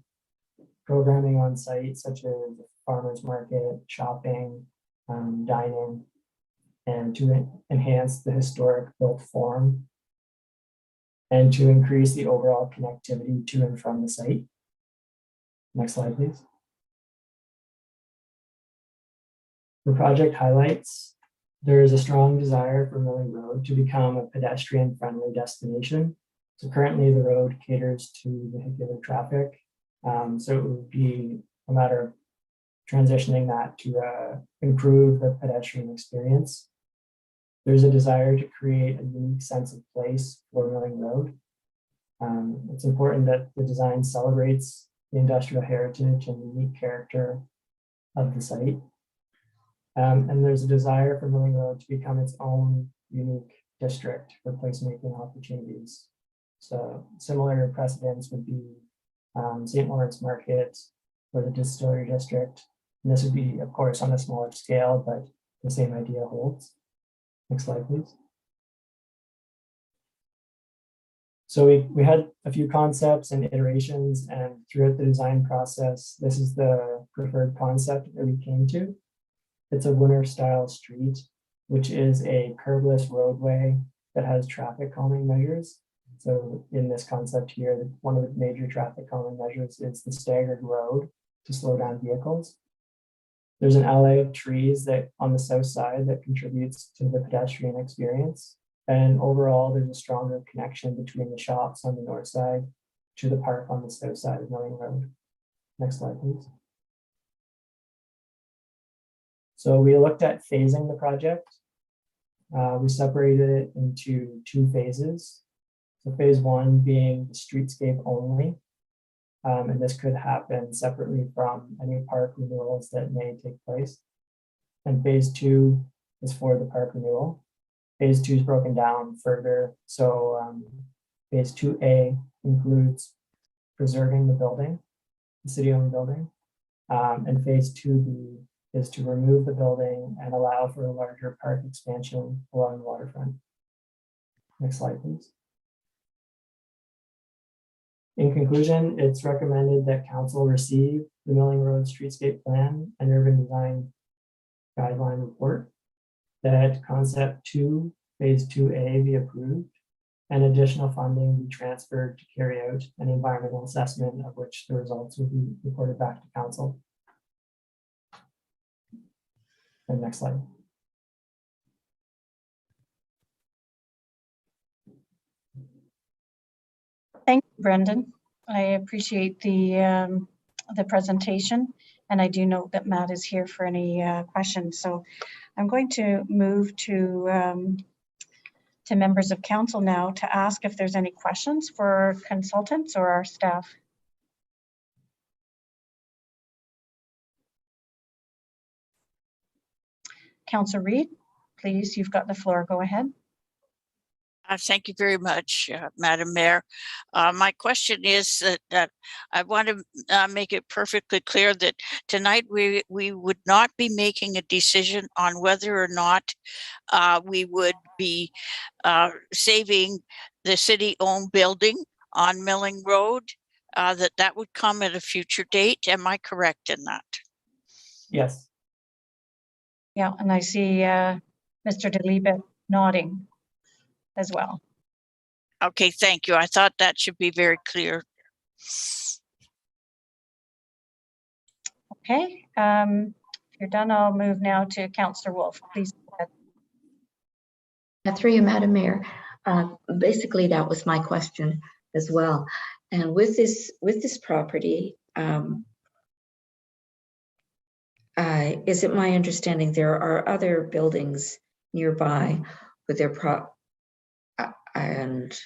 programming on site such as farmers market, shopping, dining, and to enhance the historic built form, and to increase the overall connectivity to and from the site. Next slide, please. For project highlights, there is a strong desire for Milling Road to become a pedestrian-friendly destination. So currently the road caters to vehicular traffic. So it would be a matter of transitioning that to improve the pedestrian experience. There's a desire to create a unique sense of place for Milling Road. It's important that the design celebrates the industrial heritage and unique character of the site. And there's a desire for Milling Road to become its own unique district for placemaking opportunities. So similar precedents would be St. Lawrence Market or the Distillery District. And this would be, of course, on a smaller scale, but the same idea holds. Next slide, please. So we had a few concepts and iterations, and throughout the design process, this is the preferred concept that we came to. It's a winter style street, which is a curbless roadway that has traffic calming measures. So in this concept here, one of the major traffic calming measures is the staggered road to slow down vehicles. There's an alley of trees that on the south side that contributes to the pedestrian experience. And overall, there's a stronger connection between the shops on the north side to the park on the south side of Milling Road. Next slide, please. So we looked at phasing the project. We separated it into 2 phases. So phase 1 being the streetscape only. And this could happen separately from any park renewals that may take place. And phase 2 is for the park renewal. Phase 2 is broken down further. So phase 2A includes preserving the building, the city-owned building. And phase 2B is to remove the building and allow for a larger park expansion along the waterfront. Next slide, please. In conclusion, it's recommended that Council receive the Milling Road Streetscape Plan and Urban Design Guideline Report, that Concept 2, Phase 2A be approved, and additional funding be transferred to carry out an environmental assessment of which the results will be reported back to council. And next slide. Thank you, Brendan. I appreciate the presentation, and I do note that Matt is here for any questions. So I'm going to move to members of council now to ask if there's any questions for consultants or our staff. Councillor Reid, please, you've got the floor. Go ahead. Thank you very much, Madam Mayor. My question is that I want to make it perfectly clear that tonight we would not be making a decision on whether or not we would be saving the city-owned building on Milling Road, that would come at a future date. Am I correct in that? Yes. Yeah, and I see Mr. DeLiebe nodding as well. Okay, thank you. I thought that should be very clear. Okay, if you're done, I'll move now to Councillor Wolf. Please go ahead. Through you, Madam Mayor. Basically, that was my question as well. And with this property, is it my understanding there are other buildings nearby with their and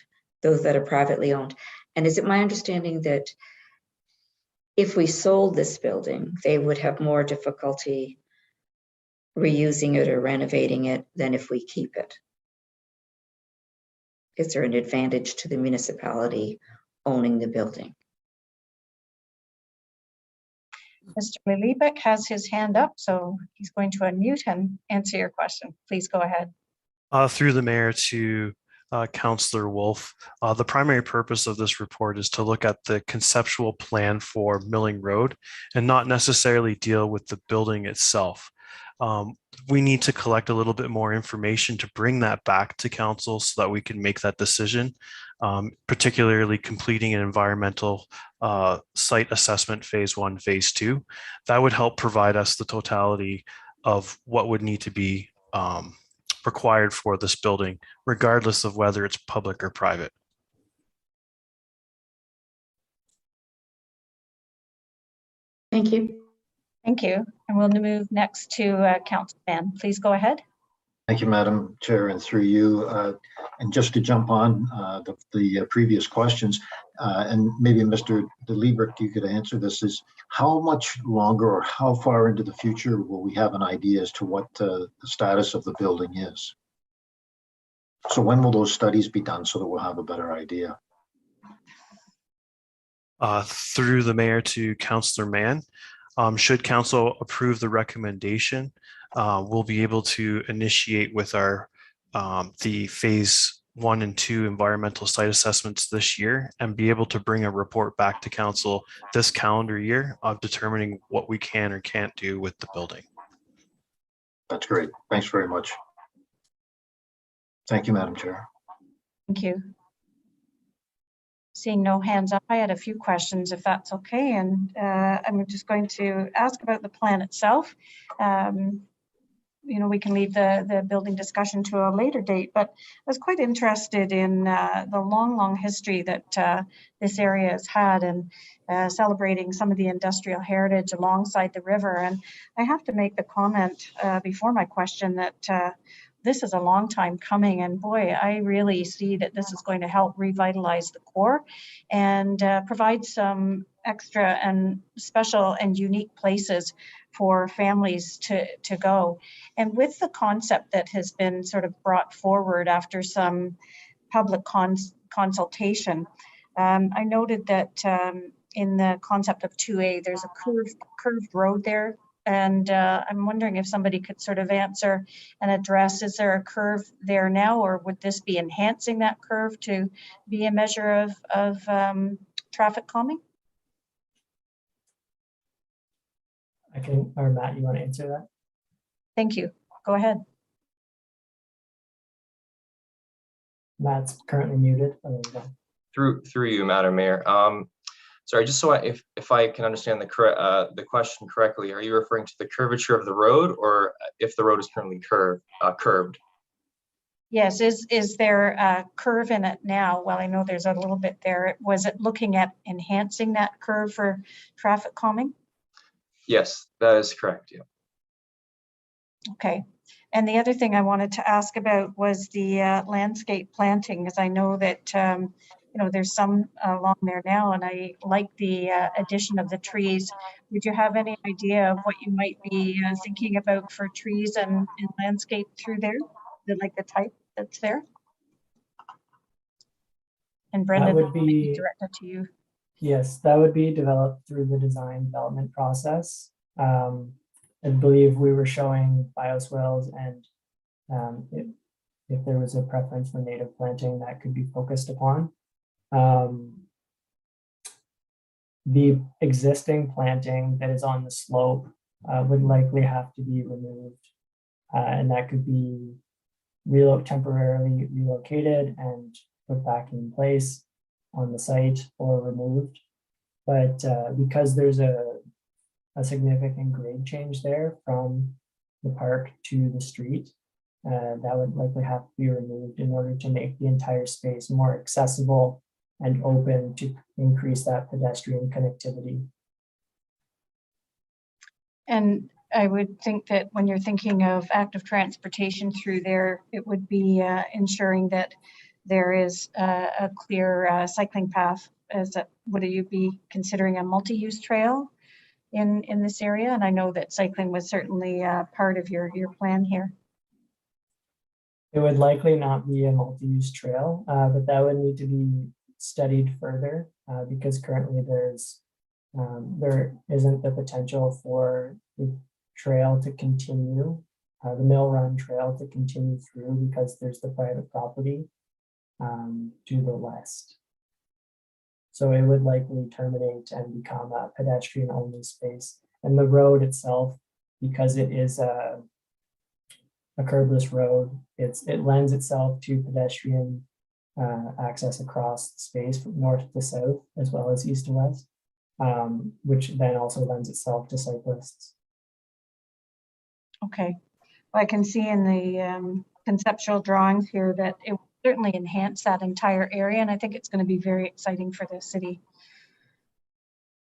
those that are privately owned? And is it my understanding that if we sold this building, they would have more difficulty reusing it or renovating it than if we keep it? Is there an advantage to the municipality owning the building? Mr. Lilibek has his hand up, so he's going to unmute and answer your question. Please go ahead. Through the mayor to Councillor Wolf, the primary purpose of this report is to look at the conceptual plan for Milling Road and not necessarily deal with the building itself. We need to collect a little bit more information to bring that back to council so that we can make that decision, particularly completing an environmental site assessment phase 1, phase 2. That would help provide us the totality of what would need to be required for this building, regardless of whether it's public or private. Thank you. Thank you. And we'll move next to Councilman. Please go ahead. Thank you, Madam Chair, and through you. And just to jump on the previous questions, and maybe Mr. DeLiebert, you could answer this, is how much longer or how far into the future will we have an idea as to what the status of the building is? So when will those studies be done so that we'll have a better idea? Through the mayor to Councillor Mann. Should council approve the recommendation, we'll be able to initiate with our the phase 1 and 2 environmental site assessments this year and be able to bring a report back to council this calendar year of determining what we can or can't do with the building. That's great. Thanks very much. Thank you, Madam Chair. Thank you. Seeing no hands up, I had a few questions, if that's okay, and I'm just going to ask about the plan itself. You know, we can leave the building discussion to a later date, but I was quite interested in the long history that this area has had, and celebrating some of the industrial heritage alongside the river. And I have to make the comment before my question that this is a long time coming, and boy, I really see that this is going to help revitalize the core and provide some extra and special and unique places for families to go. And with the concept that has been sort of brought forward after some public consultation, I noted that in the concept of 2A, there's a curved road there. And I'm wondering if somebody could sort of answer and address, is there a curve there now, or would this be enhancing that curve to be a measure of traffic calming? I can, or Matt, you want to answer that? Thank you. Go ahead. Matt's currently muted. Through you, Madam Mayor. Sorry, just so if I can understand the question correctly, are you referring to the curvature of the road, or if the road is currently curved? Yes, is there a curve in it now? Well, I know there's a little bit there. Was it looking at enhancing that curve for traffic calming? Yes, that is correct. Yeah. Okay. And the other thing I wanted to ask about was the landscape planting, because I know that you know, there's some along there now, and I like the addition of the trees. Would you have any idea of what you might be thinking about for trees and landscape through there? Like the type that's there? And Brendan, that would be directed to you. Yes, that would be developed through the design development process. I believe we were showing bioswales, and if there was a preference for native planting, that could be focused upon. The existing planting that is on the slope would likely have to be removed, and that could be temporarily relocated and put back in place on the site or removed. But because there's a significant grade change there from the park to the street, that would likely have to be removed in order to make the entire space more accessible and open to increase that pedestrian connectivity. And I would think that when you're thinking of active transportation through there, it would be ensuring that there is a clear cycling path. Would you be considering a multi-use trail in this area? And I know that cycling was certainly part of your plan here. It would likely not be a multi-use trail, but that would need to be studied further because currently there isn't the potential for the trail to continue, the Mill Run Trail to continue through, because there's the private property to the west. So it would likely terminate and become a pedestrian only space. And the road itself, because it is a curbless road, it lends itself to pedestrian access across the space from north to south, as well as east to west, which then also lends itself to cyclists. Okay, well, I can see in the conceptual drawings here that it will certainly enhance that entire area, and I think it's going to be very exciting for the city.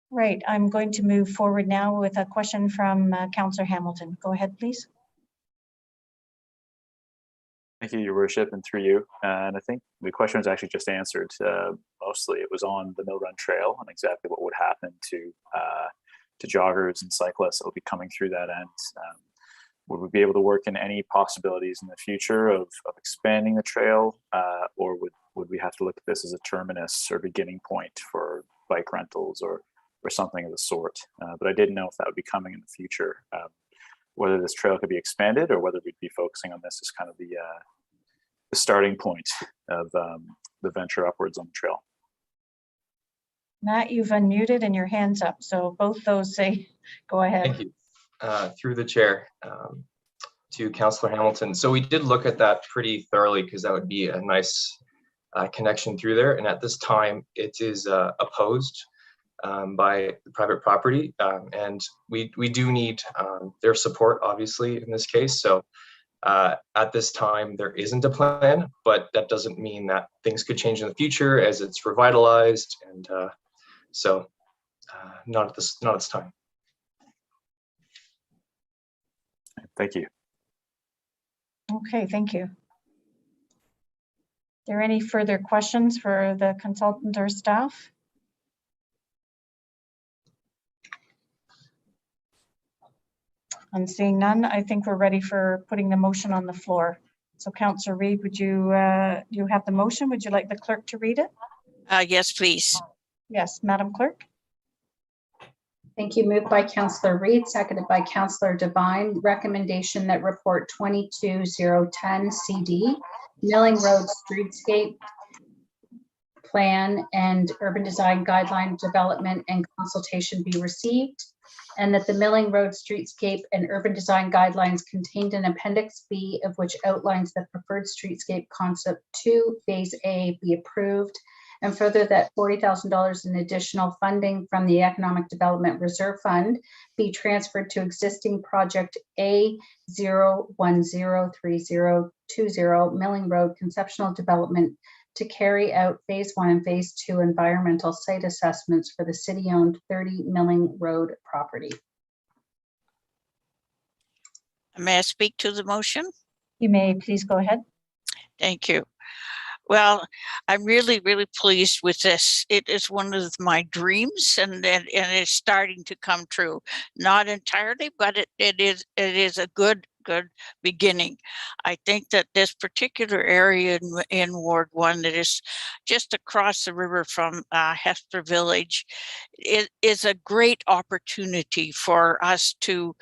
Right, I'm going to move forward now with a question from Councillor Hamilton. Go ahead, please. Thank you, Your Worship, and through you. And I think the question was actually just answered. Mostly, it was on the Mill Run Trail and exactly what would happen to joggers and cyclists that will be coming through that end. Would we be able to work in any possibilities in the future of expanding the trail, or would we have to look at this as a terminus or beginning point for bike rentals or something of the sort? But I didn't know if that would be coming in the future, whether this trail could be expanded or whether we'd be focusing on this as kind of the starting point of the venture upwards on the trail. Matt, you've unmuted and your hand's up, so both those say, go ahead. Thank you. Through the chair to Councillor Hamilton. So we did look at that pretty thoroughly because that would be a nice connection through there. And at this time, it is opposed by the private property. And we do need their support, obviously, in this case. So at this time, there isn't a plan, but that doesn't mean that things could change in the future as it's revitalized. And so not at this time. Thank you. Okay, thank you. Are there any further questions for the consultant or staff? I'm seeing none. I think we're ready for putting the motion on the floor. So Councillor Reid, would you have the motion? Would you like the clerk to read it? Yes, please. Yes, Madam Clerk. Thank you. Moved by Councillor Reid, seconded by Councillor Devine. Recommendation that report 22010 CD, Milling Road Streetscape Plan and Urban Design Guideline Development and Consultation be received. and that the Milling Road Streetscape and Urban Design Guidelines contained in Appendix B, of which outlines the preferred streetscape concept 2, Phase A, be approved. And further, that $40,000 in additional funding from the Economic Development Reserve Fund be transferred to existing project A0103020 Milling Road Conceptual Development to carry out Phase 1 and Phase 2 environmental site assessments for the city-owned 30 Milling Road property. May I speak to the motion? You may please go ahead. Thank you. Well, I'm really, really pleased with this. It is one of my dreams, and it's starting to come true. Not entirely, but it is a good beginning. I think that this particular area in Ward 1 that is just across the river from Hesper Village is a great opportunity for us to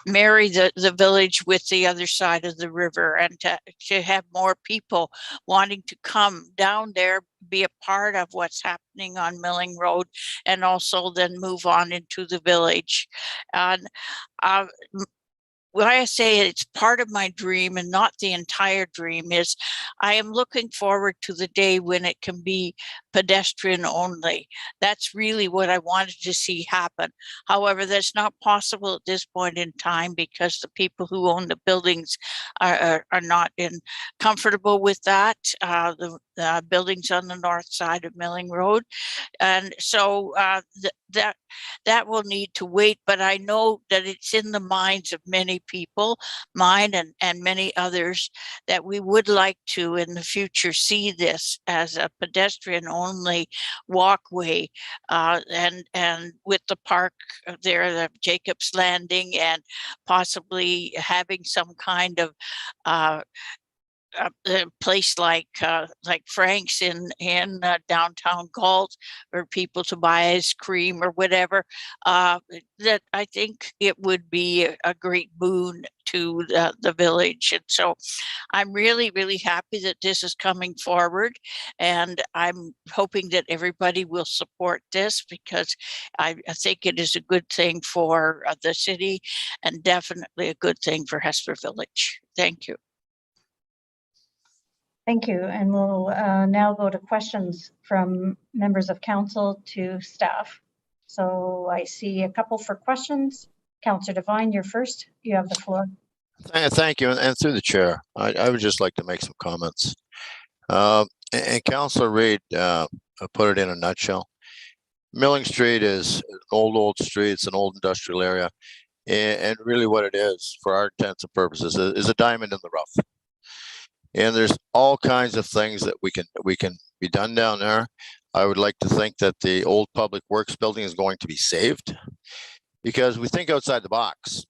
marry the village with the other side of the river, and to have more people wanting to come down there, be a part of what's happening on Milling Road, and also then move on into the village. And why I say it's part of my dream and not the entire dream is I am looking forward to the day when it can be pedestrian only. That's really what I wanted to see happen. However, that's not possible at this point in time because the people who own the buildings are not comfortable with that. The buildings on the north side of Milling Road. And so that will need to wait, but I know that it's in the minds of many people, mine and many others, that we would like to in the future see this as a pedestrian only walkway, and with the park there, the Jacob's Landing, and possibly having some kind of a place like Frank's in downtown Galt, for people to buy ice cream or whatever. That I think it would be a great boon to the village. And so I'm really, really happy that this is coming forward, and I'm hoping that everybody will support this because I think it is a good thing for the city and definitely a good thing for Hesper Village. Thank you. Thank you. And we'll now go to questions from members of council to staff. So I see a couple for questions. Councillor Devine, you're first. You have the floor. Thank you. And through the chair, I would just like to make some comments. And Councillor Reid put it in a nutshell. Milling Street is an old street. It's an old industrial area. And really what it is, for our intents and purposes, is a diamond in the rough. And there's all kinds of things that we can be done down there. I would like to think that the old public works building is going to be saved, because we think outside the box.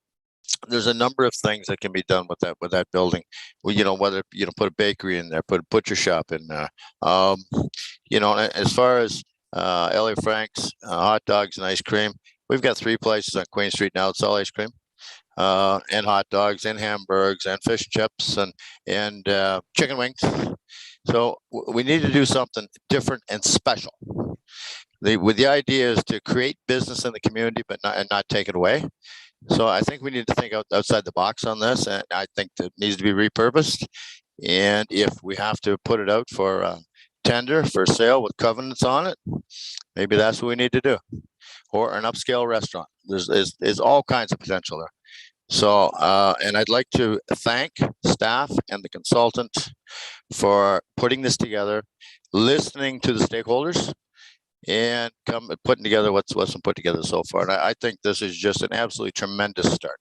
There's a number of things that can be done with that building. Well, whether put a bakery in there, put a butcher shop in there. As far as LA Frank's hot dogs and ice cream, we've got 3 places on Queen Street now that sell ice cream. And hot dogs and hamburgers and fish chips and chicken wings. So we need to do something different and special. The idea is to create business in the community, but not take it away. So I think we need to think outside the box on this, and I think that it needs to be repurposed. And if we have to put it out for tender for sale with covenants on it, maybe that's what we need to do. Or an upscale restaurant. There's all kinds of potential there. So, and I'd like to thank staff and the consultant for putting this together, listening to the stakeholders, and putting together what's been put together so far. And I think this is just an absolutely tremendous start.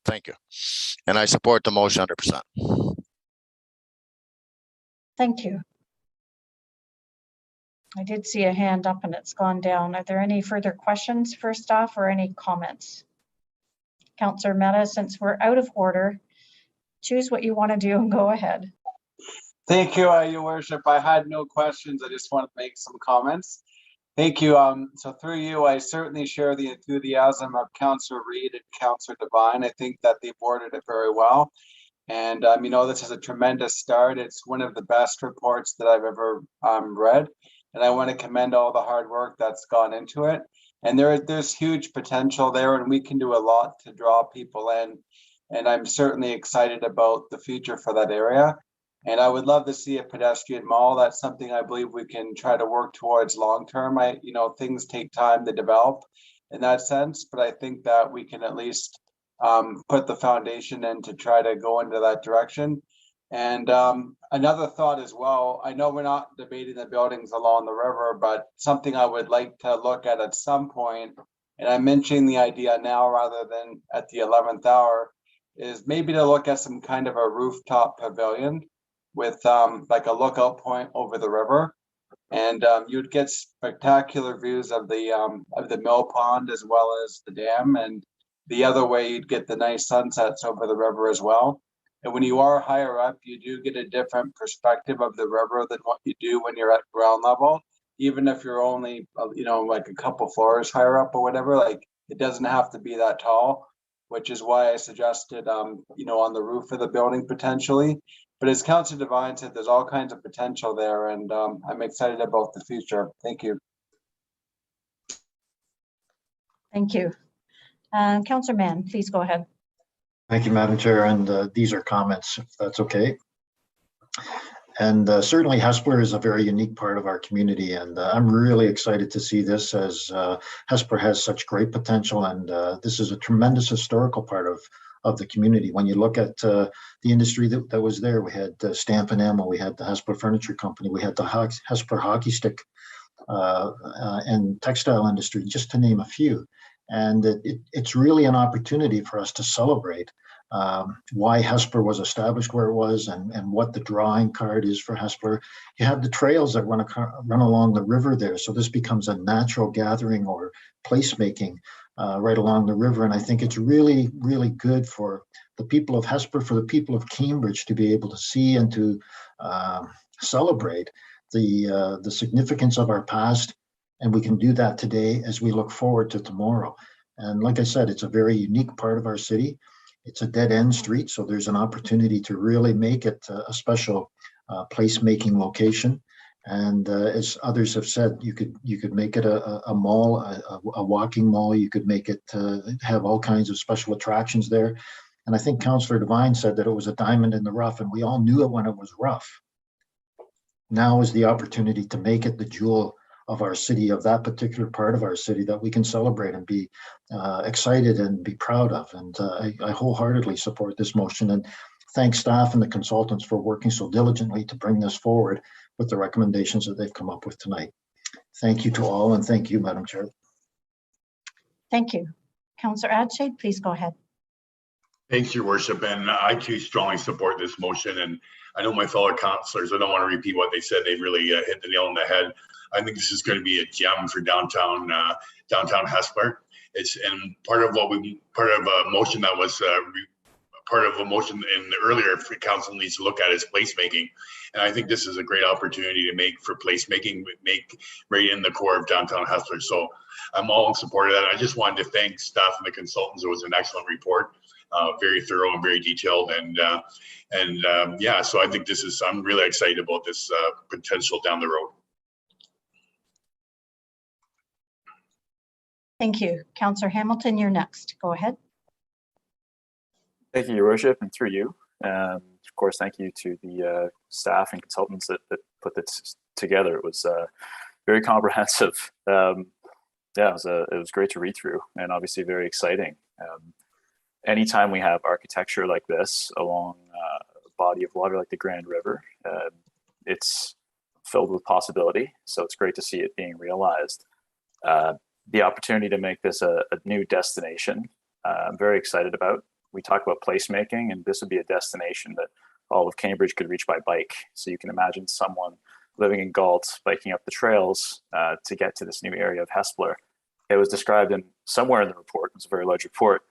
Thank you. And I support the motion 100%. Thank you. I did see a hand up and it's gone down. Are there any further questions for staff or any comments? Councillor Mehta, since we're out of order, choose what you want to do and go ahead. Thank you, Your Worship. I had no questions. I just want to make some comments. Thank you. So through you, I certainly share the enthusiasm of Councillor Reid and Councillor Devine. I think that they worded it very well. And this is a tremendous start. It's one of the best reports that I've ever read. And I want to commend all the hard work that's gone into it. And there's huge potential there, and we can do a lot to draw people in. And I'm certainly excited about the future for that area. And I would love to see a pedestrian mall. That's something I believe we can try to work towards long term. Things take time to develop in that sense, but I think that we can at least put the foundation in to try to go into that direction. And another thought as well, I know we're not debating the buildings along the river, but something I would like to look at some point, and I'm mentioning the idea now rather than at the 11th hour, is maybe to look at some kind of a rooftop pavilion with like a lookout point over the river. And you'd get spectacular views of the mill pond as well as the dam. And the other way, you'd get the nice sunsets over the river as well. And when you are higher up, you do get a different perspective of the river than what you do when you're at ground level. Even if you're only, like a couple floors higher up or whatever, like it doesn't have to be that tall, which is why I suggested, on the roof of the building potentially. But as Councillor Devine said, there's all kinds of potential there, and I'm excited about the future. Thank you. Thank you. Councillor Mann, please go ahead. Thank you, Madam Chair, and these are comments, if that's okay. And certainly Hespeler is a very unique part of our community, and I'm really excited to see this, as Hespeler has such great potential, and this is a tremendous historical part of the community. When you look at the industry that was there, we had Stamp and Ammo, we had the Hespeler Furniture Company, we had the Hespeler Hockey Stick and textile industry, just to name a few. And it's really an opportunity for us to celebrate why Hespeler was established where it was, and what the drawing card is for Hespeler. You have the trails that run along the river there, so this becomes a natural gathering or placemaking right along the river. And I think it's really, really good for the people of Hespeler, for the people of Cambridge, to be able to see and to celebrate the significance of our past. And we can do that today as we look forward to tomorrow. And like I said, it's a very unique part of our city. It's a dead-end street, so there's an opportunity to really make it a special place-making location. And as others have said, you could make it a mall, a walking mall. You could make it have all kinds of special attractions there. And I think Councillor Devine said that it was a diamond in the rough, and we all knew it when it was rough. Now is the opportunity to make it the jewel of our city, of that particular part of our city that we can celebrate and be excited and be proud of. And I wholeheartedly support this motion, and thank staff and the consultants for working so diligently to bring this forward with the recommendations that they've come up with tonight. Thank you to all, and thank you, Madam Chair. Thank you. Councillor Adshade, please go ahead. Thanks, Your Worship, and I too strongly support this motion. And I know my fellow councillors, I don't want to repeat what they said. They really hit the nail on the head. I think this is going to be a gem for downtown Hespeler. It's part of a motion that was part of a motion in the earlier council needs to look at is placemaking. And I think this is a great opportunity to make for placemaking, make right in the core of downtown Hespeler. So I'm all in support of that. I just wanted to thank staff and the consultants. It was an excellent report, very thorough and very detailed. And yeah, so I think I'm really excited about this potential down the road. Thank you. Councillor Hamilton, you're next. Go ahead. Thank you, Your Worship, and through you. Of course, thank you to the staff and consultants that put this together. It was very comprehensive. Yeah, it was great to read through, and obviously very exciting. Anytime we have architecture like this along a body of water like the Grand River, it's filled with possibility. So it's great to see it being realized. The opportunity to make this a new destination, I'm very excited about. We talk about placemaking, and this would be a destination that all of Cambridge could reach by bike. So you can imagine someone living in Galt biking up the trails to get to this new area of Hespeler. It was described somewhere in the report, it was a very large report,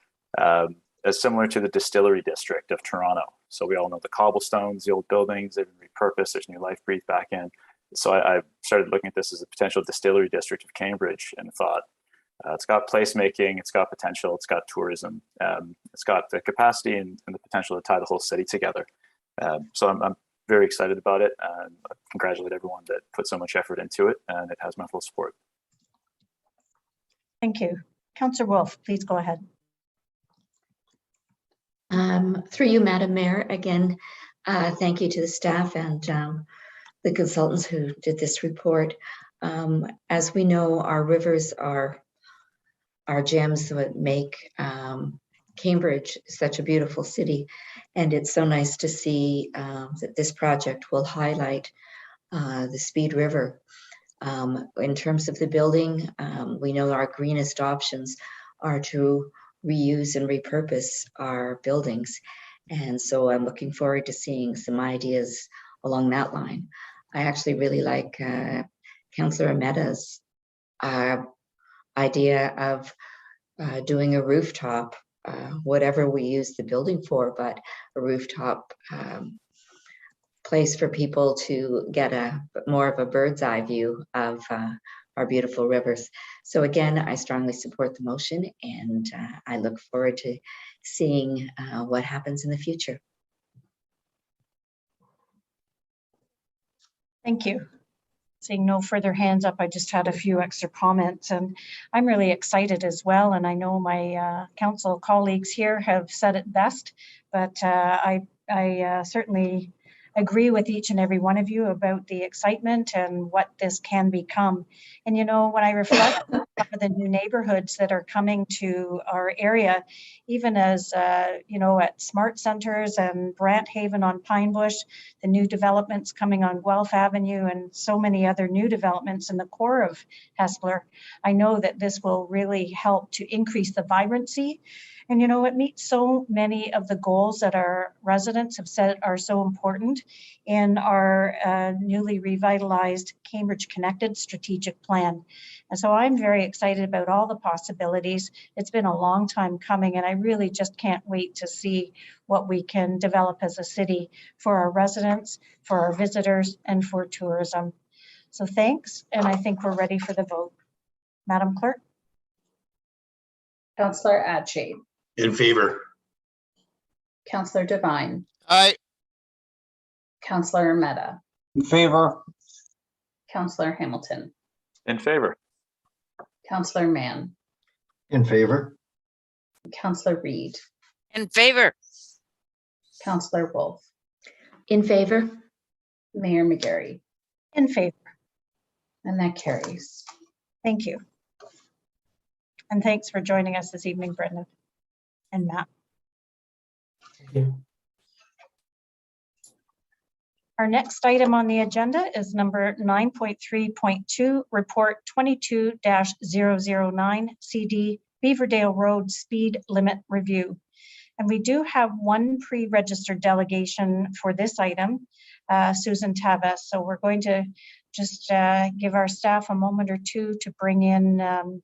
as similar to the distillery district of Toronto. So we all know the cobblestones, the old buildings, they've been repurposed, there's new life breathed back in. So I started looking at this as a potential distillery district of Cambridge, and thought it's got placemaking, it's got potential, it's got tourism, it's got the capacity and the potential to tie the whole city together. So I'm very excited about it, and I congratulate everyone that put so much effort into it, and it has my full support. Thank you. Councillor Wolf, please go ahead. Through you, Madam Mayor, again, thank you to the staff and the consultants who did this report. As we know, our rivers are gems that make Cambridge such a beautiful city. And it's so nice to see that this project will highlight the Speed River. In terms of the building, we know our greenest options are to reuse and repurpose our buildings. And so I'm looking forward to seeing some ideas along that line. I actually really like Councillor Mehta's idea of doing a rooftop, whatever we use the building for, but a rooftop place for people to get more of a bird's eye view of our beautiful rivers. So again, I strongly support the motion, and I look forward to seeing what happens in the future. Thank you. Seeing no further hands up, I just had a few extra comments, and I'm really excited as well. And I know my council colleagues here have said it best, but I certainly agree with each and every one of you about the excitement and what this can become. And you know, when I reflect on some of the new neighborhoods that are coming to our area, even as you know, at Smart Centers and Brant Haven on Pine Bush, the new developments coming on Guelph Avenue, and so many other new developments in the core of Hespeler, I know that this will really help to increase the vibrancy. And you know, it meets so many of the goals that our residents have said are so important in our newly revitalized Cambridge Connected strategic plan. And so I'm very excited about all the possibilities. It's been a long time coming, and I really just can't wait to see what we can develop as a city for our residents, for our visitors, and for tourism. So thanks, and I think we're ready for the vote. Madam Clerk. Councillor Ache. In favor. Councillor Devine. Aye. Councillor Mehta. In favor. Councillor Hamilton. In favor. Councillor Mann. In favor. Councillor Reid. In favor. Councillor Wolf. In favor. Mayor McGarry. In favor. And that carries. Thank you. And thanks for joining us this evening, Brendan and Matt. Thank you. Our next item on the agenda is number 9.3.2, Report 22-009 CD Beaverdale Road Speed Limit Review. And we do have one pre-registered delegation for this item, Susan Tavis. So we're going to just give our staff a moment or two to bring in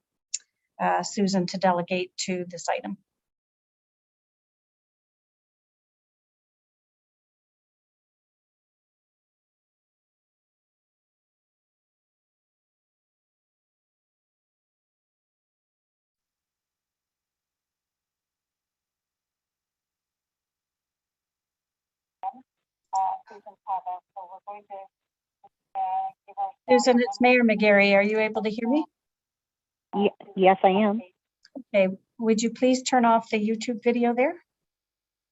Susan to delegate to this item. Susan, it's Mayor McGarry. Are you able to hear me? Yes, I am. Okay, would you please turn off the YouTube video there?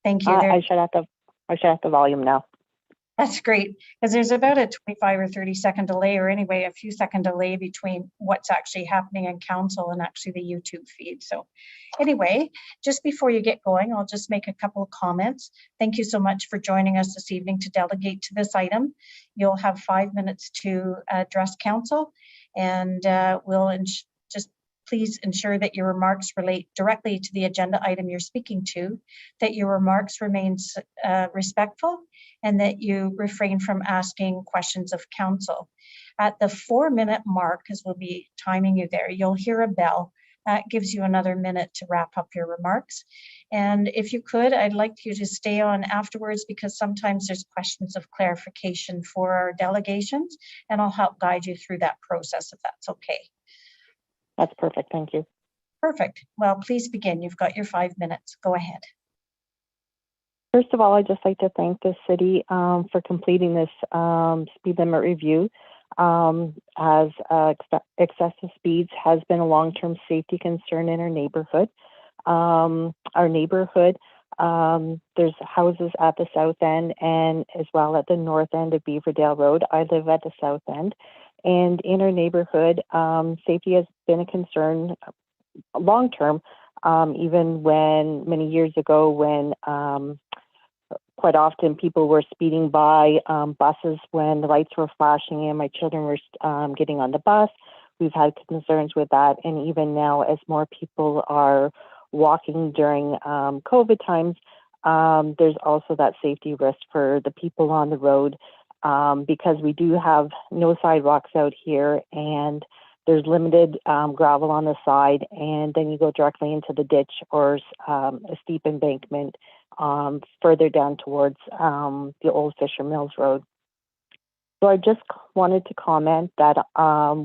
Thank you. I shut off the volume now. That's great, because there's about a 25 or 30 second delay, or anyway, a few second delay between what's actually happening in council and actually the YouTube feed. So anyway, just before you get going, I'll just make a couple of comments. Thank you so much for joining us this evening to delegate to this item. You'll have 5 minutes to address council, and we'll just please ensure that your remarks relate directly to the agenda item you're speaking to, that your remarks remain respectful, and that you refrain from asking questions of council. At the 4-minute mark, because we'll be timing you there, you'll hear a bell. That gives you another minute to wrap up your remarks. And if you could, I'd like you to stay on afterwards, because sometimes there's questions of clarification for our delegations, and I'll help guide you through that process if that's okay. That's perfect. Thank you. Perfect. Well, please begin. You've got your 5 minutes. Go ahead. First of all, I'd just like to thank the city for completing this speed limit review. as excessive speeds has been a long-term safety concern in our neighborhood. There's houses at the south end and as well at the north end of Beaverdale Road. I live at the south end, and in our neighborhood, safety has been a concern long-term, even when many years ago when quite often people were speeding by buses when the lights were flashing and my children were getting on the bus. We've had concerns with that. And even now, as more people are walking during COVID times, there's also that safety risk for the people on the road because we do have no sidewalks out here and there's limited gravel on the side, and then you go directly into the ditch or a steep embankment further down towards the old Fisher Mills Road. So I just wanted to comment that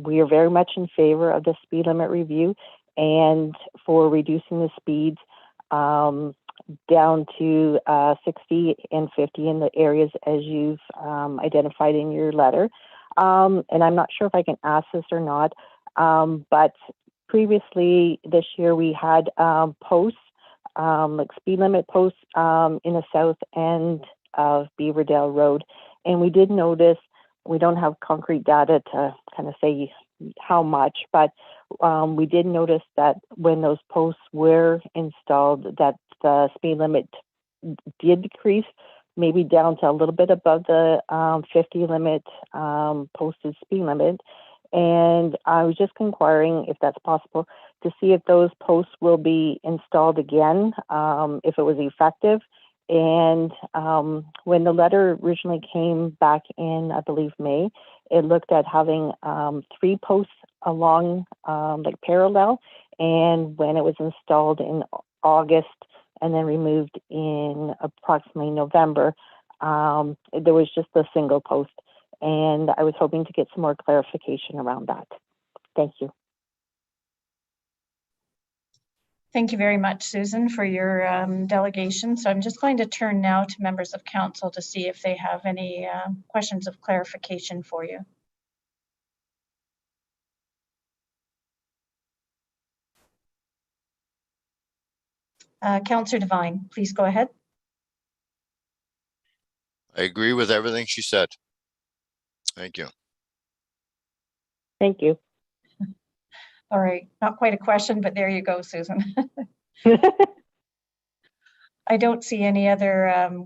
we are very much in favor of the speed limit review and for reducing the speeds down to 60 and 50 in the areas as you've identified in your letter. And I'm not sure if I can ask this or not, but previously this year we had posts, like speed limit posts in the south end of Beaverdale Road. And we did notice, we don't have concrete data to kind of say how much, but we did notice that when those posts were installed, that the speed limit did decrease, maybe down to a little bit above the 50 limit, posted speed limit. And I was just inquiring if that's possible to see if those posts will be installed again, if it was effective. And when the letter originally came back in, I believe, May, it looked at having 3 posts along, like parallel. And when it was installed in August and then removed in approximately November, there was just a single post. And I was hoping to get some more clarification around that. Thank you. Thank you very much, Susan, for your delegation. So I'm just going to turn now to members of council to see if they have any questions of clarification for you. Councillor Devine, please go ahead. I agree with everything she said. Thank you. Thank you. All right, not quite a question, but there you go, Susan. I don't see any other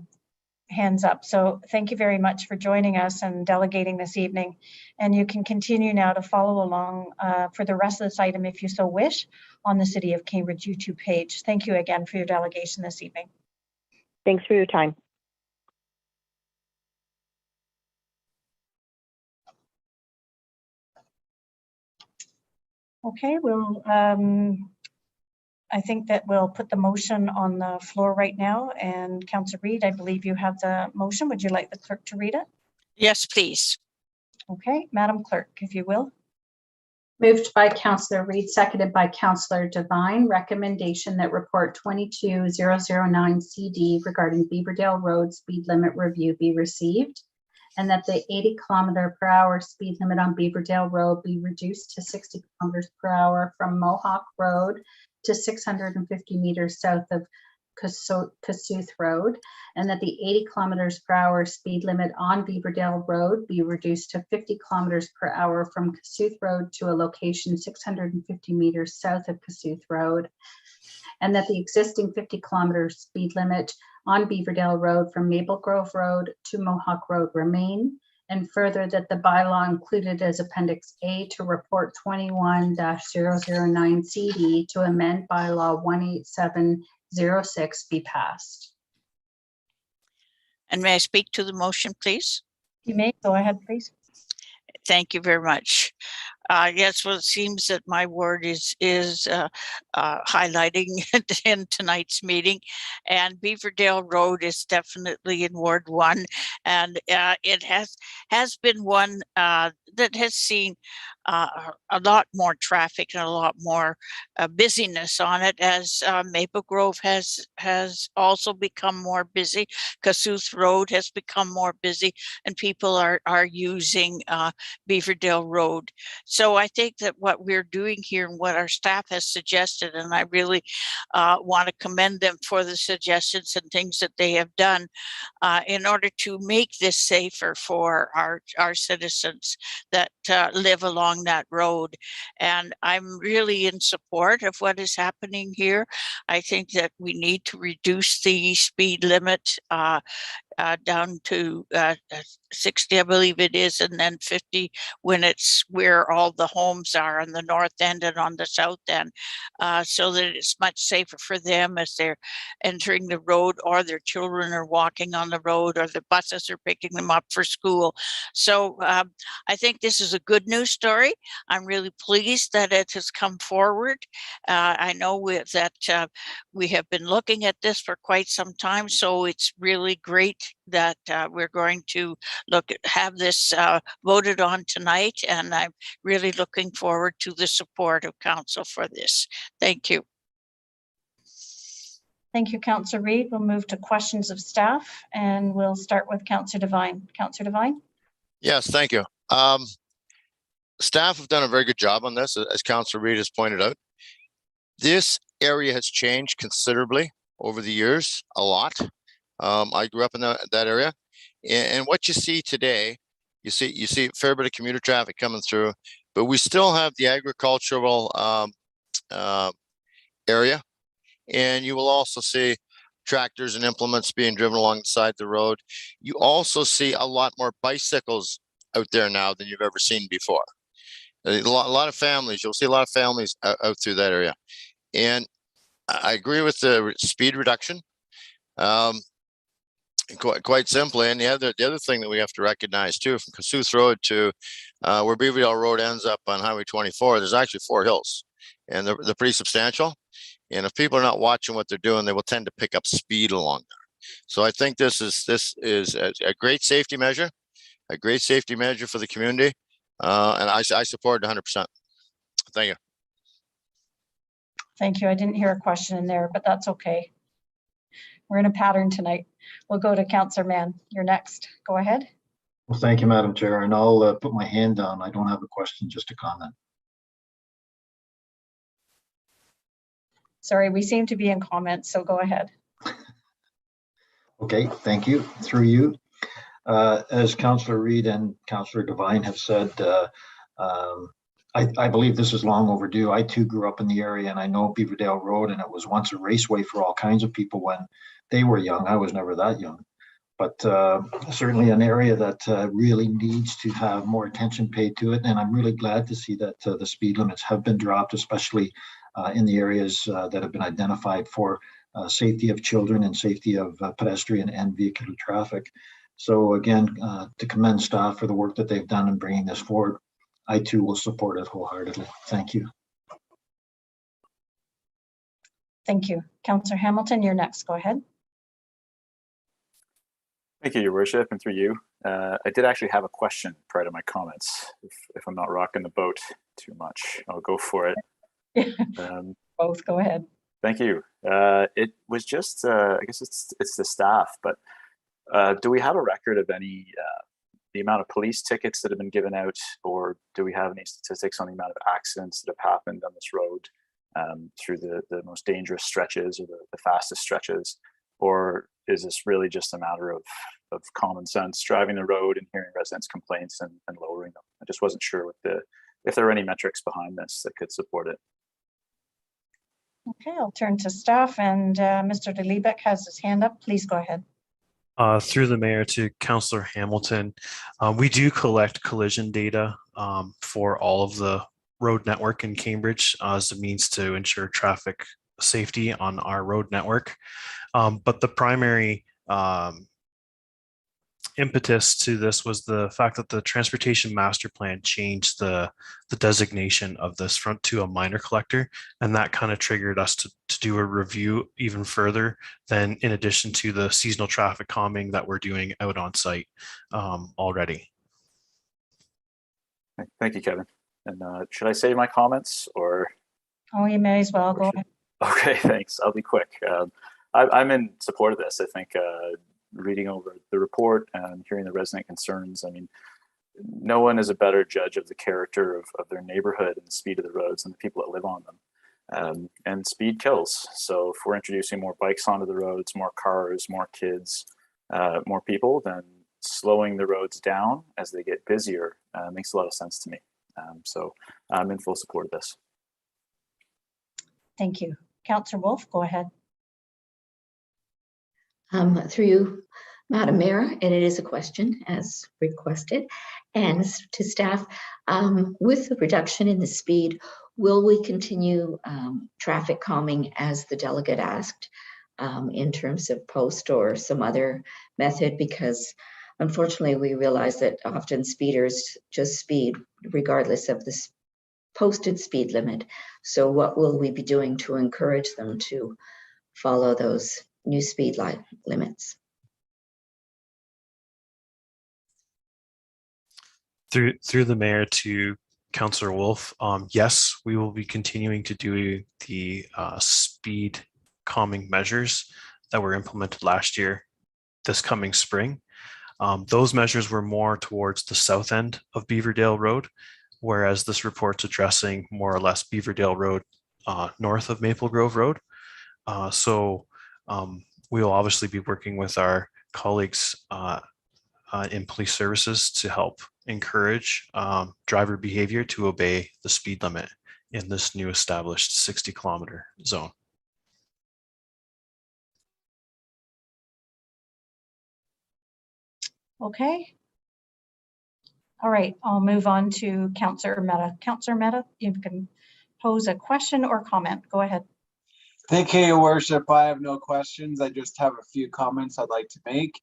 hands up. So thank you very much for joining us and delegating this evening. And you can continue now to follow along for the rest of this item if you so wish on the City of Cambridge YouTube page. Thank you again for your delegation this evening. Thanks for your time. Okay, we'll, I think that we'll put the motion on the floor right now. And Councillor Reid, I believe you have the motion. Would you like the clerk to read it? Yes, please. Okay, Madam Clerk, if you will. Moved by Councillor Reid, seconded by Councillor Devine. Recommendation that report 22009 CD regarding Beaverdale Road speed limit review be received, and that the 80 km/h speed limit on Beaverdale Road be reduced to 60 km/h from Mohawk Road to 650 meters south of Kossuth Road, and that the 80 km/h speed limit on Beaverdale Road be reduced to 50 km/h from Kossuth Road to a location 650 meters south of Kossuth Road, and that the existing 50 km speed limit on Beaverdale Road from Maple Grove Road to Mohawk Road remain, and further that the bylaw included as Appendix A to report 21-009 CD to amend bylaw 18706 be passed. And may I speak to the motion, please? You may go ahead, please. Thank you very much. Yes, well, it seems that my ward is highlighting in tonight's meeting, and Beaverdale Road is definitely in Ward 1, and it has been one that has seen a lot more traffic and a lot more busyness on it, as Maple Grove has also become more busy. Kossuth Road has become more busy, and people are using Beaverdale Road. So I think that what we're doing here and what our staff has suggested, and I really want to commend them for the suggestions and things that they have done in order to make this safer for our citizens that live along that road. And I'm really in support of what is happening here. I think that we need to reduce the speed limit down to 60, I believe it is, and then 50 when it's where all the homes are on the north end and on the south end, so that it's much safer for them as they're entering the road, or their children are walking on the road, or the buses are picking them up for school. So I think this is a good news story. I'm really pleased that it has come forward. I know that we have been looking at this for quite some time, so it's really great that we're going to have this voted on tonight, and I'm really looking forward to the support of Council for this. Thank you. Thank you, Councillor Reid. We'll move to questions of staff, and we'll start with Councillor Devine. Councillor Devine? Yes, thank you. Staff have done a very good job on this, as Councillor Reid has pointed out. This area has changed considerably over the years, a lot. I grew up in that area, and what you see today, you see a fair bit of commuter traffic coming through, but we still have the agricultural area, and you will also see tractors and implements being driven alongside the road. You also see a lot more bicycles out there now than you've ever seen before. A lot of families, you'll see a lot of families out through that area. And I agree with the speed reduction. Quite simply, and the other thing that we have to recognize too, from Kossuth Road to where Beaverdale Road ends up on Highway 24, there's actually 4 hills, and they're pretty substantial. And if people are not watching what they're doing, they will tend to pick up speed along there. So I think this is a great safety measure, for the community, and I support it 100%. Thank you. Thank you. I didn't hear a question in there, but that's okay. We're in a pattern tonight. We'll go to Councillor Mann. You're next. Go ahead. Well, thank you, Madam Chair, and I'll put my hand down. I don't have a question, just a comment. Sorry, we seem to be in comments, so go ahead. Okay, thank you. Through you. As Councillor Reid and Councillor Devine have said, I believe this is long overdue. I too grew up in the area, and I know Beaverdale Road, and it was once a raceway for all kinds of people when they were young. I was never that young, but certainly an area that really needs to have more attention paid to it. And I'm really glad to see that the speed limits have been dropped, especially in the areas that have been identified for safety of children and safety of pedestrian and vehicular traffic. So again, to commend staff for the work that they've done in bringing this forward. I too will support it wholeheartedly. Thank you. Thank you. Councillor Hamilton, you're next. Go ahead. Thank you, Your Worship, and through you. I did actually have a question prior to my comments. If I'm not rocking the boat too much, I'll go for it. Both, go ahead. Thank you. It was just, I guess it's the staff, but do we have a record of any the amount of police tickets that have been given out, or do we have any statistics on the amount of accidents that have happened on this road through the most dangerous stretches or the fastest stretches? Or is this really just a matter of common sense, driving the road and hearing residents' complaints and lowering them? I just wasn't sure if there are any metrics behind this that could support it. Okay, I'll turn to staff, and Mr. DeLebeck has his hand up. Please go ahead. Through the mayor to Councillor Hamilton, we do collect collision data for all of the road network in Cambridge as a means to ensure traffic safety on our road network. But the primary impetus to this was the fact that the transportation master plan changed the designation of this front to a minor collector, and that kind of triggered us to do a review even further than in addition to the seasonal traffic calming that we're doing out on site already. Thank you, Kevin. And should I save my comments or? Oh, you may as well go ahead. Okay, thanks. I'll be quick. I'm in support of this. I think reading over the report and hearing the resident concerns, I mean, no one is a better judge of the character of their neighborhood and the speed of the roads than the people that live on them. And speed kills. So if we're introducing more bikes onto the roads, more cars, more kids, more people, then slowing the roads down as they get busier makes a lot of sense to me. So I'm in full support of this. Thank you. Councillor Wolf, go ahead. Through you, Madam Mayor, and it is a question as requested, and to staff, with the reduction in the speed, will we continue traffic calming as the delegate asked in terms of post or some other method? Because unfortunately, we realize that often speeders just speed regardless of the posted speed limit. So what will we be doing to encourage them to follow those new speed limits? Through the mayor to Councillor Wolf, yes, we will be continuing to do the speed calming measures that were implemented last year, this coming spring. Those measures were more towards the south end of Beaverdale Road, whereas this report's addressing more or less Beaverdale Road north of Maple Grove Road. We will obviously be working with our colleagues in police services to help encourage driver behavior to obey the speed limit in this new established 60-kilometer zone. Okay. All right, I'll move on to Councillor Mehta. Councillor Mehta, you can pose a question or comment. Go ahead. Thank you, Your Worship. I have no questions. I just have a few comments I'd like to make.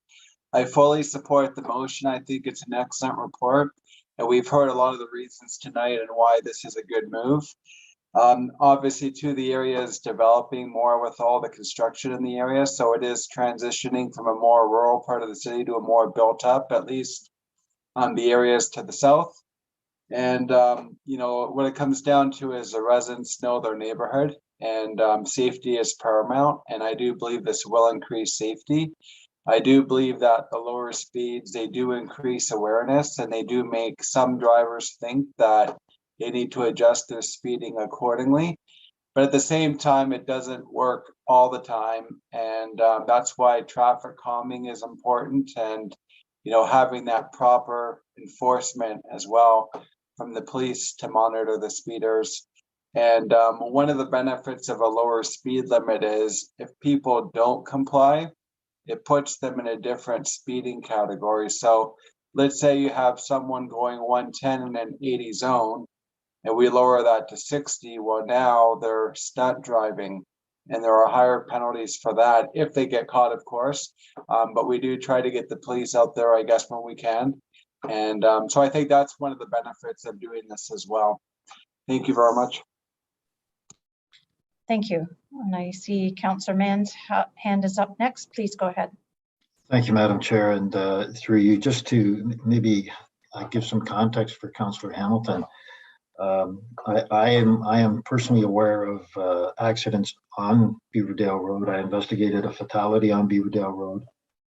I fully support the motion. I think it's an excellent report, and we've heard a lot of the reasons tonight and why this is a good move. Obviously, too, the area is developing more with all the construction in the area, so it is transitioning from a more rural part of the city to a more built up, at least on the areas to the south. And, you know, what it comes down to is the residents know their neighborhood, and safety is paramount. And I do believe this will increase safety. I do believe that the lower speeds, they do increase awareness, and they do make some drivers think that they need to adjust their speeding accordingly. But at the same time, it doesn't work all the time. And that's why traffic calming is important, and, you know, having that proper enforcement as well from the police to monitor the speeders. And one of the benefits of a lower speed limit is if people don't comply, it puts them in a different speeding category. So let's say you have someone going 110 in an 80 zone, and we lower that to 60. Well, now they're stunt driving, and there are higher penalties for that if they get caught, of course. But we do try to get the police out there, I guess, when we can. And so I think that's one of the benefits of doing this as well. Thank you very much. Thank you. And I see Councillor Mann's hand is up next. Please go ahead. Thank you, Madam Chair. And through you, just to maybe give some context for Councillor Hamilton. I am personally aware of accidents on Beaverdale Road. I investigated a fatality on Beaverdale Road,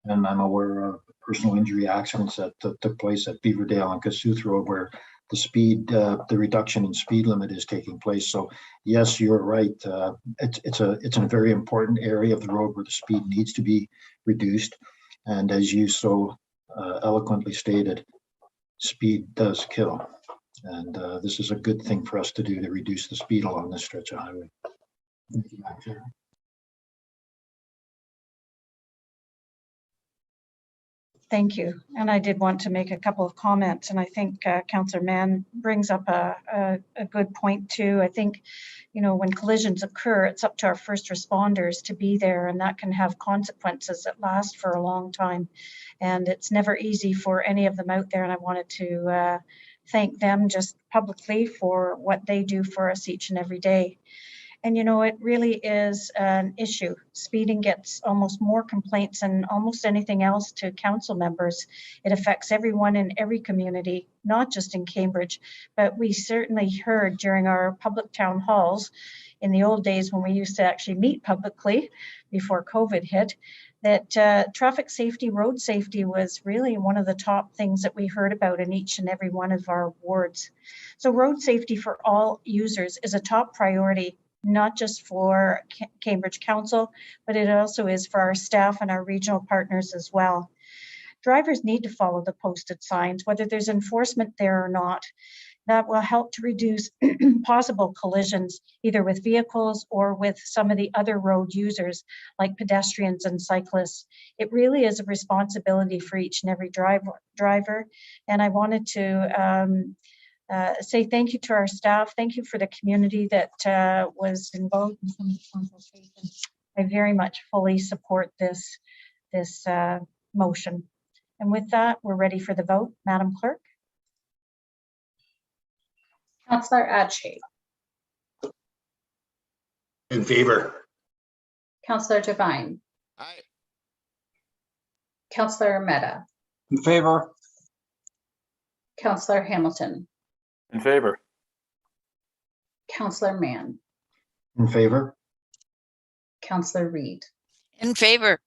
and I'm aware of personal injury accidents that took place at Beaverdale and Kossuth Road, where the speed, the reduction in speed limit is taking place. So yes, you're right. It's a very important area of the road where the speed needs to be reduced. And as you so eloquently stated, speed does kill. And this is a good thing for us to do to reduce the speed along this stretch of highway. Thank you, Madam Chair. Thank you. And I did want to make a couple of comments, and I think Councillor Mann brings up a good point too. I think, you know, when collisions occur, it's up to our first responders to be there, and that can have consequences that last for a long time. And it's never easy for any of them out there, and I wanted to thank them just publicly for what they do for us each and every day. And, you know, it really is an issue. Speeding gets almost more complaints than almost anything else to council members. It affects everyone in every community, not just in Cambridge, but we certainly heard during our public town halls in the old days when we used to actually meet publicly before COVID hit, that traffic safety, road safety was really one of the top things that we heard about in each and every one of our wards. So road safety for all users is a top priority, not just for Cambridge Council, but it also is for our staff and our regional partners as well. Drivers need to follow the posted signs, whether there's enforcement there or not. That will help to reduce possible collisions, either with vehicles or with some of the other road users like pedestrians and cyclists. It really is a responsibility for each and every driver. And I wanted to say thank you to our staff. Thank you for the community that was involved in some of the consultation. I very much fully support this motion. And with that, we're ready for the vote. Madam Clerk. Councillor Adshay. In favor. Councillor Devine. Aye. Councillor Mehta. In favor. Councillor Hamilton. In favor. Councillor Mann. In favor. Councillor Reid. In favor.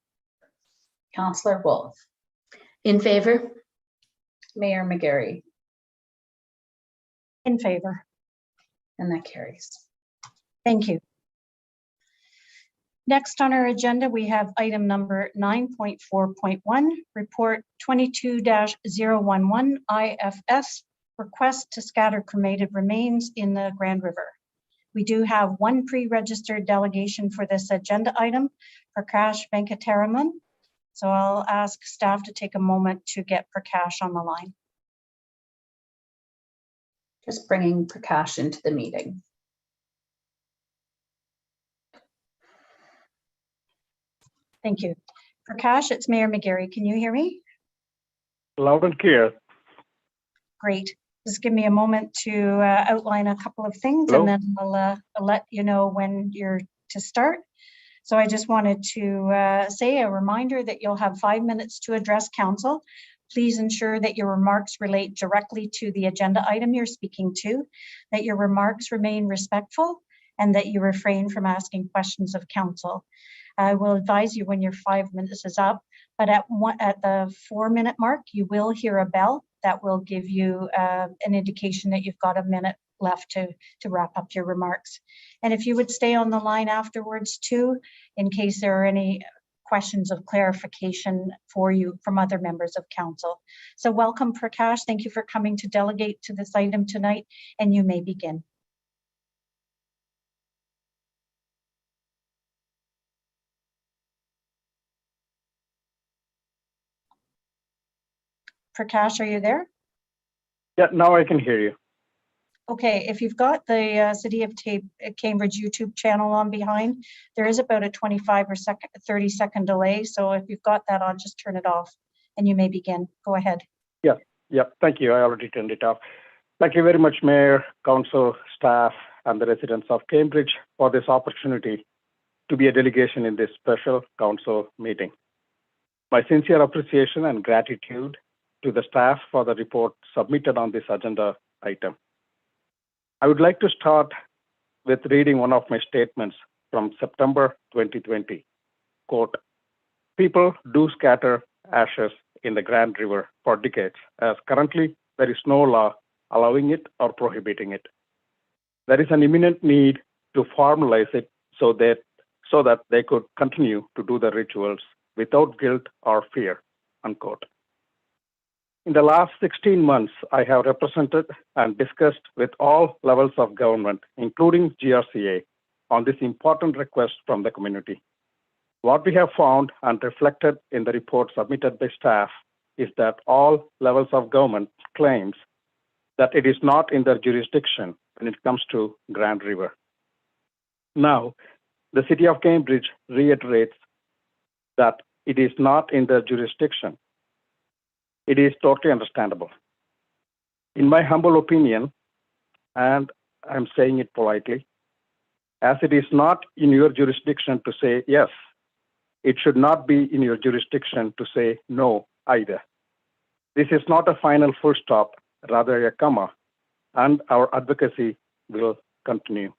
Councillor Wolf. In favor? Mayor McGarry. In favor. And that carries. Thank you. Next on our agenda, we have item number 9.4.1, report 22-011 IFS, request to scatter cremated remains in the Grand River. We do have one pre-registered delegation for this agenda item, Prakash Venkataraman. So I'll ask staff to take a moment to get Prakash on the line. Just bringing Prakash into the meeting. Thank you. Prakash, it's Mayor McGarry. Can you hear me? Loud and clear. Great. Just give me a moment to outline a couple of things. Hello? And then I'll let you know when you're to start. So I just wanted to say a reminder that you'll have 5 minutes to address council. Please ensure that your remarks relate directly to the agenda item you're speaking to, that your remarks remain respectful, and that you refrain from asking questions of council. I will advise you when your 5 minutes is up, but at the 4 minute mark, you will hear a bell that will give you an indication that you've got a minute left to wrap up your remarks. And if you would stay on the line afterwards too, in case there are any questions of clarification for you from other members of council. So welcome, Prakash. Thank you for coming to delegate to this item tonight, and you may begin. Prakash, are you there? Yeah, now I can hear you. Okay, if you've got the City of Cambridge YouTube channel on behind, there is about a 25 or 30 second delay. So if you've got that on, just turn it off and you may begin. Go ahead. Yeah, thank you. I already turned it off. Thank you very much, Mayor, Council, staff, and the residents of Cambridge for this opportunity to be a delegation in this special council meeting. My sincere appreciation and gratitude to the staff for the report submitted on this agenda item. I would like to start with reading one of my statements from September 2020. Quote, "People do scatter ashes in the Grand River for decades, as currently there is no law allowing it or prohibiting it. There is an imminent need to formalize it so that they could continue to do the rituals without guilt or fear," unquote. In the last 16 months, I have represented and discussed with all levels of government, including GRCA, on this important request from the community. What we have found and reflected in the report submitted by staff is that all levels of government claims that it is not in their jurisdiction when it comes to Grand River. Now, the City of Cambridge reiterates that it is not in their jurisdiction. It is totally understandable. In my humble opinion, and I'm saying it politely, as it is not in your jurisdiction to say yes, it should not be in your jurisdiction to say no either. This is not a final full stop, rather a comma, and our advocacy will continue.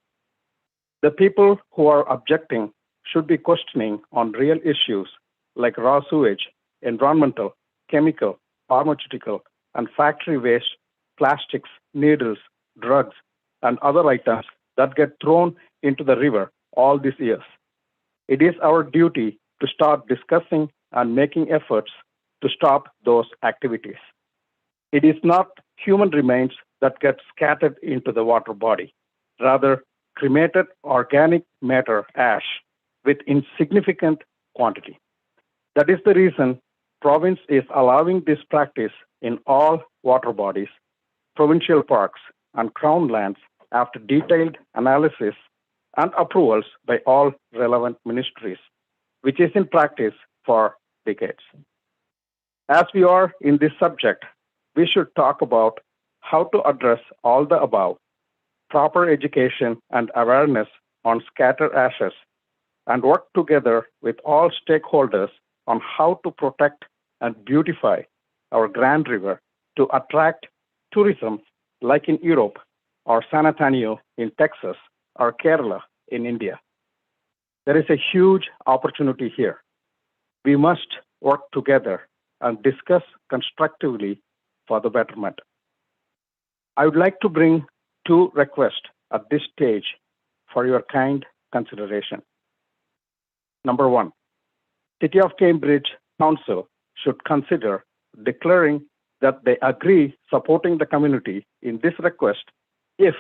The people who are objecting should be questioning on real issues like raw sewage, environmental, chemical, pharmaceutical, and factory waste, plastics, needles, drugs, and other items that get thrown into the river all these years. It is our duty to start discussing and making efforts to stop those activities. It is not human remains that get scattered into the water body, rather cremated organic matter ash with insignificant quantity. That is the reason province is allowing this practice in all water bodies, provincial parks, and crown lands after detailed analysis and approvals by all relevant ministries, which is in practice for decades. As we are in this subject, we should talk about how to address all the above, proper education and awareness on scattered ashes, and work together with all stakeholders on how to protect and beautify our Grand River to attract tourism like in Europe or San Antonio in Texas or Kerala in India. There is a huge opportunity here. We must work together and discuss constructively for the betterment. I would like to bring two requests at this stage for your kind consideration. Number one, City of Cambridge Council should consider declaring that they agree supporting the community in this request if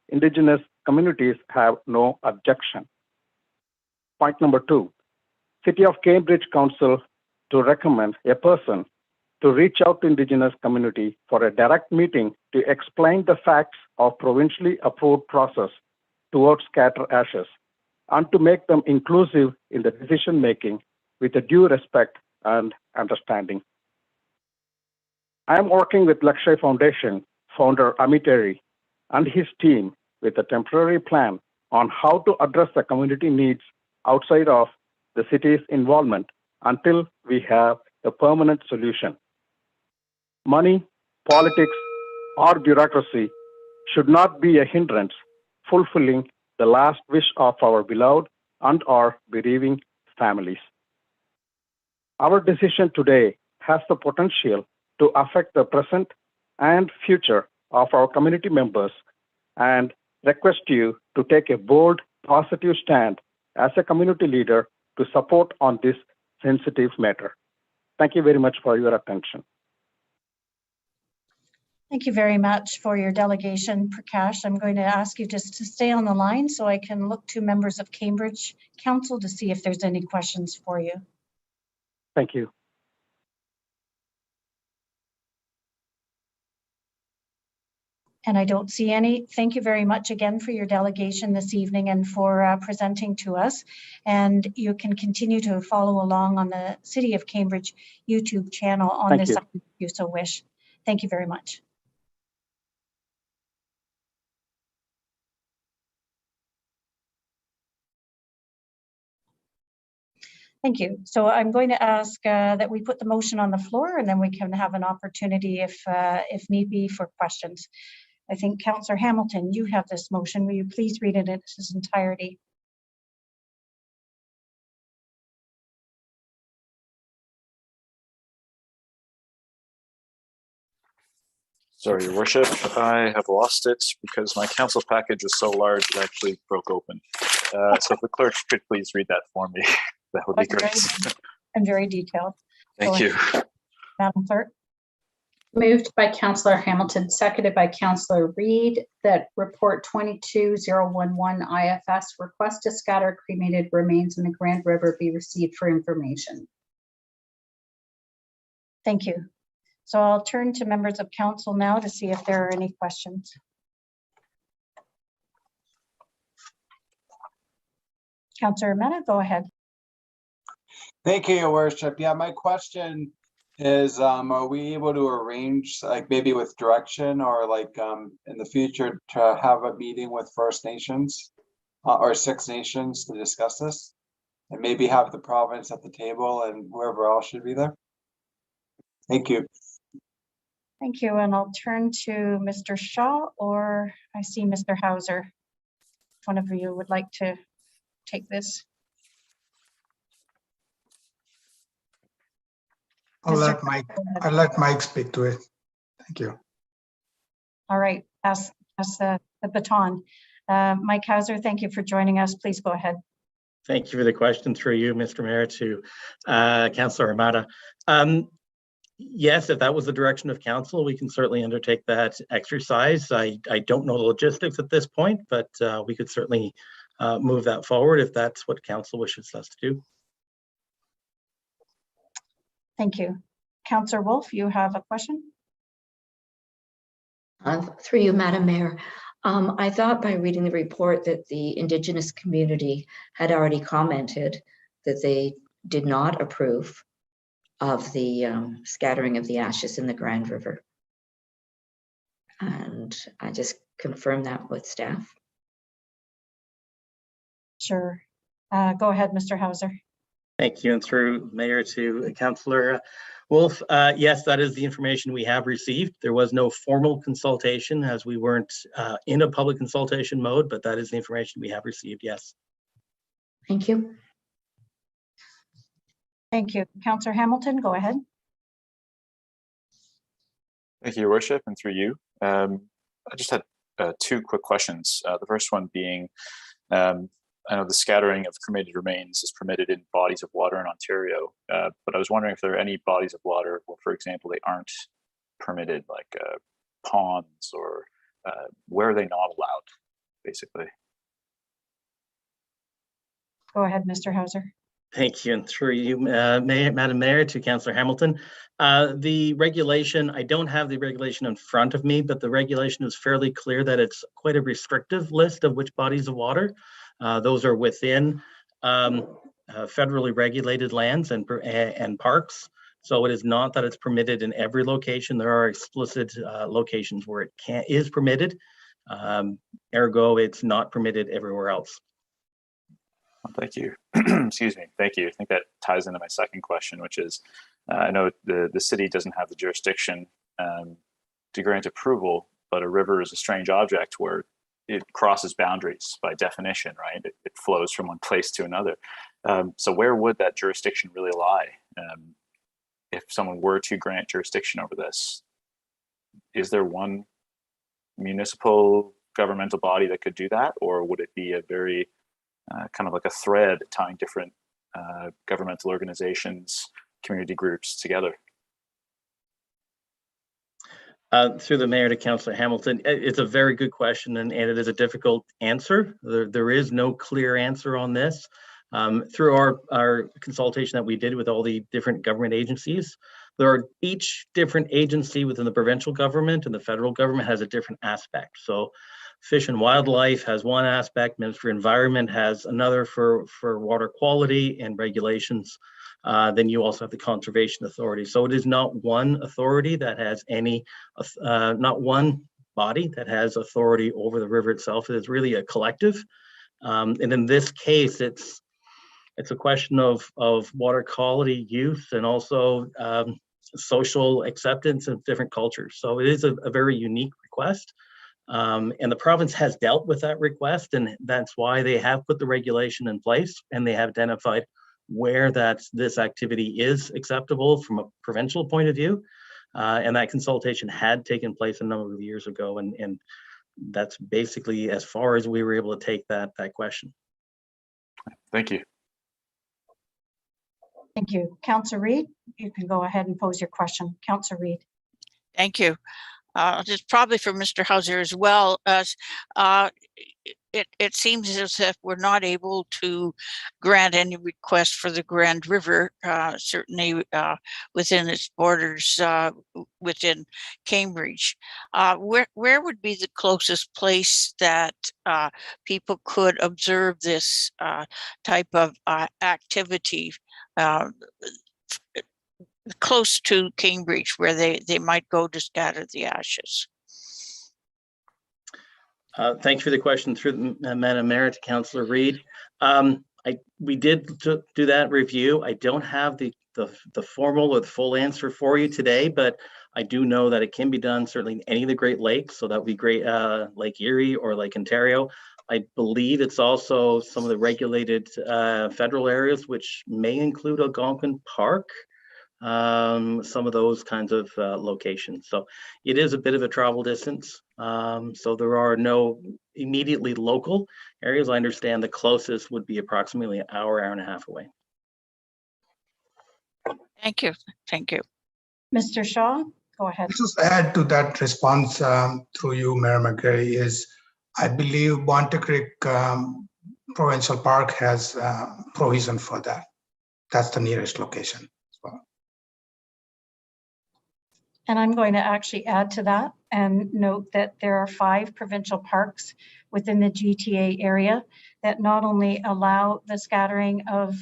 Indigenous communities have no objection. Point number two, City of Cambridge Council to recommend a person to reach out to Indigenous community for a direct meeting to explain the facts of provincially approved process towards scatter ashes and to make them inclusive in the decision making with a due respect and understanding. I am working with Lakshay Foundation founder Amit Terry and his team with a temporary plan on how to address the community needs outside of the city's involvement until we have a permanent solution. Money, politics, or bureaucracy should not be a hindrance fulfilling the last wish of our beloved and our bereaving families. Our decision today has the potential to affect the present and future of our community members and request you to take a bold, positive stand as a community leader to support on this sensitive matter. Thank you very much for your attention. Thank you very much for your delegation, Prakash. I'm going to ask you just to stay on the line so I can look to members of Cambridge Council to see if there's any questions for you. Thank you. And I don't see any. Thank you very much again for your delegation this evening and for presenting to us. And you can continue to follow along on the City of Cambridge YouTube channel on this item if you so wish. Thank you very much. Thank you. So I'm going to ask that we put the motion on the floor and then we can have an opportunity if need be for questions. I think Councillor Hamilton, you have this motion. Will you please read it in its entirety? Sorry, Your Worship, I have lost it because my council package was so large it actually broke open. So if the clerk could please read that for me, that would be great. And very detailed. Thank you. Madam Clerk. Moved by Councillor Hamilton, seconded by Councillor Reid, that report 22011 IFS request to scatter cremated remains in the Grand River be received for information. Thank you. So I'll turn to members of council now to see if there are any questions. Councillor Mena, go ahead. Thank you, Your Worship. Yeah, my question is, are we able to arrange, like maybe with direction or like in the future to have a meeting with First Nations or Six Nations to discuss this? And maybe have the province at the table and whoever else should be there? Thank you. Thank you, and I'll turn to Mr. Shaw, or I see Mr. Hauser. If one of you would like to take this. I'll let Mike speak to it. Thank you. All right, pass the baton. Mike Hauser, thank you for joining us. Please go ahead. Thank you for the question, through you, Mr. Mayor, to Councillor Armada. Yes, if that was the direction of council, we can certainly undertake that exercise. I don't know the logistics at this point, but we could certainly move that forward if that's what council wishes us to do. Thank you. Councillor Wolf, you have a question? Through you, Madam Mayor. I thought by reading the report that the Indigenous community had already commented that they did not approve of the scattering of the ashes in the Grand River. And I just confirmed that with staff. Sure. Go ahead, Mr. Hauser. Thank you, and through Mayor to Councillor Wolf. Yes, that is the information we have received. There was no formal consultation as we weren't in a public consultation mode, but that is the information we have received, yes. Thank you. Thank you. Councillor Hamilton, go ahead. Thank you, Your Worship, and through you. I just had two quick questions. The first one being, I know the scattering of cremated remains is permitted in bodies of water in Ontario, but I was wondering if there are any bodies of water where, for example, they aren't permitted, like ponds, or where are they not allowed, basically? Go ahead, Mr. Hauser. Thank you, and through you, Madam Mayor, to Councillor Hamilton. The regulation, I don't have the regulation in front of me, but the regulation is fairly clear that it's quite a restrictive list of which bodies of water. Those are within federally regulated lands and parks. So it is not that it's permitted in every location. There are explicit locations where it is permitted. Ergo, it's not permitted everywhere else. Well, thank you. Excuse me. Thank you. I think that ties into my second question, which is, I know the city doesn't have the jurisdiction to grant approval, but a river is a strange object where it crosses boundaries by definition, right? It flows from one place to another. So where would that jurisdiction really lie? If someone were to grant jurisdiction over this, is there one municipal governmental body that could do that? Or would it be a very kind of like a thread tying different governmental organizations, community groups together? Through the Mayor to Councillor Hamilton, it's a very good question, and it is a difficult answer. There is no clear answer on this. Through our consultation that we did with all the different government agencies, each different agency within the provincial government and the federal government has a different aspect. So Fish and Wildlife has one aspect, Ministry of Environment has another for water quality and regulations. Then you also have the Conservation Authority. So it is not one authority that has not one body that has authority over the river itself. It is really a collective. And in this case, it's a question of water quality, use, and also social acceptance of different cultures. So it is a very unique request. And the province has dealt with that request, and that's why they have put the regulation in place, and they have identified where this activity is acceptable from a provincial point of view. And that consultation had taken place a number of years ago, and that's basically as far as we were able to take that question. Thank you. Thank you. Councillor Reid, you can go ahead and pose your question. Councillor Reid. Thank you. This is probably for Mr. Hauser as well. it seems as if we're not able to grant any request for the Grand River, certainly within its borders, within Cambridge. Where would be the closest place that people could observe this type of activity close to Cambridge, where they might go to scatter the ashes? Thanks for the question through the Madam Mayor to Councillor Reid. We did do that review. I don't have the formal or the full answer for you today, but I do know that it can be done certainly in any of the Great Lakes. So that would be Great Lake Erie or Lake Ontario. I believe it's also some of the regulated federal areas, which may include Algonquin Park. Some of those kinds of locations. So it is a bit of a travel distance. So there are no immediately local areas. I understand the closest would be approximately an hour, hour and a half away. Thank you. Thank you. Mr. Shaw, go ahead. Just add to that response through you, Mayor McGarry, is I believe Bonte Creek Provincial Park has provision for that. That's the nearest location. And I'm going to actually add to that and note that there are 5 provincial parks within the GTA area that not only allow the scattering of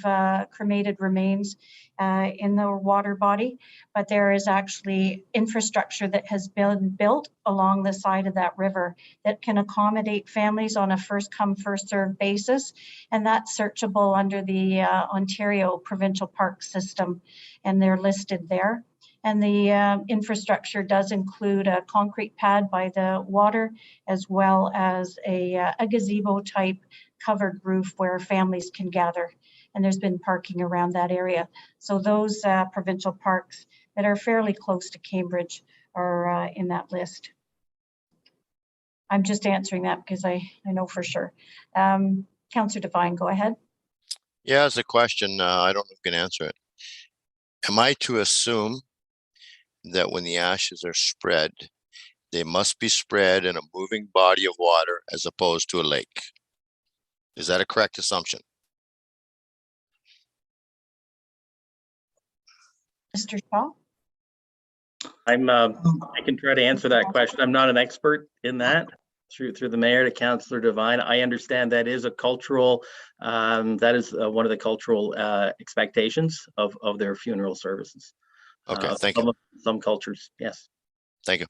cremated remains in the water body, but there is actually infrastructure that has been built along the side of that river that can accommodate families on a first come, first served basis. And that's searchable under the Ontario Provincial Park System, and they're listed there. And the infrastructure does include a concrete pad by the water, as well as a gazebo type covered roof where families can gather. And there's been parking around that area. So those provincial parks that are fairly close to Cambridge are in that list. I'm just answering that because I know for sure. Councillor Devine, go ahead. Yeah, it's a question. I don't know if you can answer it. Am I to assume that when the ashes are spread, they must be spread in a moving body of water as opposed to a lake? Is that a correct assumption? Mr. Shaw? I can try to answer that question. I'm not an expert in that. Through the mayor to Councillor Devine, I understand that is a cultural, that is one of the cultural expectations of their funeral services. Okay, thank you. Some cultures, yes. Thank you.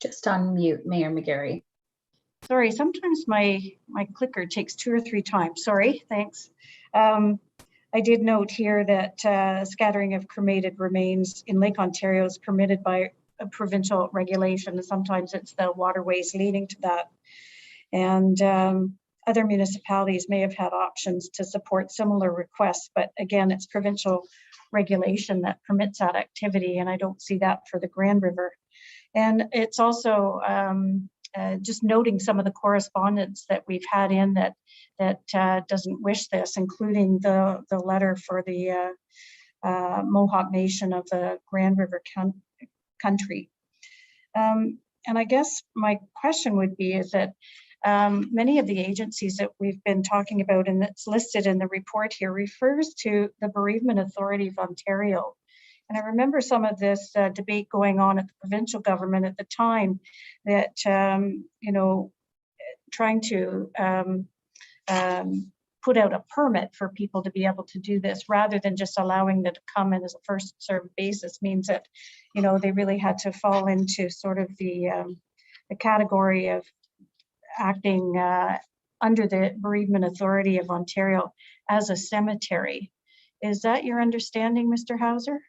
Just on mute, Mayor McGarry. Sorry, sometimes my clicker takes 2 or 3 times. Sorry, thanks. I did note here that scattering of cremated remains in Lake Ontario is permitted by a provincial regulation, and sometimes it's the waterways leading to that. And other municipalities may have had options to support similar requests, but again, it's provincial regulation that permits that activity, and I don't see that for the Grand River. And it's also just noting some of the correspondence that we've had in that doesn't wish this, including the letter for the Mohawk Nation of the Grand River country. And I guess my question would be is that many of the agencies that we've been talking about and that's listed in the report here refers to the Bereavement Authority of Ontario. And I remember some of this debate going on at the provincial government at the time that, you know, trying to put out a permit for people to be able to do this rather than just allowing them to come in as a first served basis means that, you know, they really had to fall into sort of the category of acting under the Bereavement Authority of Ontario as a cemetery. Is that your understanding, Mr. Hauser?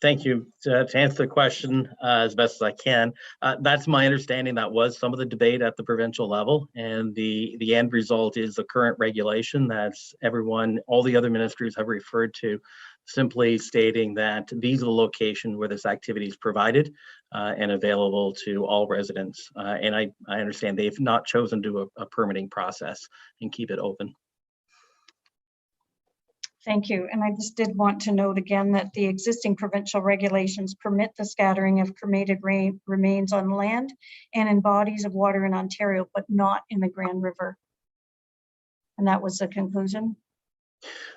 Thank you. To answer the question as best as I can, that's my understanding. That was some of the debate at the provincial level, and the end result is the current regulation that's all the other ministries have referred to, simply stating that these are the locations where this activity is provided. and available to all residents. And I understand they've not chosen to do a permitting process and keep it open. Thank you. And I just did want to note again that the existing provincial regulations permit the scattering of cremated remains on land and in bodies of water in Ontario, but not in the Grand River. And that was the conclusion?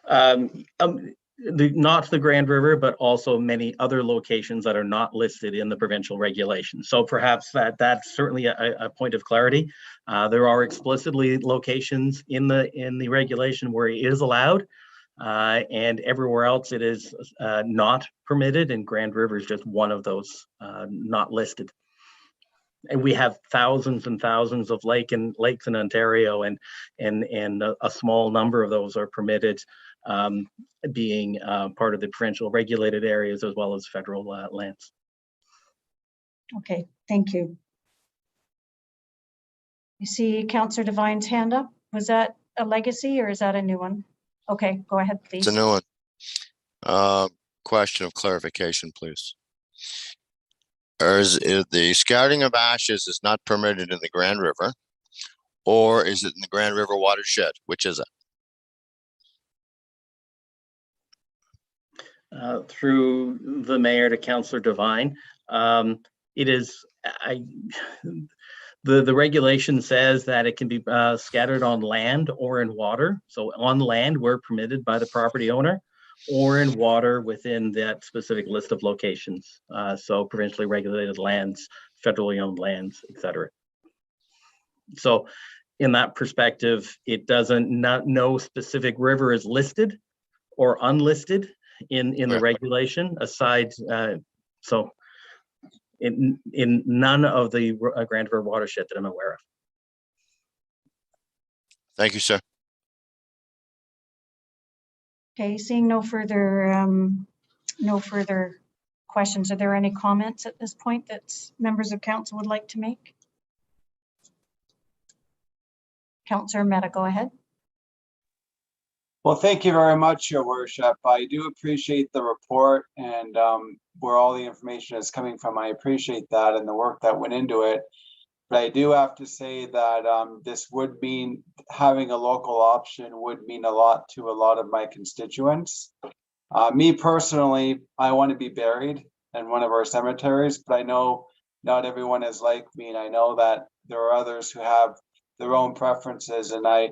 Not the Grand River, but also many other locations that are not listed in the provincial regulations. So perhaps that's certainly a point of clarity. There are explicitly locations in the regulation where it is allowed, and everywhere else it is not permitted, and Grand River is just one of those not listed. And we have thousands and thousands of lakes in Ontario, and a small number of those are permitted, being part of the provincial regulated areas as well as federal lands. Okay, thank you. You see Councillor Devine's hand up. Was that a legacy or is that a new one? Okay, go ahead, please. It's a new one. Question of clarification, please. Is the scouting of ashes is not permitted in the Grand River, or is it in the Grand River watershed? Which is it? Through the mayor to Councillor Devine, it is. The regulation says that it can be scattered on land or in water. So on land, we're permitted by the property owner, or in water within that specific list of locations. So provincially regulated lands, federally owned lands, etc. So in that perspective, it doesn't, no specific river is listed or unlisted in the regulation aside. So in none of the Grand River watershed that I'm aware of. Thank you, sir. Okay, seeing no further questions. Are there any comments at this point that members of council would like to make? Councillor Mehta, go ahead. Well, thank you very much, Your Worship. I do appreciate the report and where all the information is coming from. I appreciate that and the work that went into it. But I do have to say that this would mean having a local option would mean a lot to a lot of my constituents. Me personally, I want to be buried in one of our cemeteries, but I know not everyone is like me, and I know that there are others who have their own preferences, and I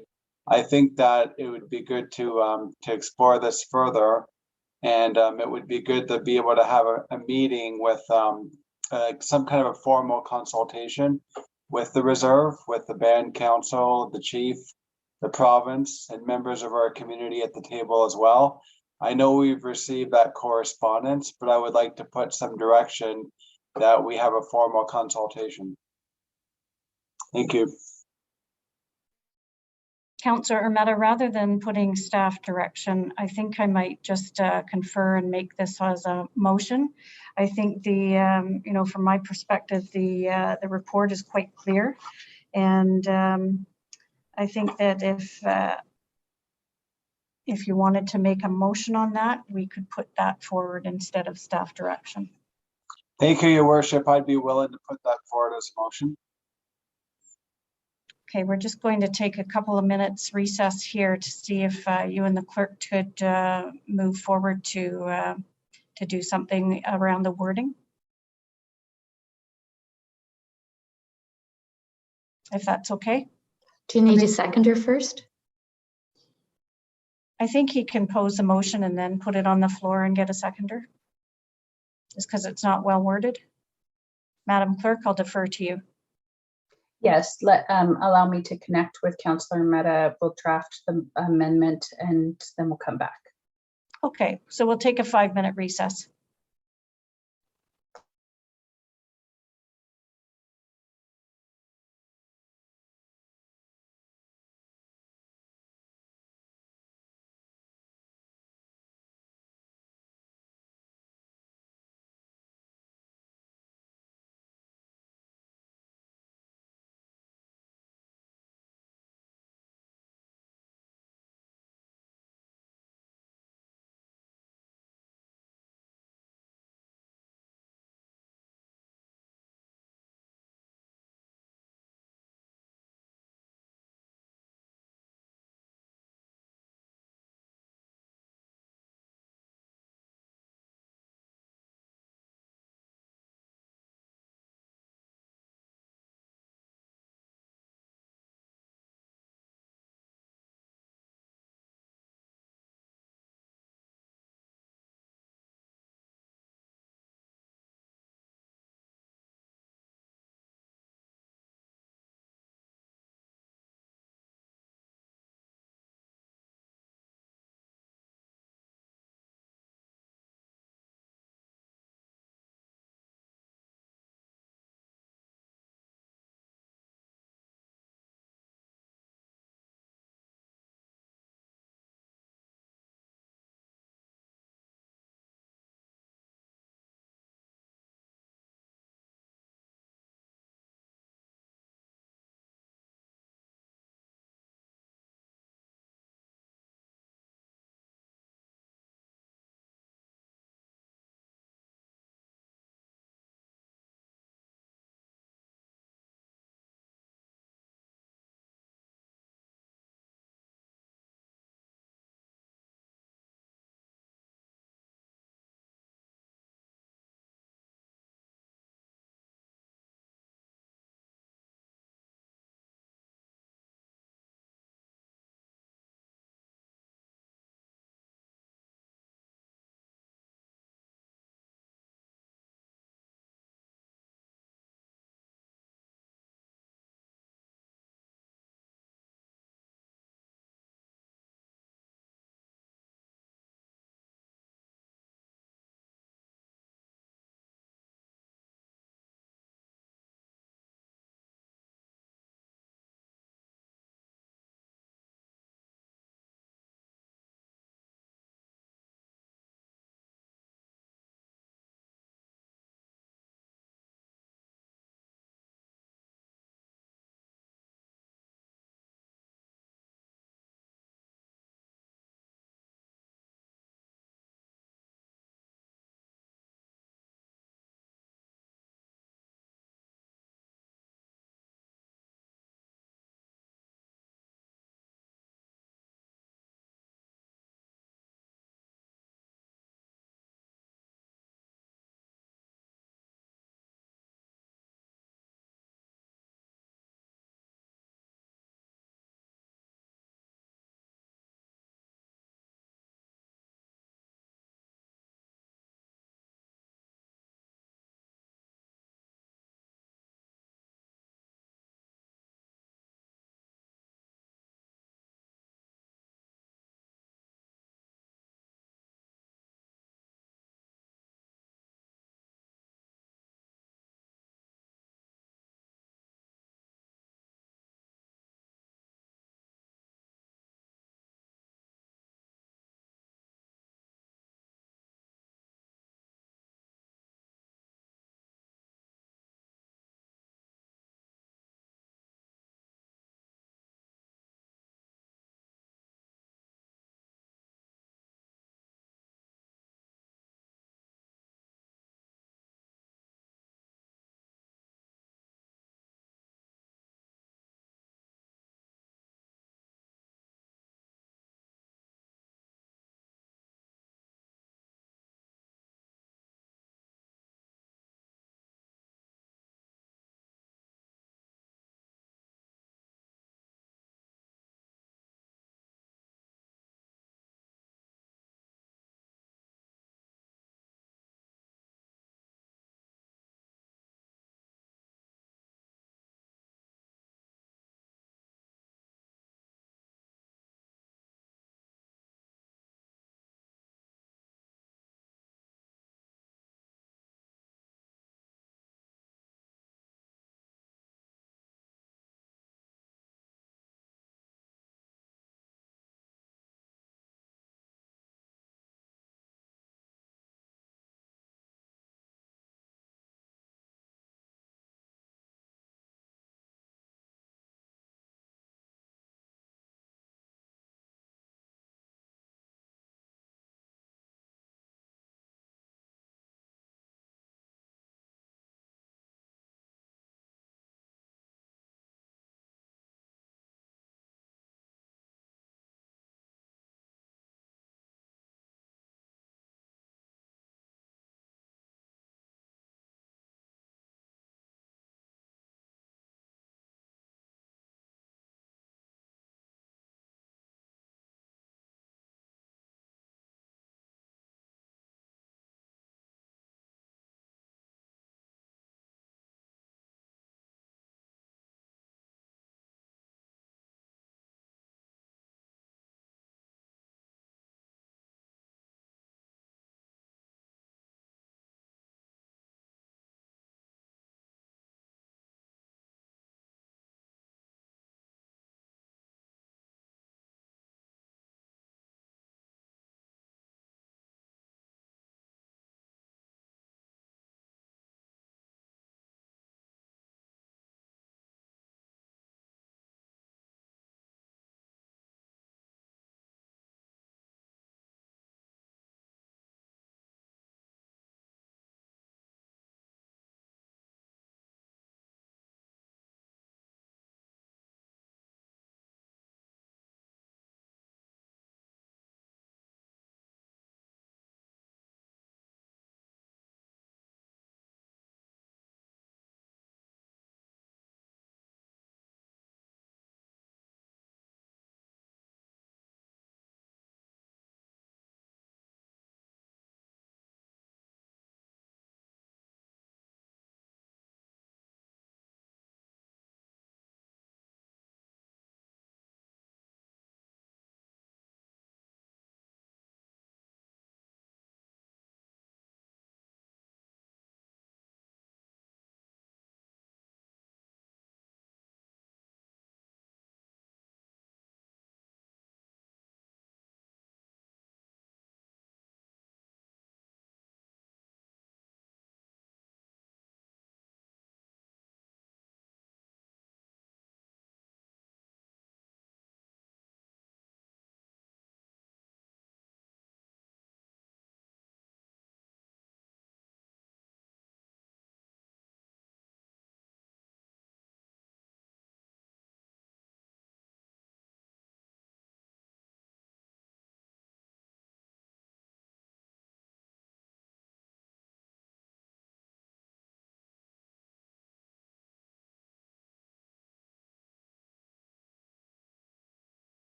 think that it would be good to explore this further, and it would be good to be able to have a meeting with some kind of a formal consultation with the reserve, with the band council, the chief, the province, and members of our community at the table as well. I know we've received that correspondence, but I would like to put some direction that we have a formal consultation. Thank you. Councillor Mehta, rather than putting staff direction, I think I might just confer and make this as a motion. I think the, you know, from my perspective, the report is quite clear. And I think that if you wanted to make a motion on that, we could put that forward instead of staff direction. Thank you, Your Worship. I'd be willing to put that forward as a motion. Okay, we're just going to take a couple of minutes recess here to see if you and the clerk could move forward to do something around the wording. If that's okay. Do you need a seconder first? I think he can pose a motion and then put it on the floor and get a seconder. Just because it's not well worded. Madam Clerk, I'll defer to you. Yes, allow me to connect with Councillor Mehta. We'll draft the amendment and then we'll come back. Okay, so we'll take a 5-minute recess.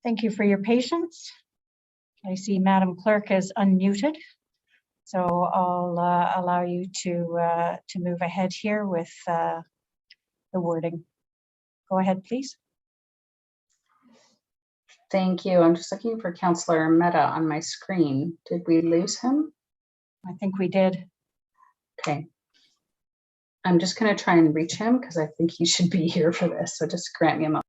Thank you for your patience. I see Madam Clerk is unmuted, so I'll allow you to move ahead here with the wording. Go ahead, please. Thank you. I'm just looking for Councillor Mehta on my screen. Did we lose him? I think we did. Okay. I'm just going to try and reach him because I think he should be here for this. So just grant me a moment.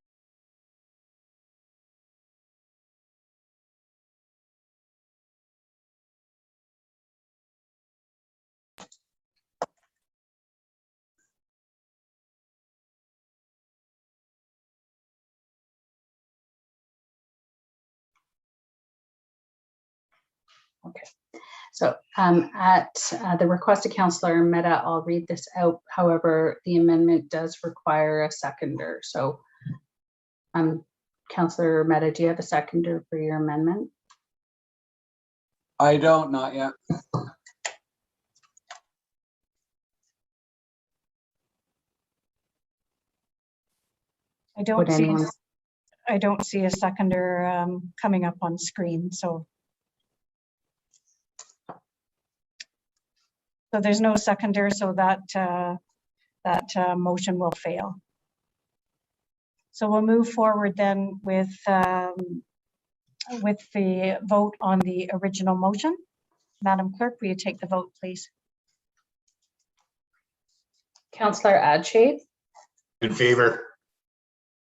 Okay. So at the request of Councillor Mehta, I'll read this out. However, the amendment does require a seconder. So Councillor Mehta, do you have a seconder for your amendment? I don't, not yet. I don't see a seconder coming up on screen, so there's no seconder, so that motion will fail. So we'll move forward then with the vote on the original motion. Madam Clerk, will you take the vote, please? Councillor Adshade. In favor.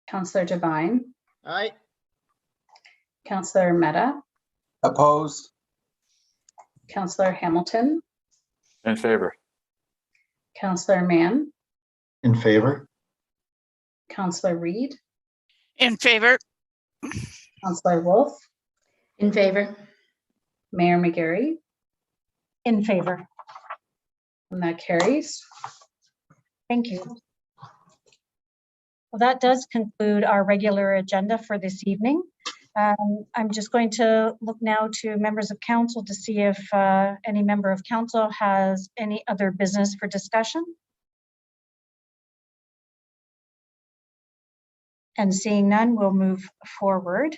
Councillor Devine. Aye. Councillor Mehta. Opposed. Councillor Hamilton. In favor. Councillor Mann. In favor. Councillor Reid. In favor. Councillor Wolf. In favor. Mayor McGarry. In favor. And that carries. Thank you. Well, that does conclude our regular agenda for this evening. I'm just going to look now to members of council to see if any member of council has any other business for discussion. And seeing none, we'll move forward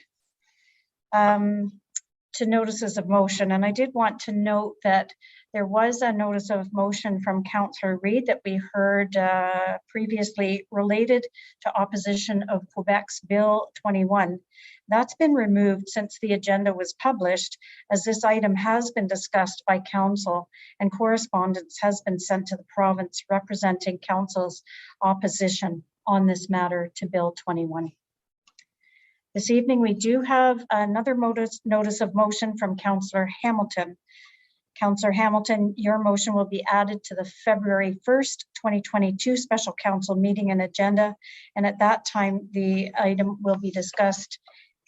to notices of motion. And I did want to note that there was a notice of motion from Councillor Reid that we heard previously related to opposition of Quebec's Bill 21. That's been removed since the agenda was published, as this item has been discussed by Council and correspondence has been sent to the province representing Council's opposition on this matter to Bill 21. This evening, we do have another notice of motion from Councillor Hamilton. Councillor Hamilton, your motion will be added to the February 1st, 2022 special council meeting and agenda. And at that time, the item will be discussed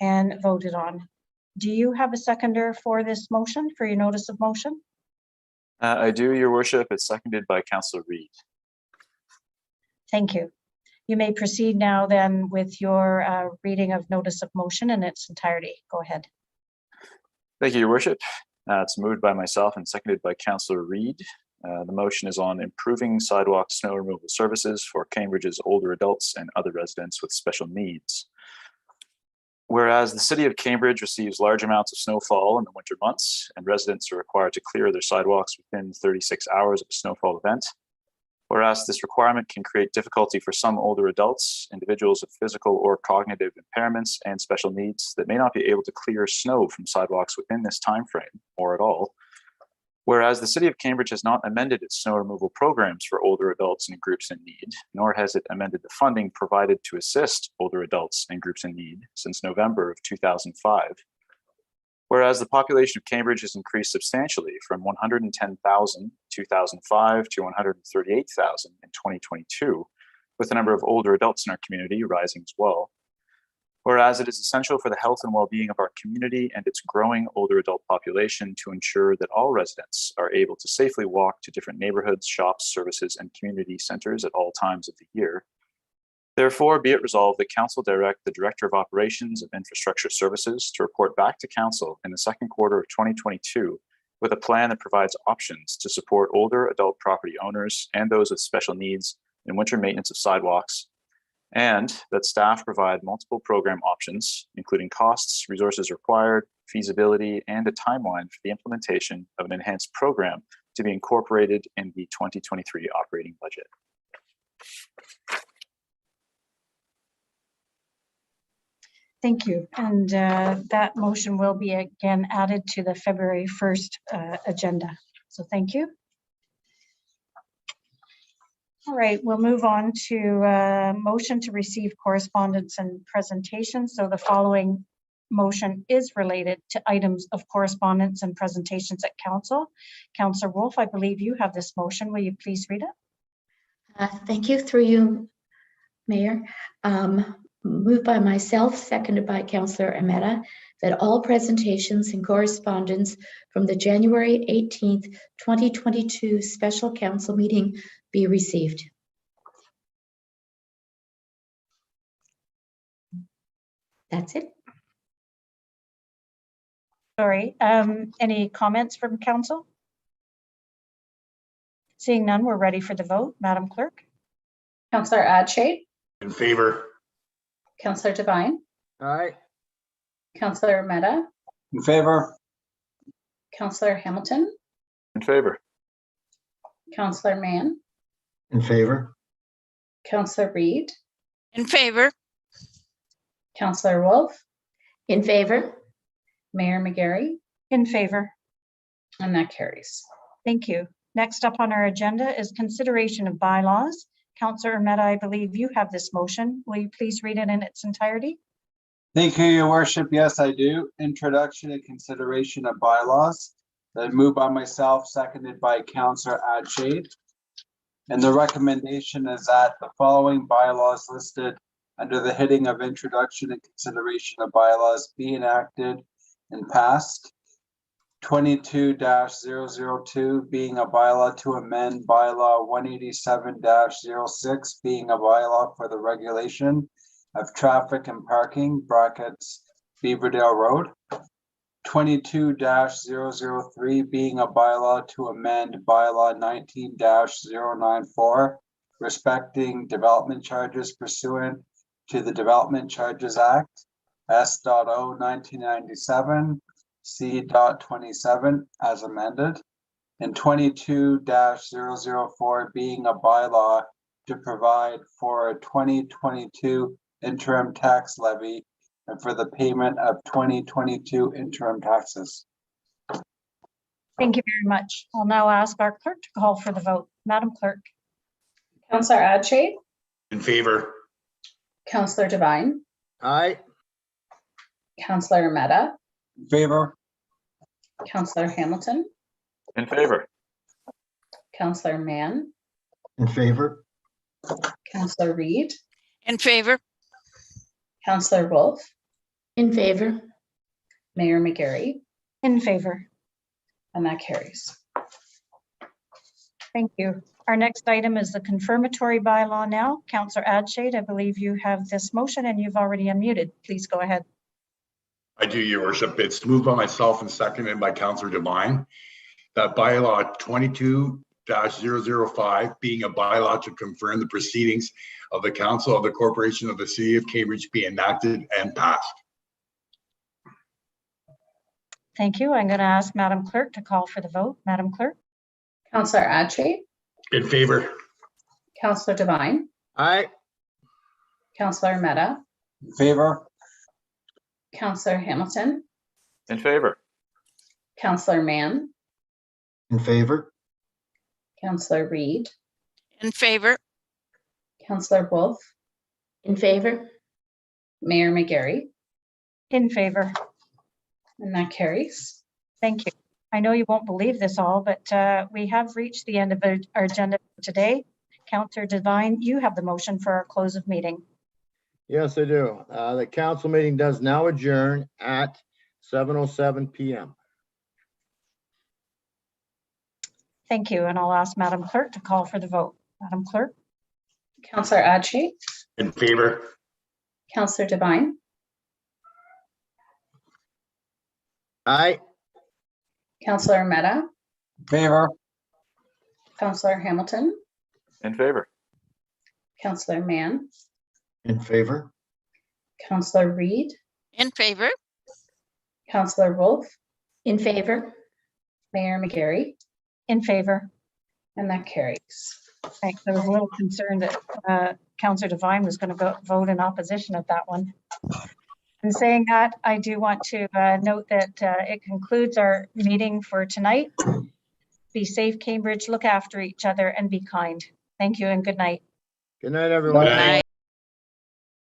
and voted on. Do you have a seconder for this motion, for your notice of motion? I do, Your Worship. It's seconded by Councillor Reid. Thank you. You may proceed now then with your reading of notice of motion in its entirety. Go ahead. Thank you, Your Worship. It's moved by myself and seconded by Councillor Reid. The motion is on improving sidewalk snow removal services for Cambridge's older adults and other residents with special needs. Whereas the City of Cambridge receives large amounts of snowfall in the winter months, and residents are required to clear their sidewalks within 36 hours of a snowfall event. Whereas this requirement can create difficulty for some older adults, individuals with physical or cognitive impairments and special needs that may not be able to clear snow from sidewalks within this time frame or at all. Whereas the City of Cambridge has not amended its snow removal programs for older adults and groups in need, nor has it amended the funding provided to assist older adults and groups in need since November of 2005. Whereas the population of Cambridge has increased substantially from 110,000 in 2005 to 138,000 in 2022, with the number of older adults in our community rising as well. Whereas it is essential for the health and well-being of our community and its growing older adult population to ensure that all residents are able to safely walk to different neighborhoods, shops, services, and community centers at all times of the year. Therefore, be it resolved that Council direct the Director of Operations of Infrastructure Services to report back to Council in the second quarter of 2022 with a plan that provides options to support older adult property owners and those with special needs in winter maintenance of sidewalks, and that staff provide multiple program options, including costs, resources required, feasibility, and a timeline for the implementation of an enhanced program to be incorporated in the 2023 operating budget. Thank you. And that motion will be again added to the February 1st agenda. So thank you. All right, we'll move on to motion to receive correspondence and presentations. So the following motion is related to items of correspondence and presentations at Council. Councillor Wolf, I believe you have this motion. Will you please read it? Thank you. Through you, Mayor. Moved by myself, seconded by Councillor Ameta, that all presentations and correspondence from the January 18th, 2022 special council meeting be received. That's it. Sorry, any comments from Council? Seeing none, we're ready for the vote. Madam Clerk. Councillor Adshade. In favor. Councillor Devine. Aye. Councillor Mehta. In favor. Councillor Hamilton. In favor. Councillor Mann. In favor. Councillor Reid. In favor. Councillor Wolf. In favor. Mayor McGarry. In favor. And that carries. Thank you. Next up on our agenda is consideration of bylaws. Councillor Mehta, I believe you have this motion. Will you please read it in its entirety? Thank you, Your Worship. Yes, I do. Introduction and consideration of bylaws. That moved by myself, seconded by Councillor Adshade. And the recommendation is that the following bylaws listed under the heading of introduction and consideration of bylaws be enacted and passed. 22-002 being a bylaw to amend bylaw 187-06 being a bylaw for the regulation of traffic and parking (brackets Beaverdale Road). 22-003 being a bylaw to amend bylaw 19-094 respecting development charges pursuant to the Development Charges Act S.O. 1997 C.27 as amended, and 22-004 being a bylaw to provide for a 2022 interim tax levy and for the payment of 2022 interim taxes. Thank you very much. I'll now ask our clerk to call for the vote. Madam Clerk. Councillor Adshade. In favor. Councillor Devine. Aye. Councillor Mehta. In favor. Councillor Hamilton. In favor. Councillor Mann. In favor. Councillor Reid. In favor. Councillor Wolf. In favor. Mayor McGarry. In favor. And that carries. Thank you. Our next item is the confirmatory bylaw now. Councillor Adshade, I believe you have this motion and you've already unmuted. Please go ahead. I do, Your Worship. It's moved by myself and seconded by Councillor Devine that bylaw 22-005 being a bylaw to confirm the proceedings of the Council of the Corporation of the City of Cambridge be enacted and passed. Thank you. I'm going to ask Madam Clerk to call for the vote. Madam Clerk. Councillor Adshade. In favor. Councillor Devine. Aye. Councillor Mehta. In favor. Councillor Hamilton. In favor. Councillor Mann. In favor. Councillor Reid. In favor. Councillor Wolf. In favor. Mayor McGarry. In favor. And that carries. Thank you. I know you won't believe this all, but we have reached the end of our agenda for today. Councillor Devine, you have the motion for our close of meeting. Yes, I do. The council meeting does now adjourn at 7:07 p.m. Thank you. And I'll ask Madam Clerk to call for the vote. Madam Clerk. Councillor Adshade. In favor. Councillor Devine. Aye. Councillor Mehta. In favor. Councillor Hamilton. In favor. Councillor Mann. In favor? Councillor Reid, In favor? Councillor Wolf, In favor? Mayor McGarry, In favor. and that carries. Thanks. I was a little concerned that Councillor Devine was going to vote in opposition of that one. In saying that, I do want to note that it concludes our meeting for tonight. Be safe, Cambridge. Look after each other and be kind. Thank you and good night. Good night, everyone. Good night.